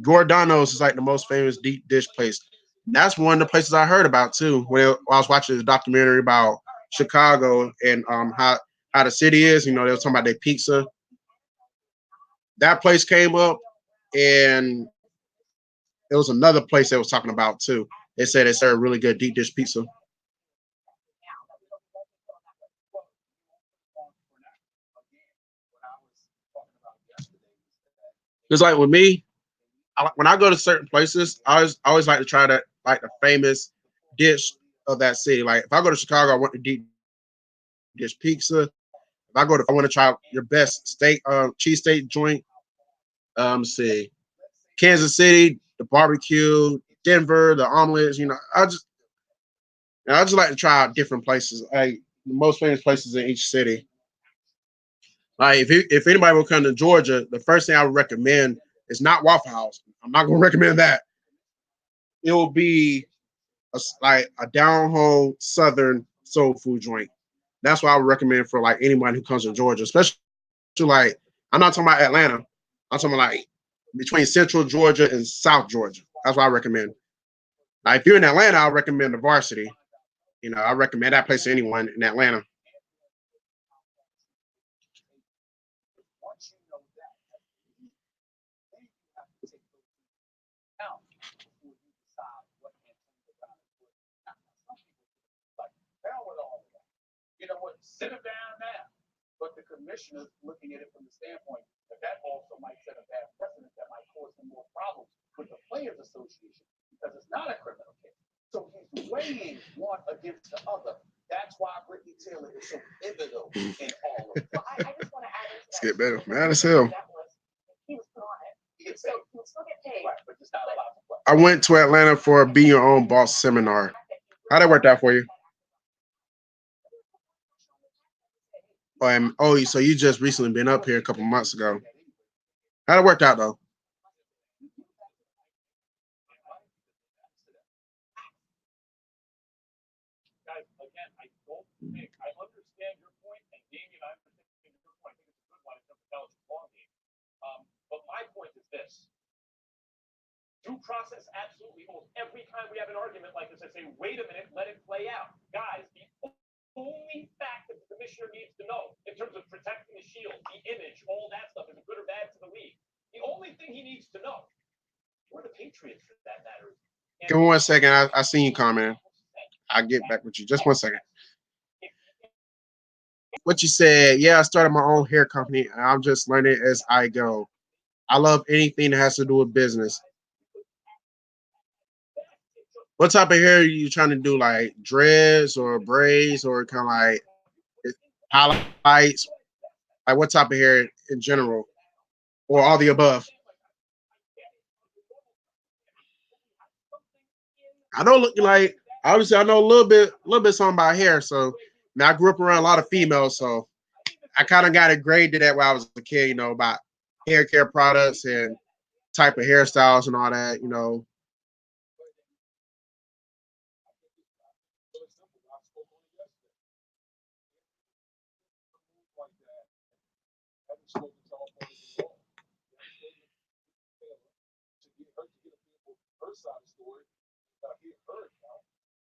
Giordano's is like the most famous deep dish place. That's one of the places I heard about too. When I was watching this documentary about Chicago and how the city is. You know, they were talking about their pizza. That place came up, and there was another place they was talking about too. They said they serve really good deep dish pizza. It's like with me, when I go to certain places, I always like to try the famous dish of that city. Like if I go to Chicago, I want the deep dish pizza. If I want to try your best steak, cheesesteak joint. See, Kansas City, the barbecue, Denver, the omelets. You know, I just like to try out different places. Like the most famous places in each city. Like if anybody will come to Georgia, the first thing I would recommend is not Waffle House. I'm not gonna recommend that. It will be like a down home Southern soul food joint. That's what I would recommend for like anyone who comes to Georgia, especially like I'm not talking about Atlanta. I'm talking about like between Central Georgia and South Georgia. That's what I recommend. Like if you're in Atlanta, I recommend the Varsity. You know, I recommend that place to anyone in Atlanta. You know what? Sit him down now. But the commissioner's looking at it from the standpoint that also might set a bad precedent that might cause him more problems with the Players Association because it's not a criminal case. So he's weighing one against the other. That's why Brittany Taylor is so pivotal in all of it. Well, I just want to add into that. Let's get better. Man, as hell. He was put on it. So he will still get paid. Right, but just not allowed to play. I went to Atlanta for a Be Your Own Boss seminar. How'd that work out for you? So you just recently been up here a couple months ago. How'd it work out though? Guys, again, I understand your point, and Damien, I understand your point. I think it's a good one in terms of college football game. But my point is this. Due process, absolutely. Almost every time we have an argument like this, I say, wait a minute, let it play out. Guys, the only fact that the commissioner needs to know in terms of protecting the shield, the image, all that stuff, is it good or bad to the league? The only thing he needs to know, we're the Patriots for that matter. Give me 1 second. I seen you comment. I'll get back with you. Just 1 second. What you said, yeah, I started my own hair company and I'm just learning as I go. I love anything that has to do with business. What type of hair are you trying to do? Like dreads or braids or kind of like highlights? Like what type of hair in general? Or all the above? I don't look like obviously I know a little bit something about hair. So I grew up around a lot of females, so I kind of got it graded that when I was a kid, you know, about hair care products and type of hairstyles and all that, you know.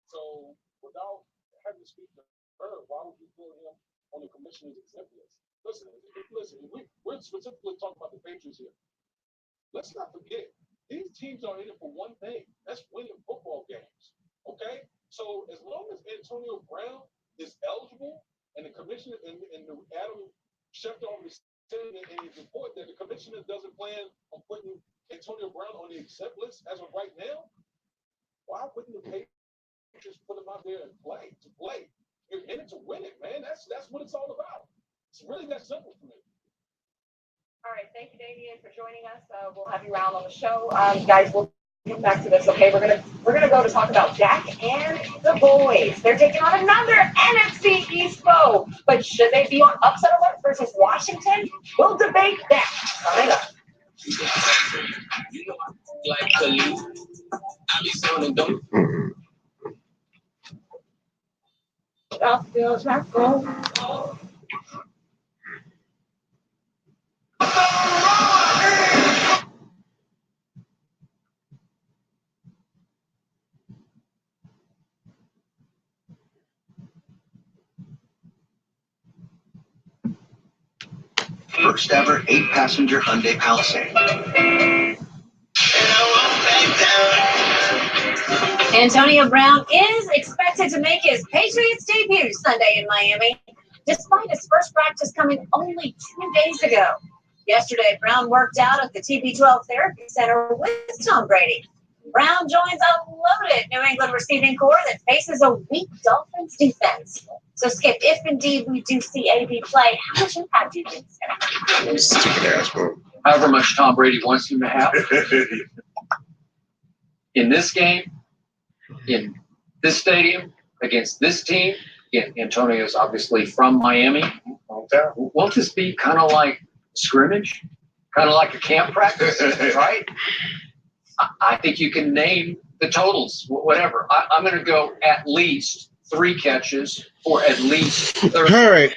So without having to speak to her, why would you put him on the commissioner's exempt list? Listen, we're specifically talking about the Patriots here. Let's not forget, these teams are in it for one thing. That's winning football games. Okay? So as long as Antonio Brown is eligible and the commissioner and the Adam Schefter already said in his report that the commissioner doesn't plan on putting Antonio Brown on the exempt list as of right now, why wouldn't the Patriots put him out there and play? To play. You're in it to win it, man. That's what it's all about. It's really that simple for me. All right, thank you, Damian, for joining us. We'll have you around on the show. Guys, we'll get back to this. Okay, we're gonna go to talk about Dak and the boys. They're taking on another NFC East foe, but should they be on upset alert versus Washington? We'll debate that coming up. First ever 8-passenger Hyundai Palisade. Antonio Brown is expected to make his Patriots debut Sunday in Miami, despite his first practice coming only 2 days ago. Yesterday, Brown worked out at the TB12 Therapy Center with Tom Brady. Brown joins a loaded New England receiving corps that faces a weak Dolphins defense. So, Skip, if indeed we do see AB play, how much impact do you think it's going to have? Stupid ass, bro. However much Tom Brady wants him to have. In this game, in this stadium, against this team, again, Antonio's obviously from Miami. Won't this be kind of like scrimmage? Kind of like a camp practice, right? I think you can name the totals, whatever. I'm going to go at least 3 catches for at least 30. All right.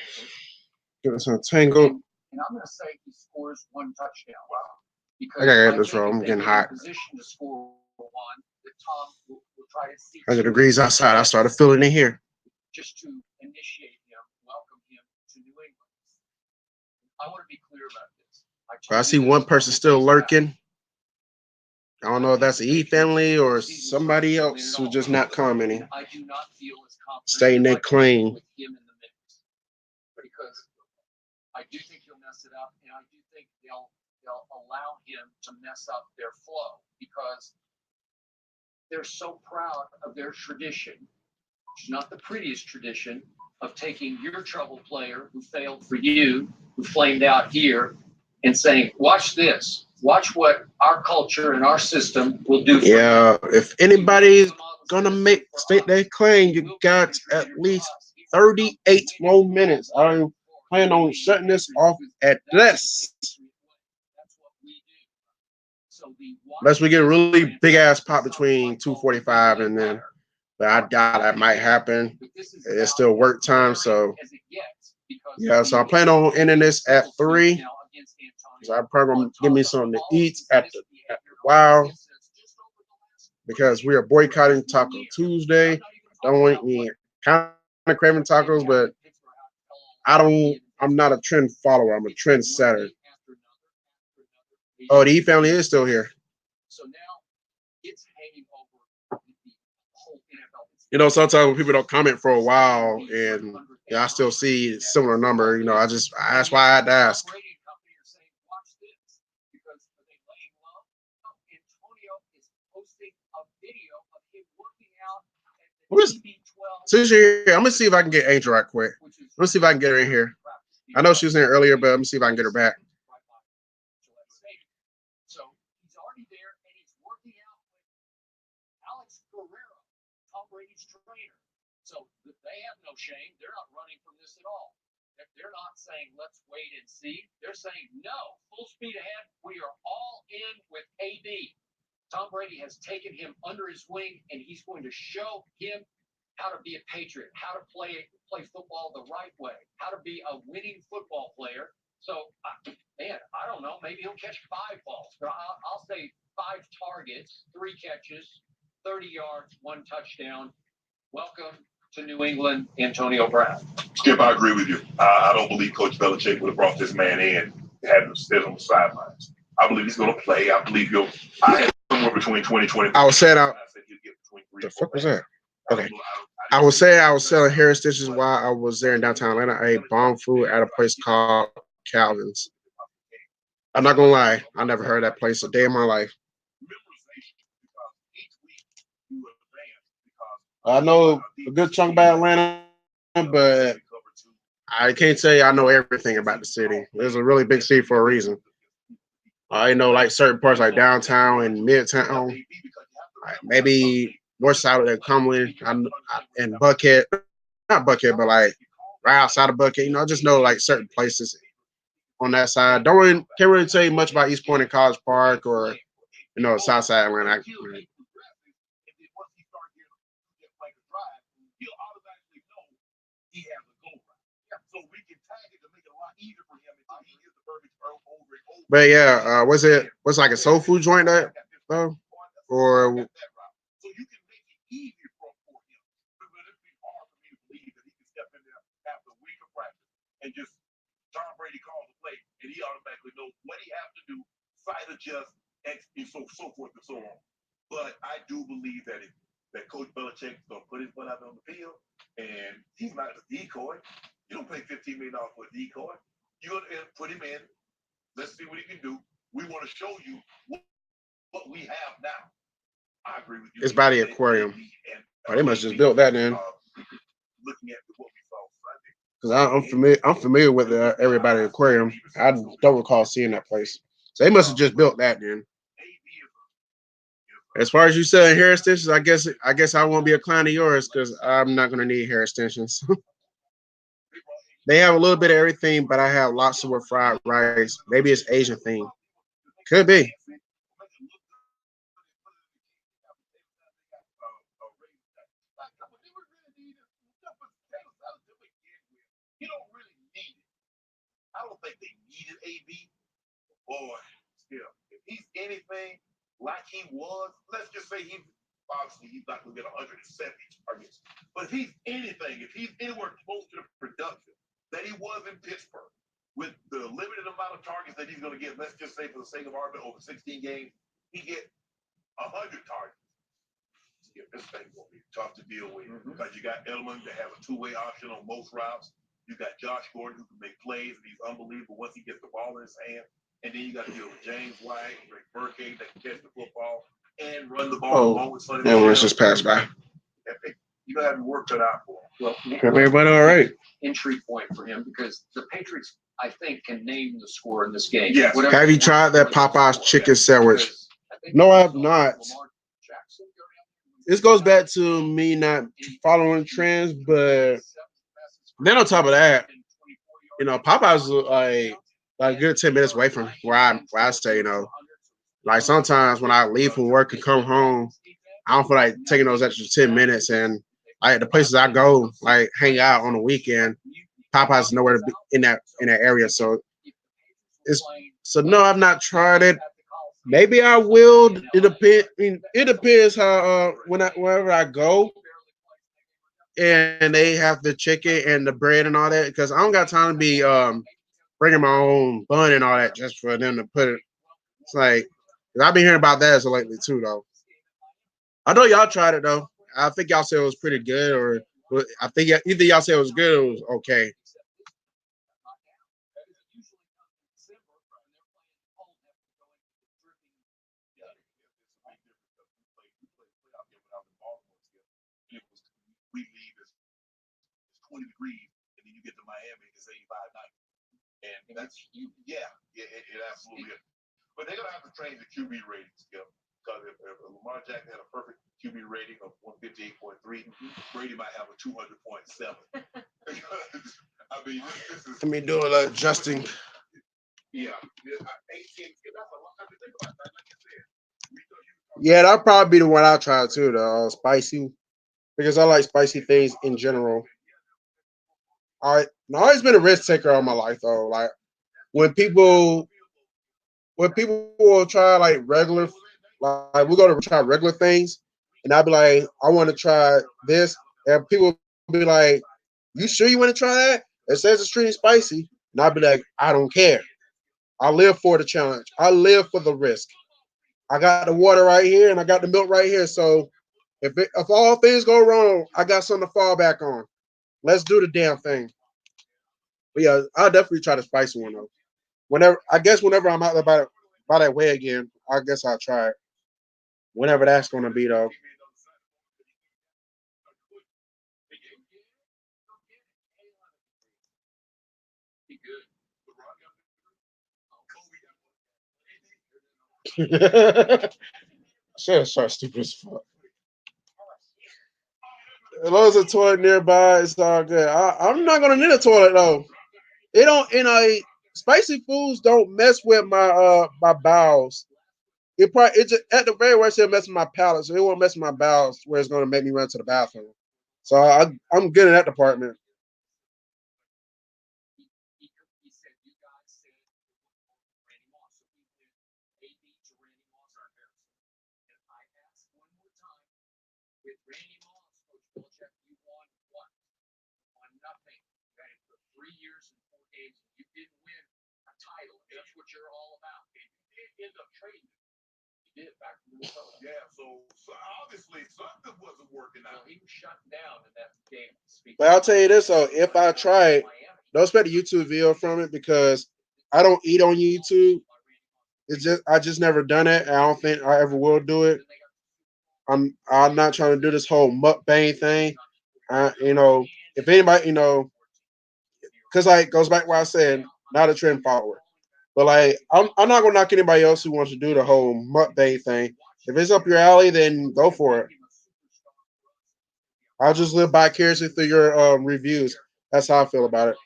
Get us untangled. And I'm going to say he scores 1 touchdown. Because I gotta get this wrong. I'm getting hot. Position to score 1, that Tom will try to see 100 degrees outside. I started feeling it here. Just to initiate him, welcome him to New England. I want to be clear about this. I see one person still lurking. I don't know if that's the E family or somebody else who's just not commenting. I do not feel as confident Staying their claim. with him in the mix. Because I do think he'll mess it up, and I do think they'll allow him to mess up their flow because they're so proud of their tradition, which is not the prettiest tradition, of taking your trouble player who failed for you, who flamed out here, and saying, watch this. Watch what our culture and our system will do for you. Yeah, if anybody's gonna state their claim, you got at least 38 more minutes. I plan on shutting this off at this. Unless we get a really big ass pop between 2:45 and then, but I doubt that might happen. It's still work time, so yeah. So I plan on ending this at 3. So I'm probably gonna give me something to eat at the while because we are boycotting Taco Tuesday. I don't want me kind of craving tacos, but I'm not a trend follower. I'm a trend setter. Oh, the E family is still here. So now it's hanging over the whole NFL. You know, sometimes when people don't comment for a while, and I still see a similar number. You know, that's why I had to ask. Since you're here, I'm gonna see if I can get Angel right quick. Let's see if I can get her in here. I know she was in here earlier, but let me see if I can get her back. So he's already there, and he's working out with Alex Guerrero, Tom Brady's trainer. So they have no shame. They're not running from this at all. They're not saying, let's wait and see. They're saying, no, full speed ahead. We are all in with AB. Tom Brady has taken him under his wing, and he's going to show him how to be a Patriot, how to play football the right way, how to be a winning football player. So, man, I don't know. Maybe he'll catch 5 balls. But I'll say 5 targets, 3 catches, 30 yards, 1 touchdown. Welcome to New England, Antonio Brown. Skip, I agree with you. I don't believe Coach Belichick would have brought this man in and had him sit on the sidelines. I believe he's going to play. I believe I had somewhere between 2020. I was saying, the fuck was that? Okay. I was saying I was selling hair extensions while I was there in downtown Atlanta. I ate bomb food at a place called Calvin's. I'm not gonna lie, I never heard of that place a day in my life. I know a good chunk about Atlanta, but I can't tell you I know everything about the city. It's a really big city for a reason. I know like certain parts like downtown and midtown, like maybe north side of the Cumberland and Buckhead, not Buckhead, but like right outside of Buckhead. You know, I just know like certain places on that side. Can't really tell you much about East Point and College Park or South Side Atlanta. But yeah, what's like a soul food joint that though? Or and just Tom Brady calls the play, and he automatically knows what he has to do, side adjust, and so forth and so on. But I do believe that Coach Belichick is going to put his butt out on the field, and he's not a decoy. You don't pay $15 million for a decoy. You're going to put him in. Let's see what he can do. We want to show you what we have now. I agree with you. It's by the aquarium. Oh, they must just built that then. Looking at what we saw Sunday. Because I'm familiar with Everybody Aquarium. I don't recall seeing that place. So they must have just built that then. As far as you selling hair extensions, I guess I won't be a client of yours because I'm not gonna need hair extensions. They have a little bit of everything, but I have lobster with fried rice. Maybe it's Asian thing. Could be. I don't think they needed AB. Boy, still, if he's anything like he was, let's just say he's not going to get 170 targets. But if he's anywhere close to the production that he was in Pittsburgh, with the limited amount of targets that he's going to get, let's just say for the sake of argument, over 16 games, he get 100 targets. This thing will be tough to deal with because you got Edelman to have a two-way option on most routes. You got Josh Gordon who can make plays, and he's unbelievable once he gets the ball in his hand. And then you got to deal with James White, Rick Burkhead that can catch the football and run the ball along with Sonny. Everyone's just passed by. You don't have to work cut out for him. Well, everybody all right. Entry point for him because the Patriots, I think, can name the score in this game. Yes. Have you tried that Popeye's chicken sandwich? No, I have not. This goes back to me not following trends, but then on top of that, Popeye's like a good 10 minutes away from where I stay. Like sometimes when I leave from work and come home, I don't feel like taking those extra 10 minutes. And the places I go, like hang out on the weekend, Popeye's is nowhere to be in that area. So no, I've not tried it. Maybe I will. It depends. It depends how wherever I go, and they have the chicken and the bread and all that. Because I don't got time to be bringing my own bun and all that just for them to put it. It's like I've been hearing about that as of lately too, though. I know y'all tried it though. I think y'all said it was pretty good, or I think either y'all said it was good or it was okay. We leave it's 20 degrees, and then you get to Miami, it's 85 nights. And that's it absolutely is. But they're gonna have to change the QB ratings, because if Lamar Jackson had a perfect QB rating of 158.3, Brady might have a 200.7. I mean, this is. I mean, do a little adjusting. Yeah. Yeah, that'll probably be the one I'll try too, the spicy. Because I like spicy things in general. I've always been a risk taker all my life though. Like when people will try like regular, like we go to try regular things, and I'll be like, I want to try this, and people be like, "You sure you want to try that? It says it's extremely spicy." And I'll be like, "I don't care. I live for the challenge. I live for the risk. I got the water right here and I got the milk right here. So if all things go wrong, I got something to fall back on. Let's do the damn thing." But yeah, I'll definitely try the spicy one though. Whenever I'm out there by that way again, I guess I'll try it. Whenever that's gonna be though. Shit, start stupid as fuck. As long as a toilet nearby, it's all good. I'm not gonna need a toilet though. It don't, spicy foods don't mess with my bowels. It just at the very worst it'll mess with my palate, so it won't mess with my bowels where it's gonna make me run to the bathroom. So I'm good in that department. Yeah, so obviously something wasn't working out. He was shut down in that game. But I'll tell you this though, if I try it, don't expect a YouTube video from it because I don't eat on YouTube. I just never done it. I don't think I ever will do it. I'm not trying to do this whole mukbang thing. If anybody, because like goes back to what I said, not a trend follower. But like I'm not gonna knock anybody else who wants to do the whole mukbang thing. If it's up your alley, then go for it. I'll just live vicariously through your reviews. That's how I feel about it.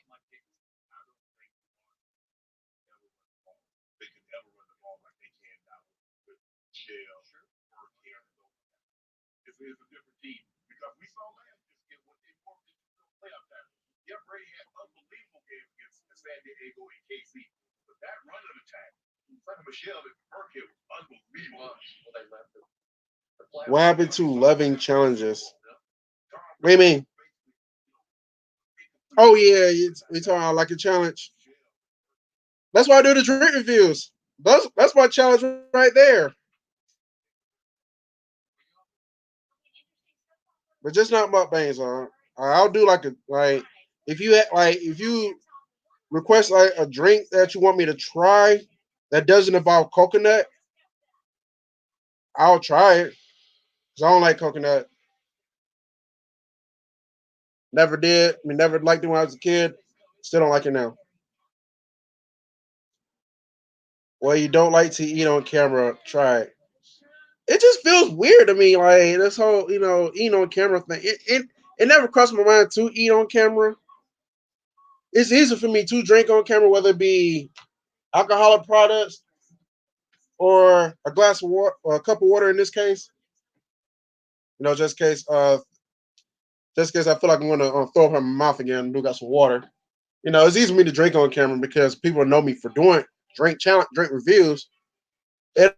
It's a different team because we saw last year what they worked into the playoff time. Yeah, Brady had an unbelievable game against San Diego and KC, but that running attack, Sonny Michelle and Burkhead was unbelievable. Well, they left the What happened to loving challenges? What do you mean? Oh yeah, we talking about like a challenge. That's why I do the drink reviews. That's my challenge right there. But just not mukbangs. I'll do like if you request like a drink that you want me to try that doesn't involve coconut, I'll try it because I don't like coconut. Never did. I mean, never liked it when I was a kid. Still don't like it now. Well, you don't like to eat on camera. Try it. It just feels weird to me. Like this whole eating on camera thing. It never crossed my mind to eat on camera. It's easy for me to drink on camera, whether it be alcoholic products or a glass of water or a cup of water in this case. Just in case I feel like I'm gonna throw up in my mouth again and do got some water. It's easy for me to drink on camera because people know me for doing drink reviews. They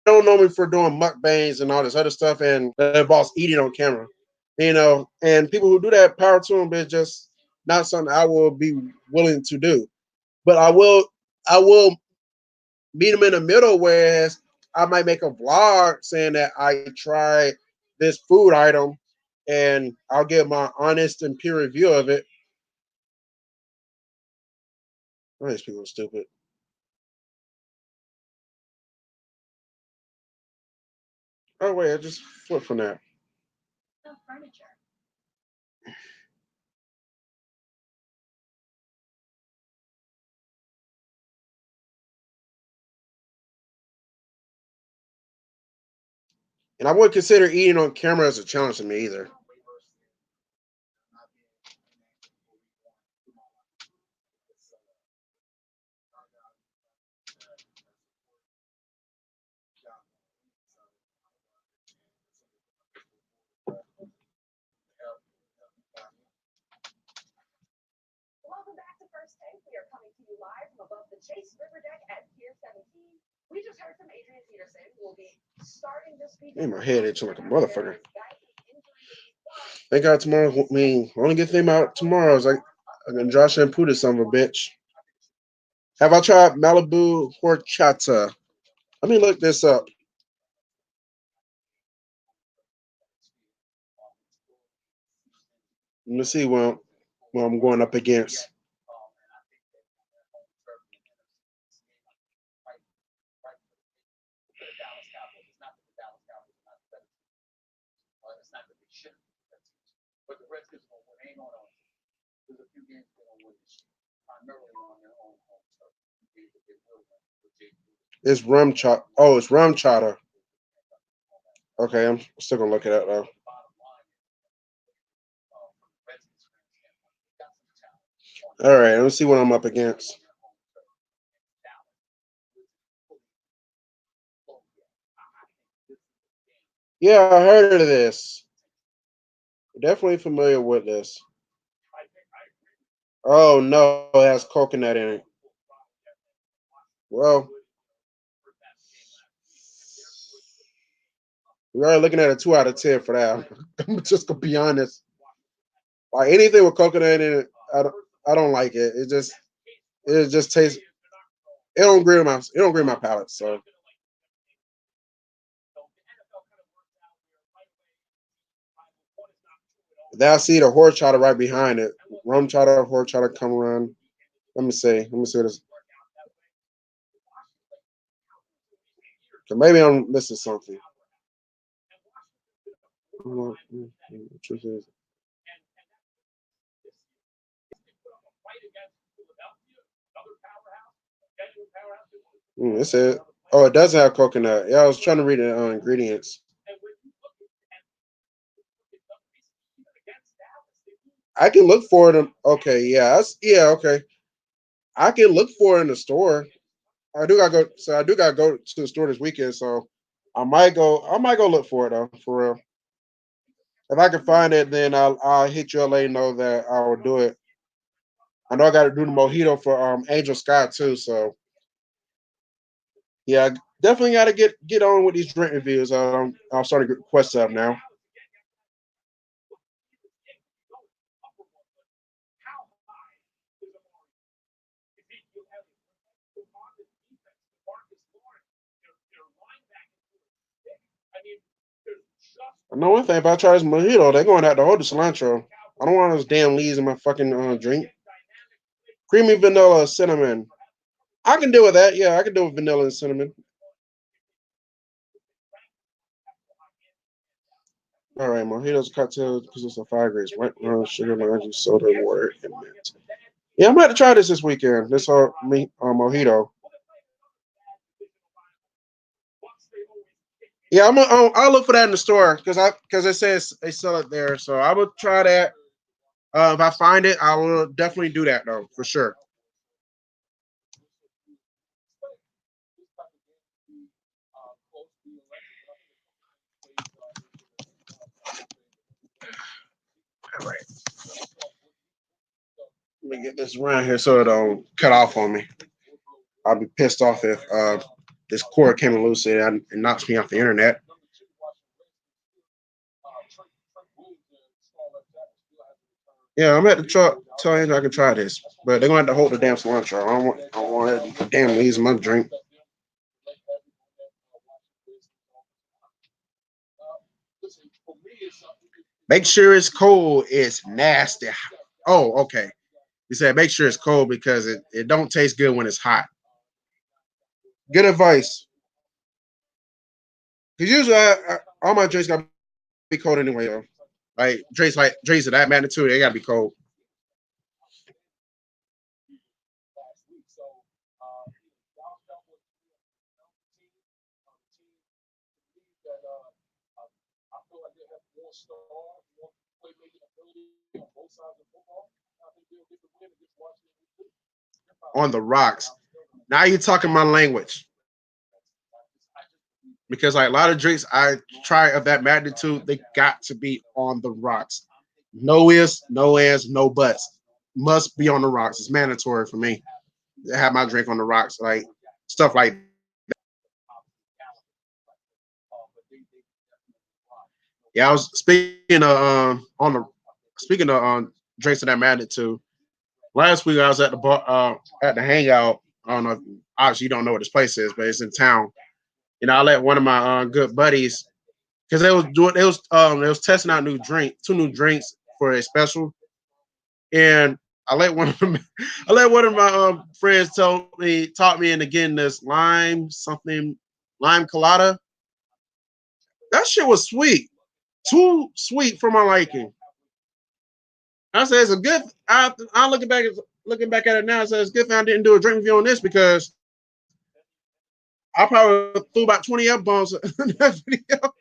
don't know me for doing mukbangs and all this other stuff and that involves eating on camera. And people who do that, power to them, but it's just not something I will be willing to do. But I will meet them in the middle, whereas I might make a vlog saying that I tried this food item and I'll give my honest and peer review of it. Oh, these people are stupid. Oh wait, I just flipped from that. And I wouldn't consider eating on camera as a challenge to me either. Welcome back to First Take. We are coming to you live from above the Chase River deck at Pier 17. We just heard from Adrian Peterson, who will be starting this week. Man, my head itching like a motherfucker. Thank God tomorrow. I mean, only good thing about tomorrow is like I can dry shampoo this son of a bitch. Have I tried Malibu horchata? Let me look this up. Let me see what I'm going up against. It's rum chata. Oh, it's rum chata. Okay, I'm still gonna look it up though. All right, let's see what I'm up against. Yeah, I heard of this. Definitely familiar with this. Oh no, it has coconut in it. Well, we are looking at a 2 out of 10 for that. I'm just gonna be honest. Like anything with coconut in it, I don't like it. It just tastes. It don't agree with my palate. So then I see the horchata right behind it. Rum chata, horchata come around. Let me see. Let me see this. So maybe I'm missing something. Truth is, it said, oh, it does have coconut. Yeah, I was trying to read the ingredients. I can look for it. Okay, yeah, okay. I can look for it in the store. I do gotta go. So I do gotta go to the store this weekend. So I might go. I might go look for it though, for real. If I can find it, then I'll hit you and let you know that I will do it. I know I got to do the mojito for Angel Sky too. So yeah, definitely got to get on with these drink reviews. I'll start to get requests up now. I know one thing. If I try this mojito, they're going to have to hold the cilantro. I don't want those damn leaves in my fucking drink. Creamy vanilla, cinnamon. I can deal with that. Yeah, I can deal with vanilla and cinnamon. All right, mojitos, cocktails, consists of 5 grades, white rum, sugar, lime juice, soda, water, and mint. Yeah, I'm about to try this weekend. This mojito. Yeah, I'll look for that in the store because it says they sell it there. So I will try that. If I find it, I will definitely do that though, for sure. All right, let me get this around here so it don't cut off on me. I'll be pissed off if this cord came loose and it knocks me off the internet. Yeah, I'm at the truck. Tell him I can try this, but they're gonna have to hold the damn cilantro. I don't want it damn leaves in my drink. Make sure it's cold. It's nasty. Oh, okay. You said make sure it's cold because it don't taste good when it's hot. Good advice. Because usually all my drinks gotta be cold anyway. Though. Like drinks of that magnitude, they gotta be cold. On the rocks. Now you're talking my language. Because like a lot of drinks I try of that magnitude, they got to be on the rocks. No ifs, no ands, no buts. Must be on the rocks. It's mandatory for me to have my drink on the rocks, like stuff like Yeah, I was speaking of on the speaking of drinks of that magnitude. Last week I was at the bar at the hangout. I don't know. Obviously, you don't know what this place is, but it's in town. I let one of my good buddies because they was testing out two new drinks for a special, and I let one of them, I let one of my friends taught me into getting this lime colada. That shit was sweet, too sweet for my liking. I said it's a good. I looking back at it now. I said it's a good thing I didn't do a drink review on this because I probably threw about 20 F bombs in that video.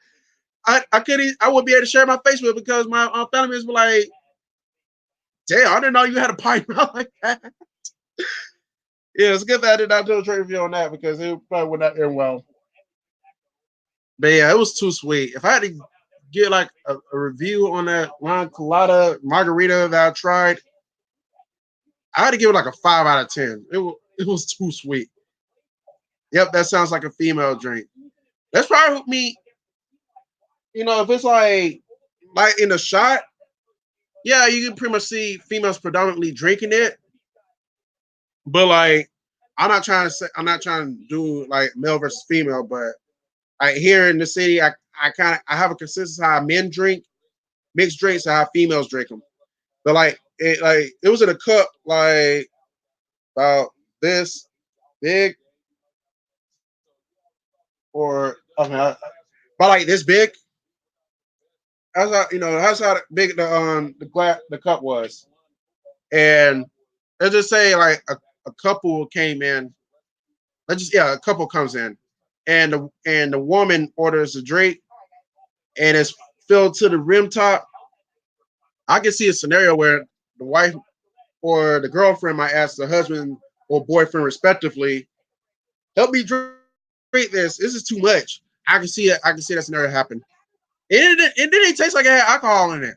I wouldn't be able to share my face with it because my family members were like, "Damn, I didn't know you had a pipe out like that." Yeah, it's good that I did not do a drink review on that because it probably would not end well. But yeah, it was too sweet. If I had to get like a review on that lime colada margarita that I tried, I had to give it like a 5 out of 10. It was too sweet. Yep, that sounds like a female drink. That's probably me. If it's like in a shot, yeah, you can pretty much see females predominantly drinking it. But like, I'm not trying to do like male versus female, but like here in the city, I have a consensus how men drink mixed drinks and how females drink them. But it was in a cup like about this big or okay, about like this big. That's how big the cup was, and let's just say like a couple came in. A couple comes in, and the woman orders a drink, and it's filled to the rim top. I can see a scenario where the wife or the girlfriend might ask the husband or boyfriend respectively, "Help me drink this. This is too much." I can see it. I can see that scenario happen. It didn't taste like it had alcohol in it,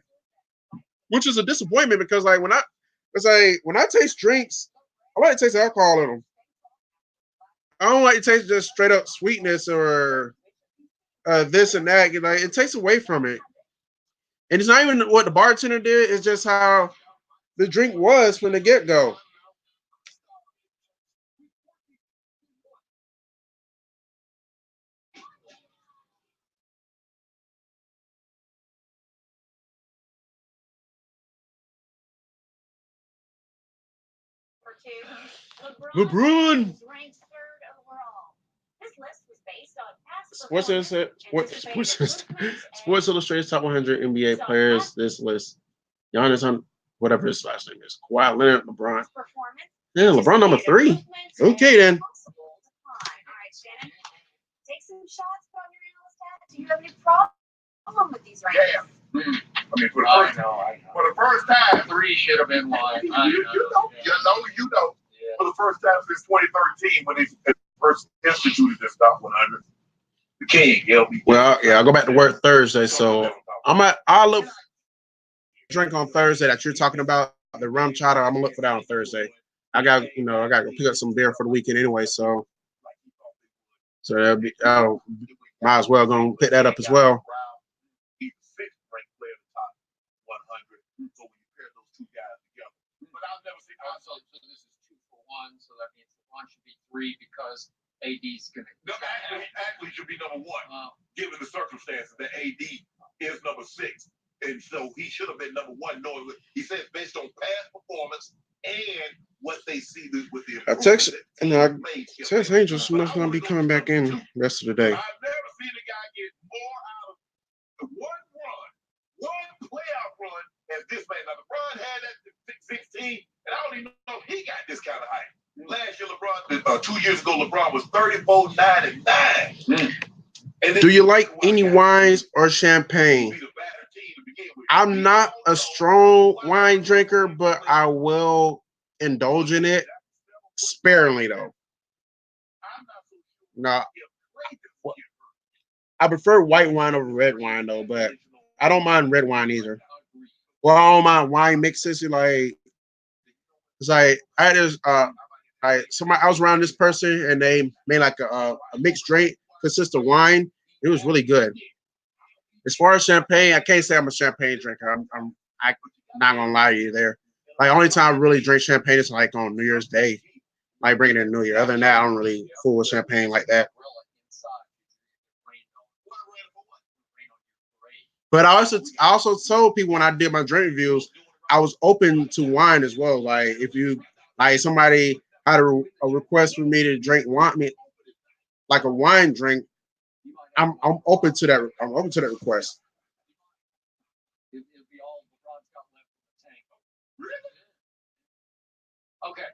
which is a disappointment because when I taste drinks, I like to taste alcohol in them. I don't like to taste just straight up sweetness or this and that. It takes away from it, and it's not even what the bartender did. It's just how the drink was from the get go. LeBron. Sports Illustrated's top 100 NBA players. This list: Giannis on whatever his last name is. Kawhi Leonard, LeBron. Yeah, LeBron number 3. Okay then. Take some shots from your analyst hat. Do you have any problem with these rankings? Yeah. I mean, for the first time, 3 should have been one. you know. Yeah. For the first time since 2013, when they first instituted this top 100, the king, LB. Well, yeah, I'll go back to work Thursday, so I'll look drink on Thursday that you're talking about, the rum chata. I'm gonna look for that on Thursday. I got to go pick up some beer for the weekend anyway, so might as well go pick that up as well. He's the 6th ranked player in the top 100. So when you pair those two guys together, but I've never seen. So this is 2 for 1, so that means one should be 3 because AD's gonna. No, actually should be number 1, given the circumstances that AD is number 6, and so he should have been number 1. Knowing he says based on past performance and what they see with the. I text Angel must not be coming back in the rest of the day. I've never seen a guy get more out of one playoff run as this man. Now LeBron had that 16, and I don't even know if he got this kind of hype. Last year, LeBron, 2 years ago, LeBron was 34, 9, and 9. And do you like any wines or champagne? I'm not a strong wine drinker, but I will indulge in it sparingly, though. No, I prefer white wine over red wine, though, but I don't mind red wine either. Well, I don't mind wine mixes. It's like I had this. I was around this person and they made like a mixed drink consist of wine. It was really good. As far as champagne, I can't say I'm a champagne drinker. I'm not gonna lie to you there. Like only time I really drink champagne is like on New Year's Day, like bringing it in New Year. Other than that, I don't really fool with champagne like that. But I also told people when I did my drink reviews, I was open to wine as well. Like if you like somebody had a request for me to drink wine, like a wine drink, I'm open to that. I'm open to that request. Okay.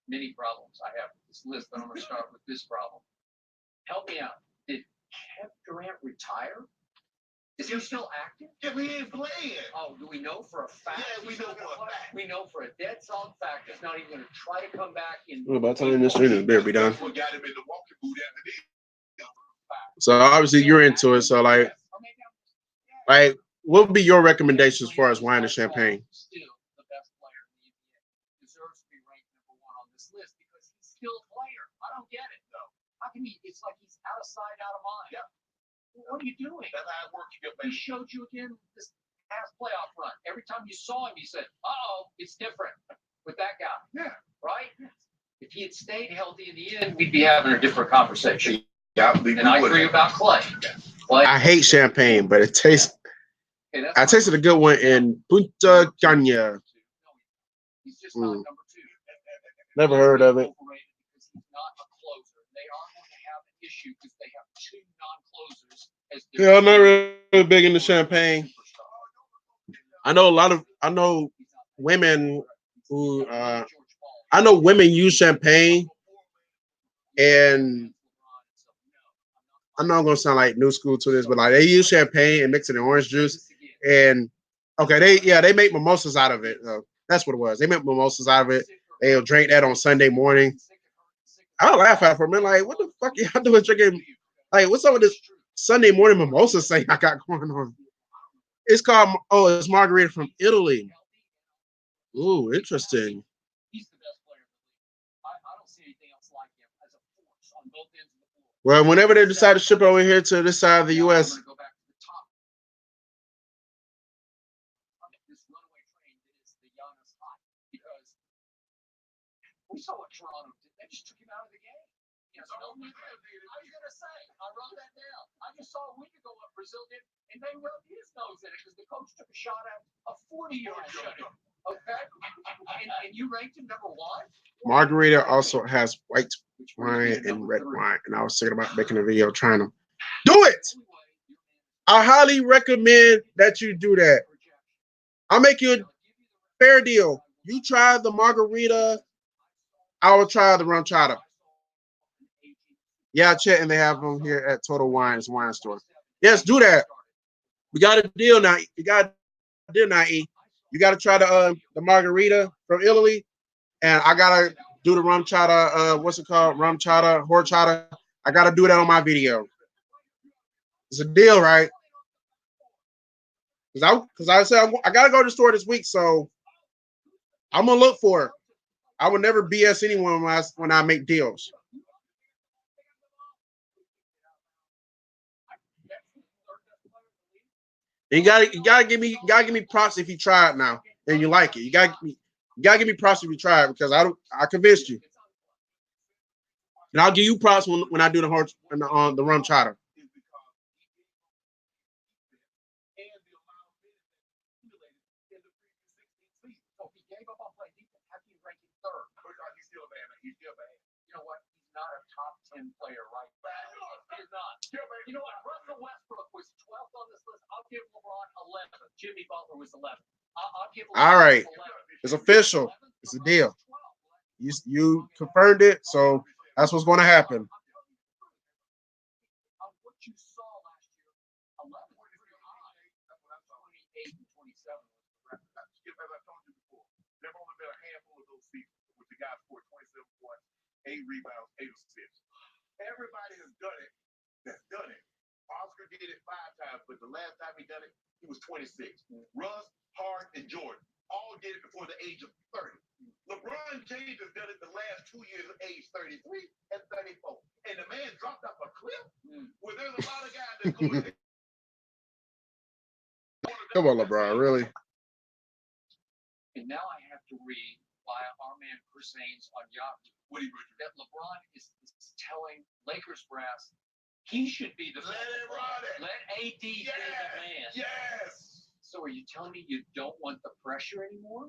Many problems I have with this list, but I'm going to start with this problem. Help me out. Did Kevin Durant retire? Is he still active? Yeah, we ain't playing. Oh, do we know for a fact? Yeah, we know for a fact. We know for a dead solid fact he's not even going to try to come back in. Well, by the time this interview better be done. What got him in the walking boot after this? So obviously you're into it. So like what would be your recommendation as far as wine and champagne? Still the best player in the NBA. Deserves to be ranked number one on this list because he's still a player. I don't get it though. How can he? It's like he's out of sight, out of mind. Yeah. What are you doing? That's how it works. He showed you again this past playoff run. Every time you saw him, you said, "Uh-oh, it's different with that guy." Yeah. Right? If he had stayed healthy in the end, we'd be having a different conversation. Yeah, and I agree about Clay. I hate champagne, but it tastes. Okay, I tasted a good one in Punta Cana. He's just not number two. Never heard of it. He's not a closer. They are going to have an issue because they have two non-closers. Yeah, I'm not really big into champagne. I know women who I know women use champagne, and I'm not gonna sound like new school to this, but like they use champagne and mix it in orange juice. And okay, they make mimosas out of it. That's what it was. They make mimosas out of it. They'll drink that on Sunday morning. I'll laugh at it for a minute, like, what the fuck y'all doing drinking? Like, what's up with this Sunday morning mimosa thing I got going on? It's called it's margarita from Italy. Ooh, interesting. Well, whenever they decide to ship over here to this side of the U.S., we saw what Toronto did. They just took him out of the game. I was going to say, I wrote that down. I just saw a week ago what Brazil did, and they rubbed his nose in it because the coach took a shot at a 40-yard shot. Okay? And you ranked him number one? Margarita also has white wine and red wine, and I was thinking about making a video trying to do it. I highly recommend that you do that. I'll make you a fair deal. You try the margarita, I will try the rum chata. Yeah, Chet, and they have them here at Total Wines Wine Store. Yes, do that. We got a deal now. You got a deal now, E. You got to try the margarita from Italy, and I gotta do the rum chata. What's it called? Rum chata, horchata. I gotta do that on my video. It's a deal, right? Because I said I gotta go to the store this week, so I'm gonna look for it. I would never BS anyone when I make deals. And you gotta give me props if you try it now and you like it. You gotta give me props if you try it because I convinced you. And I'll give you props when I do the rum chata. You know what? He's not a top 10 player right now. He's not. You know what? Russell Westbrook was 12th on this list. I'll give LeBron 11th. Jimmy Butler was 11th. I'll give LeBron All right. 11th. It's official. It's a deal. You confirmed it, so that's what's going to happen. What you saw last year, 11 was very high. 28 and 27 was the record. As I told you before, there have only been a handful of those seasons with the guy scored 27 points, 8 rebounds, 8 assists. Everybody has done it. That's done it. Oscar did it 5 times, but the last time he done it, he was 26. Russ, Hart, and Jordan all did it before the age of 30. LeBron James has done it the last 2 years of age 33 and 34. And the man dropped off a cliff where there's a lot of guys that go in Come on, LeBron, really? And now I have to read by our man Chris Haynes on Yahoo that LeBron is telling Lakers brass he should be the let AD be the man. Yes. So are you telling me you don't want the pressure anymore?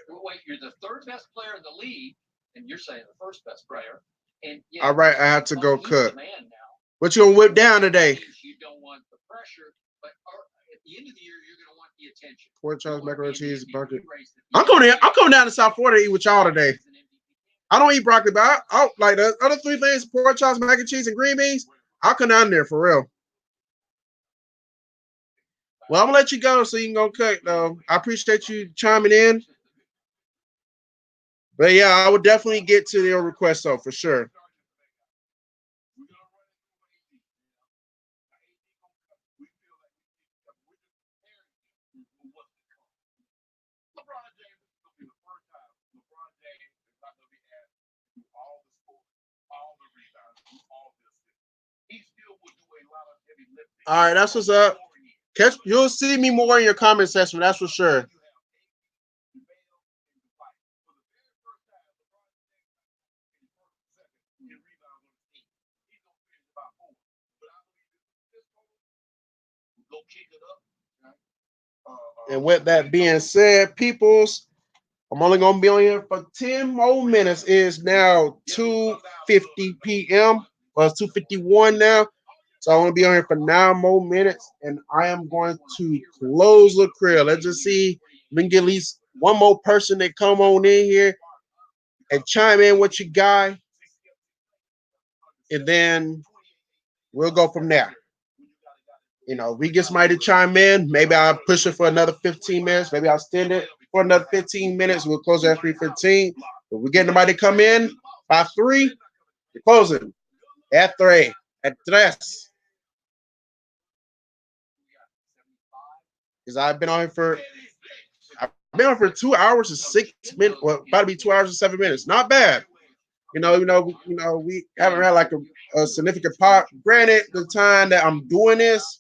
Wait, you're the third best player in the league, and you're saying the first best player. And yeah, All right, I have to go cook. man now. What you gonna whip down today? You don't want the pressure, but at the end of the year, you're gonna want the attention. Pork chops, macaroni and cheese, bucket. I'm coming down to South Florida to eat with y'all today. I don't eat broccoli, but I like the other three things: pork chops, mac and cheese, and green beans. I'll come down there for real. Well, I'm gonna let you go so you can go cook, though. I appreciate you chiming in. But yeah, I would definitely get to your request, though, for sure. All right, that's what's up. You'll see me more in your comment section, that's for sure. And with that being said, peoples, I'm only gonna be on here for 10 more minutes. It is now 2:50 p.m. Well, it's 2:51 now. So I want to be on here for 9 more minutes, and I am going to close the crib. Let's just see if we can get at least one more person that come on in here and chime in with your guy, and then we'll go from there. You know, if we get somebody to chime in, maybe I'll push it for another 15 minutes. Maybe I'll extend it for another 15 minutes. We'll close at 3:15. If we get nobody to come in by 3, we're closing at 3. At 3. Because I've been on for 2 hours and 6 minutes. Well, about to be 2 hours and 7 minutes. Not bad. We haven't had like a significant pop. Granted, the time that I'm doing this,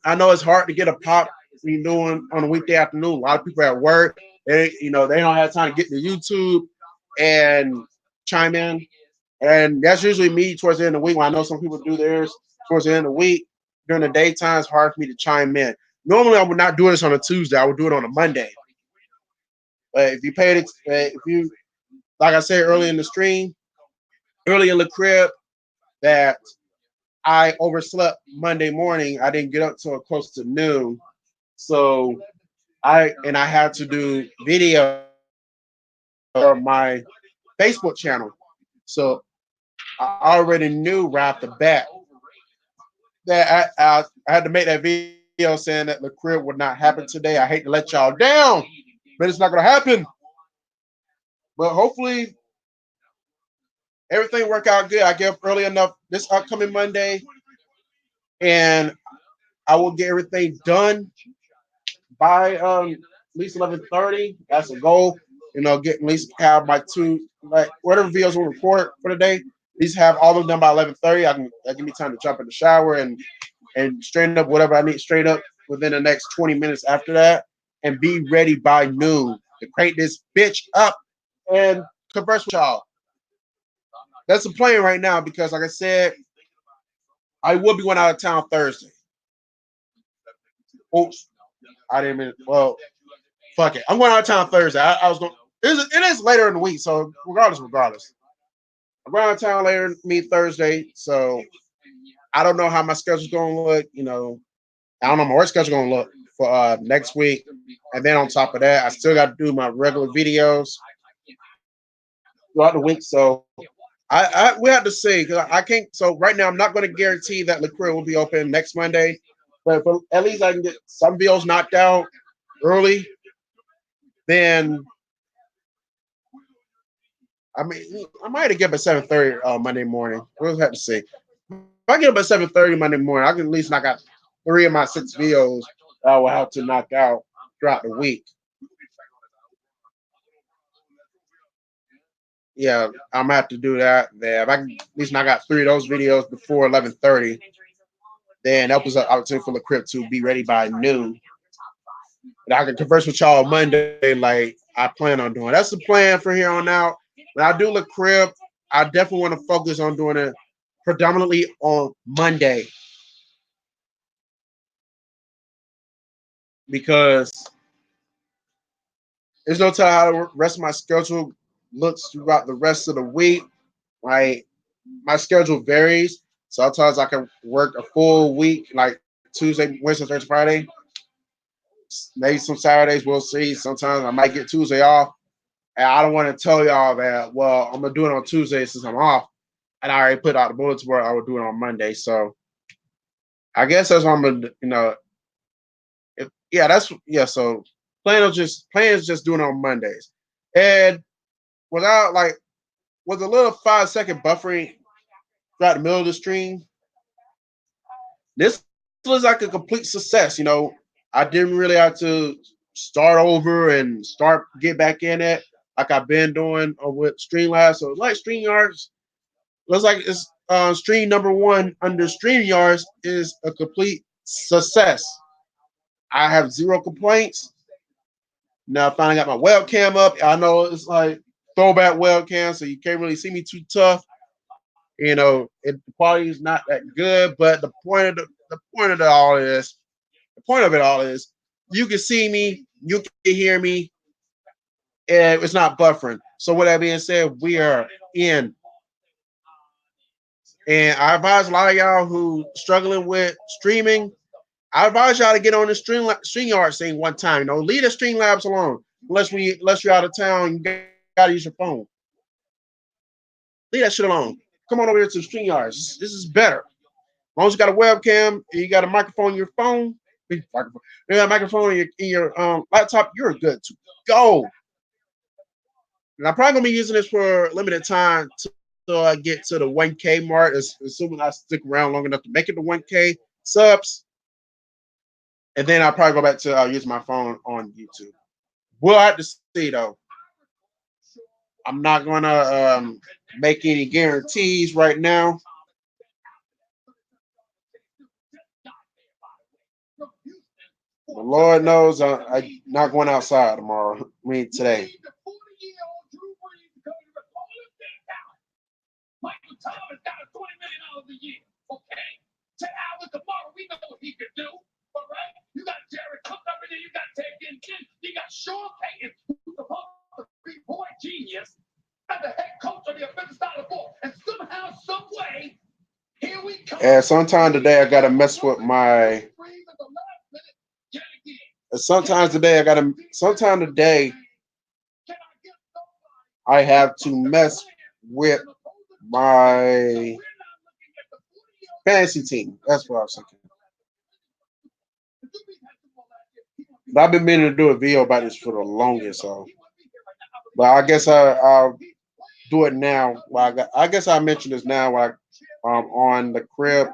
I know it's hard to get a pop when you're doing on a weekday afternoon. A lot of people at work, they don't have time to get to YouTube and chime in. And that's usually me towards the end of the week. When I know some people do theirs towards the end of the week. During the daytime, it's hard for me to chime in. Normally, I would not do this on a Tuesday. I would do it on a Monday. But if you paid it, like I said earlier in the stream, early in the crib, that I overslept Monday morning. I didn't get up till close to noon. So I had to do video on my Facebook channel. So I already knew right off the bat that I had to make that video saying that the crib would not happen today. I hate to let y'all down, but it's not going to happen. But hopefully everything work out good. I get up early enough this upcoming Monday, and I will get everything done by at least 11:30. That's a goal. Get at least have my 2, like whatever videos we'll record for the day. At least have all of them done by 11:30. That give me time to jump in the shower and straighten up whatever I need straight up within the next 20 minutes after that, and be ready by noon to crank this bitch up and converse with y'all. That's the plan right now because, like I said, I will be going out of town Thursday. Oops, I didn't mean. Well, fuck it. I'm going out of town Thursday. I was going. It is later in the week, so regardless. I'm going out of town later Thursday, so I don't know how my schedule's going to look. I don't know my work schedule going to look for next week, and then on top of that, I still got to do my regular videos throughout the week. So we have to see because I can't. So right now, I'm not going to guarantee that LaCroix will be open next Monday, but at least I can get some videos knocked out early. Then I might have get up at 7:30 Monday morning. We'll have to see. If I get up at 7:30 Monday morning, I can at least knock out 3 of my 6 videos that I will have to knock out throughout the week. Yeah, I'm gonna have to do that. There, if I can at least knock out 3 of those videos before 11:30, then that was an opportunity for the crib to be ready by noon. And I can converse with y'all Monday like I plan on doing. That's the plan for here on out. When I do the crib, I definitely want to focus on doing it predominantly on Monday because there's no telling how the rest of my schedule looks throughout the rest of the week. Like my schedule varies. Sometimes I can work a full week, like Tuesday, Wednesday, Thursday, Friday. Maybe some Saturdays we'll see. Sometimes I might get Tuesday off. And I don't want to tell y'all that, well, I'm gonna do it on Tuesday since I'm off. And I already put out the bullets where I would do it on Monday. So I guess that's what I'm gonna, so plan is just doing it on Mondays. And without like with a little 5-second buffering throughout the middle of the stream, this was like a complete success. I didn't really have to start over and get back in it like I've been doing with Streamlabs. So like StreamYards, looks like it's stream number 1 under StreamYards is a complete success. I have 0 complaints. Now I finally got my webcam up. I know it's like throwback webcam, so you can't really see me too tough. The quality is not that good, but the point of it all is you can see me, you can hear me, and it's not buffering. So with that being said, we are in. And I advise a lot of y'all who struggling with streaming, I advise y'all to get on the StreamYard thing one time. Leave the Streamlabs alone. Unless you're out of town, you gotta use your phone. Leave that shit alone. Come on over here to the StreamYards. This is better. As long as you got a webcam and you got a microphone on your phone, you got a microphone in your laptop, you're good to go. And I'm probably gonna be using this for a limited time till I get to the 1K mark, assuming I stick around long enough to make it to 1K subs. And then I'll probably go back to use my phone on YouTube. We'll have to see though. I'm not gonna make any guarantees right now. The Lord knows I'm not going outside tomorrow. I mean today. Michael Thomas got a $20 million a year. Okay. Ted Allen tomorrow, we know what he can do. All right. You got Jared Cook up in there. You got Ted Ginn. You got Sean Payton, who's supposed to be boy genius, as the head coach of the offensive side of the ball. And somehow, some way, here we come. And sometime today I gotta mess with my. Sometime today I have to mess with my fantasy team. That's what I was thinking. But I've been meaning to do a video about this for the longest, but I guess I'll do it now. I guess I mentioned this now while on the crib.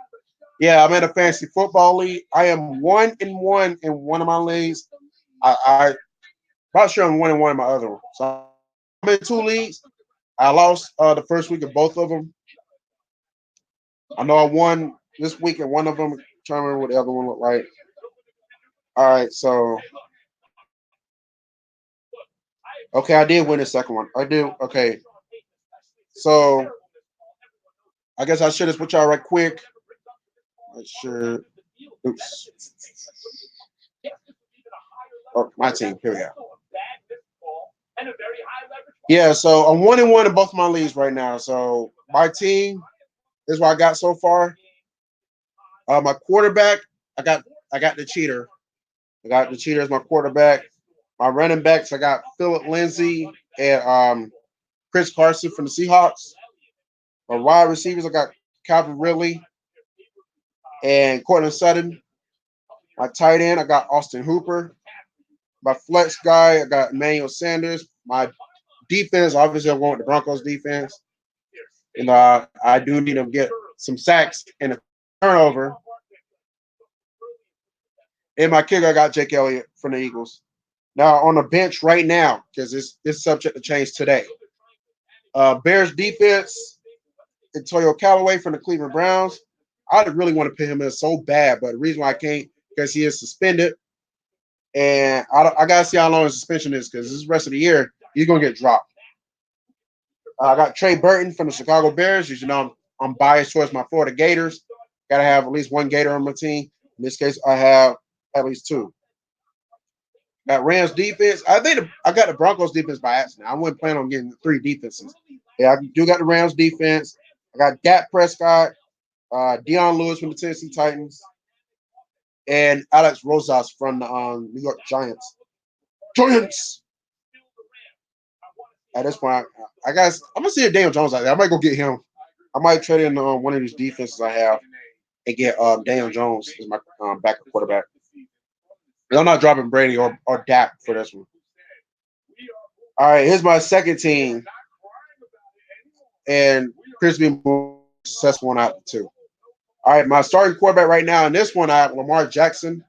Yeah, I'm in a fantasy football league. I am 1-1 in one of my leagues. I'm not sure I'm 1-1 in my other one. So I'm in 2 leagues. I lost the first week of both of them. I know I won this week in one of them. I'm trying to remember what the other one looked like. All right, so okay, I did win the second one. I do. Okay, so I guess I share this with y'all right quick. Sure. Oops. Oh, my team. Here we go. Yeah, so I'm 1-1 in both my leagues right now. So my team is what I got so far. My quarterback, I got the cheater. I got the cheater as my quarterback. My running backs, I got Philip Lindsay and Chris Carson from the Seahawks. My wide receivers, I got Calvin Ridley and Cortland Sutton. My tight end, I got Austin Hooper. My flex guy, I got Emmanuel Sanders. My defense, obviously, I'm going with the Broncos defense. And I do need them to get some sacks and a turnover. And my kicker, I got Jake Elliott from the Eagles. Now on the bench right now, because it's subject to change today. Bears defense, Antonio Callaway from the Cleveland Browns. I really want to put him in so bad, but the reason why I can't because he is suspended, and I gotta see how long his suspension is because this rest of the year he's gonna get dropped. I got Trey Burton from the Chicago Bears. You know I'm biased towards my Florida Gators. Gotta have at least one Gator on my team. In this case, I have at least two. At Rams defense, I got the Broncos defense by accident. I wasn't planning on getting 3 defenses. Yeah, I do got the Rams defense. I got Dak Prescott, Deion Lewis from the Tennessee Titans, and Alex Rosas from the New York Giants. Giants. At this point, I'm gonna see if Daniel Jones out there. I might go get him. I might trade in one of these defenses I have and get Daniel Jones as my backup quarterback. I'm not dropping Brady or Dak for this one. All right, here's my second team, and Chris be more successful one out of 2. All right, my starting quarterback right now in this one, I have Lamar Jackson.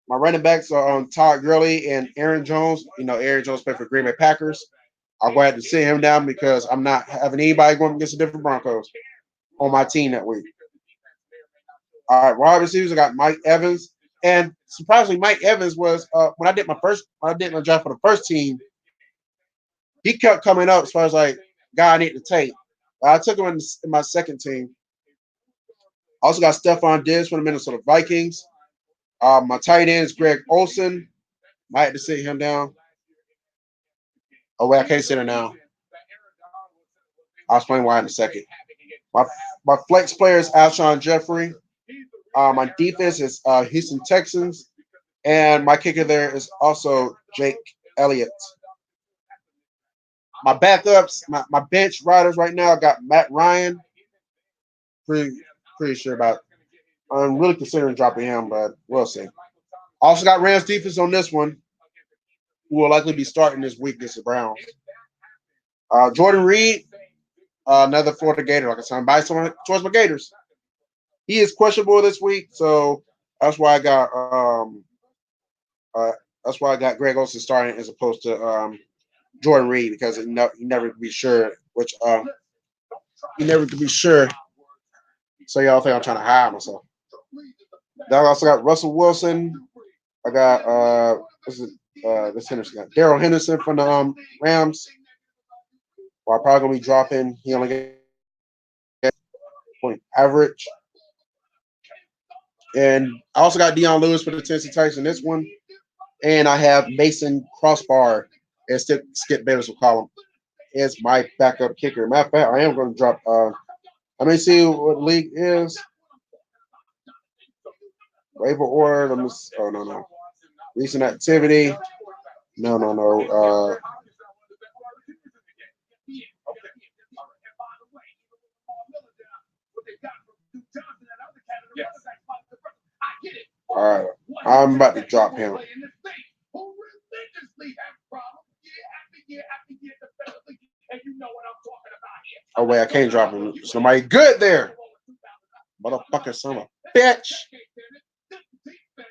My running backs are Todd Gurley and Aaron Jones. You know, Aaron Jones played for Green Bay Packers. I'll go ahead and sit him down because I'm not having anybody going against the different Broncos on my team that week. All right, wide receivers, I got Mike Evans. And surprisingly, Mike Evans was when I did my draft for the first team, he kept coming up as far as like guy I need to take. I took him in my second team. Also got Stephon Diggs from the Minnesota Vikings. My tight end is Greg Olsen. Might have to sit him down. Oh wait, I can't sit him now. I'll explain why in a second. My flex player is Alshon Jeffrey. My defense is Houston Texans, and my kicker there is also Jake Elliott. My backups, my bench riders right now, I got Matt Ryan. Pretty sure about. I'm really considering dropping him, but we'll see. Also got Rams defense on this one, who will likely be starting this week against the Browns. Jordan Reed, another Florida Gator. Like I said, I'm biased towards my Gators. He is questionable this week, so that's why I got Greg Olsen starting as opposed to Jordan Reed because you never could be sure which you never could be sure. So y'all think I'm trying to hide myself. Then I also got Russell Wilson. I got this Henderson guy, Daryl Henderson from the Rams. Well, I'm probably gonna be dropping. He only get point average. And I also got Deion Lewis for the Tennessee Titans in this one. And I have Mason Crossbar, as Skip Bayless will call him, as my backup kicker. Matter of fact, I am going to drop. Let me see what the league is. Waiver order. Oh, no. Recent activity. No. All right. I'm about to drop him. Oh, wait, I can't drop him. Somebody good there. Motherfucker, son of a bitch.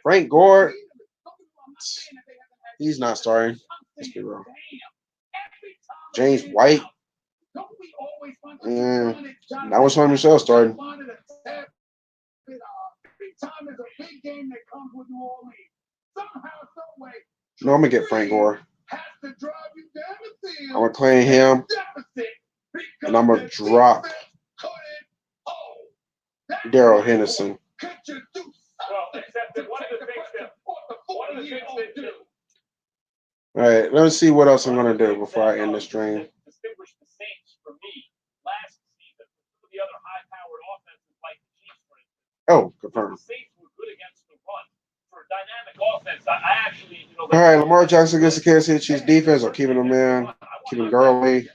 Frank Gore. He's not starting. Let's be real. James White. That was Sonny Michelle starting. No, I'm going to get Frank Gore. I'm going to claim him. And I'm going to drop Daryl Henderson. All right, let me see what else I'm going to do before I end the stream. Oh, confirmed. All right, Lamar Jackson against the Kansas City Chiefs defense. I'm keeping him in, keeping Gurley.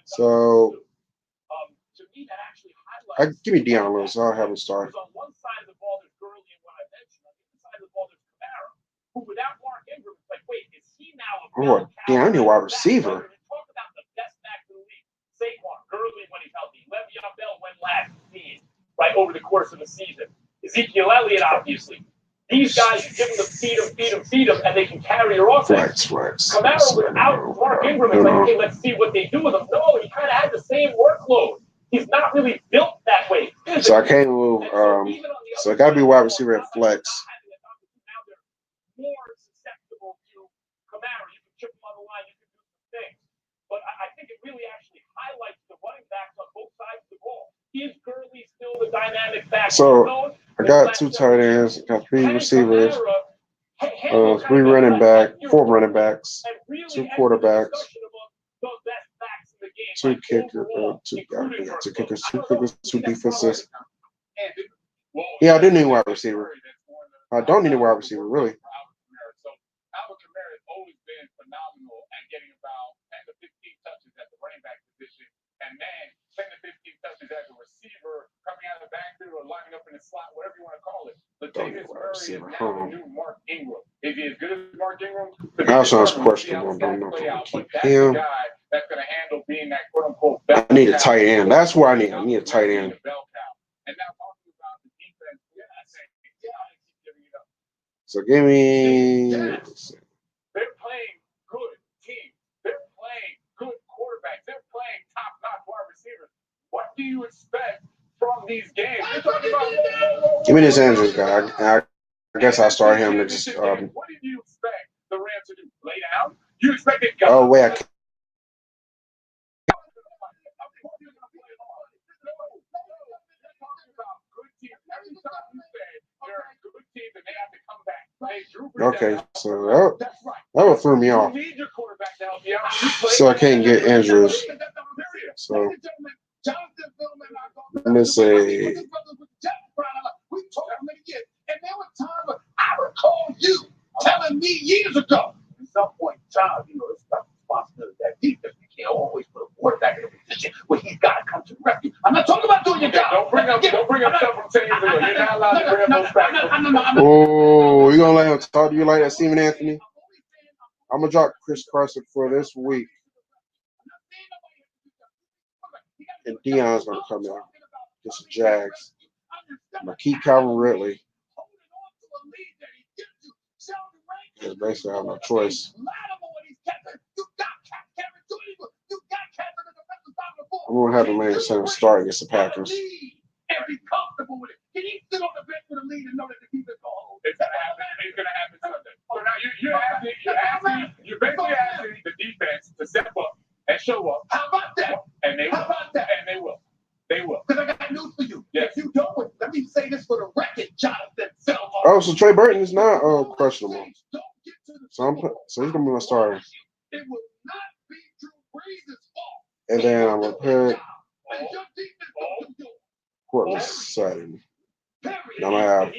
So, give me Deion Lewis. I'll have him start. Oh, damn, I need a wide receiver. Right over the course of the season. Ezekiel Elliott, obviously. These guys, give them the feed them, and they can carry your offense. Camaro without Mark Ingram, it's like, okay, let's see what they do with them. No, he kind of had the same workload. He's not really built that way. So I can't move. So I got to be wide receiver at flex. More susceptible to Camaro. You can chip him on the line. You can do some things. But I think it really actually highlights the running backs on both sides of the ball. Is Gurley still the dynamic back? So I got 2 tight ends, got 3 receivers, 3 running back, 4 running backs, 2 quarterbacks, 2 kickers, 2 kickers, 2 defenses. Yeah, I do need a wide receiver. I don't need a wide receiver, really. Alvin Kamara has always been phenomenal at getting about 10 to 15 touches at the running back position. And man, 10 to 15 touches as a receiver, coming out of the backfield or lining up in the slot, whatever you want to call it. Latavius Murray is now the new Mark Ingram. Is he as good as Mark Ingram? That sounds questionable. I don't know if I'm going to keep him. That's going to handle being that quote-unquote I need a tight end. That's what I need. I need a tight end. And now talking about the defense, So give me. they're playing good teams. They're playing good quarterbacks. They're playing top-notch wide receivers. What do you expect from these games? You're talking about, Give me this Andrews guy. I guess I'll start him to just. What did you expect the Rams to do? Lay down? You expected God. Oh wait, I can't. Okay, so that threw me off. So I can't get Andrews. So let me say. And there were times I recall you telling me years ago. At some point in time, it's about responsibility that defense. You can't always put a quarterback in a position where he's got to come to the rescue. I'm not talking about doing your job. Don't bring up stuff from 10 years ago. You're not allowed to bring up those facts. Oh, you gonna let him talk to you like that, Stephen Anthony? I'm gonna drop Chris Carson for this week, and Dion's gonna come in. Just the Jags. I'm gonna keep Calvin Ridley. Yeah, basically, I have no choice. I'm gonna have the man center start against the Packers. And be comfortable with it. Can he sit on the bench with a lead and know that the defense going to hold? It's gonna happen Sunday. So now you're basically asking the defense to step up and show up. How about that? And they will. How about that? And they will. They will. Because I got news for you. Yes. If you don't, let me say this for the record, Jonathan Selma. Oh, so Trey Burton is not questionable. So he's gonna be my starter. It will not be Drew Brees' fault. And then I'm gonna put Courtland Sutton. And I'm gonna have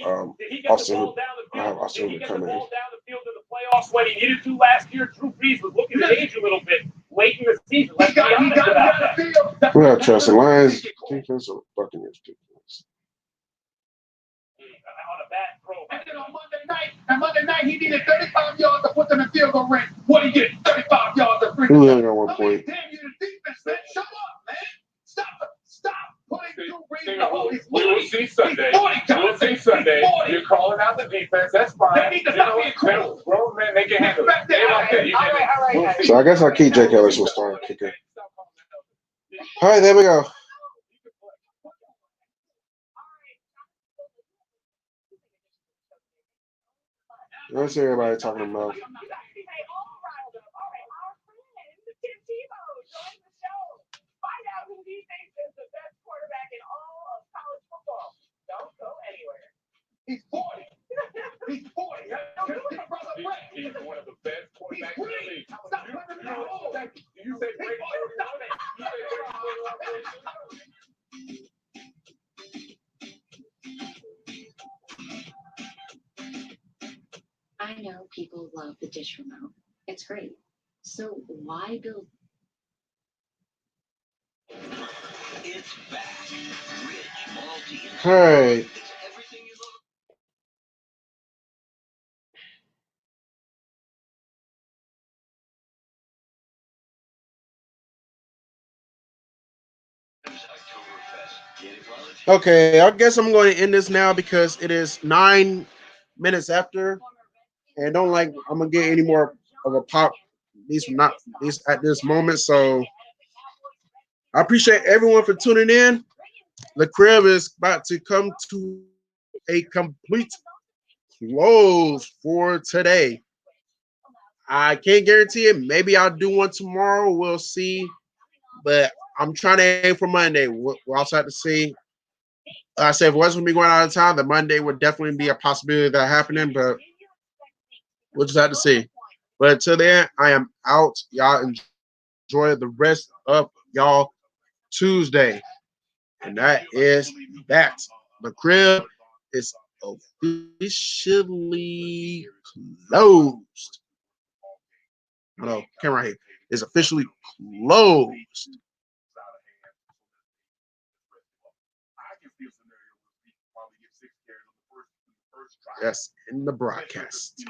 Austin. I have Austin Hooper coming in. Playoffs when he needed to last year. Drew Brees was looking to age a little bit late in the season. Let's be honest about that. We have trust in Lions defense or Buccaneers defense. On a bad throw. And then on Monday night, he needed 35 yards to put them in field goal range. What he get? 35 yards of free. He only got 1 point. Damn you, the defense, man. Shut up, man. Stop putting Drew Brees in the hole. We will see Sunday. We'll see Sunday. You're calling out the defense. That's fine. They need to stop being cool. Grown men, they can handle it. They like that. All right. So I guess I'll keep Jake Ellis will start kicker. All right, there we go. Let's hear everybody talking about. He's 40. He's 40. He's one of the best quarterbacks in the league. You say great. I know people love the dish remote. It's great. So why build? It's back. Rich, malty. Hey. Okay, I guess I'm going to end this now because it is 9 minutes after, and don't like I'm gonna get any more of a pop. These at this moment, so I appreciate everyone for tuning in. The crib is about to come to a complete close for today. I can't guarantee it. Maybe I'll do one tomorrow. We'll see. But I'm trying to aim for Monday. We'll also have to see. I said if it wasn't me going out of town, then Monday would definitely be a possibility of that happening. But we'll just have to see. But until then, I am out. Y'all enjoy the rest of y'all Tuesday. And that is that. The crib is officially closed. No, camera here is officially closed. Yes, in the broadcast.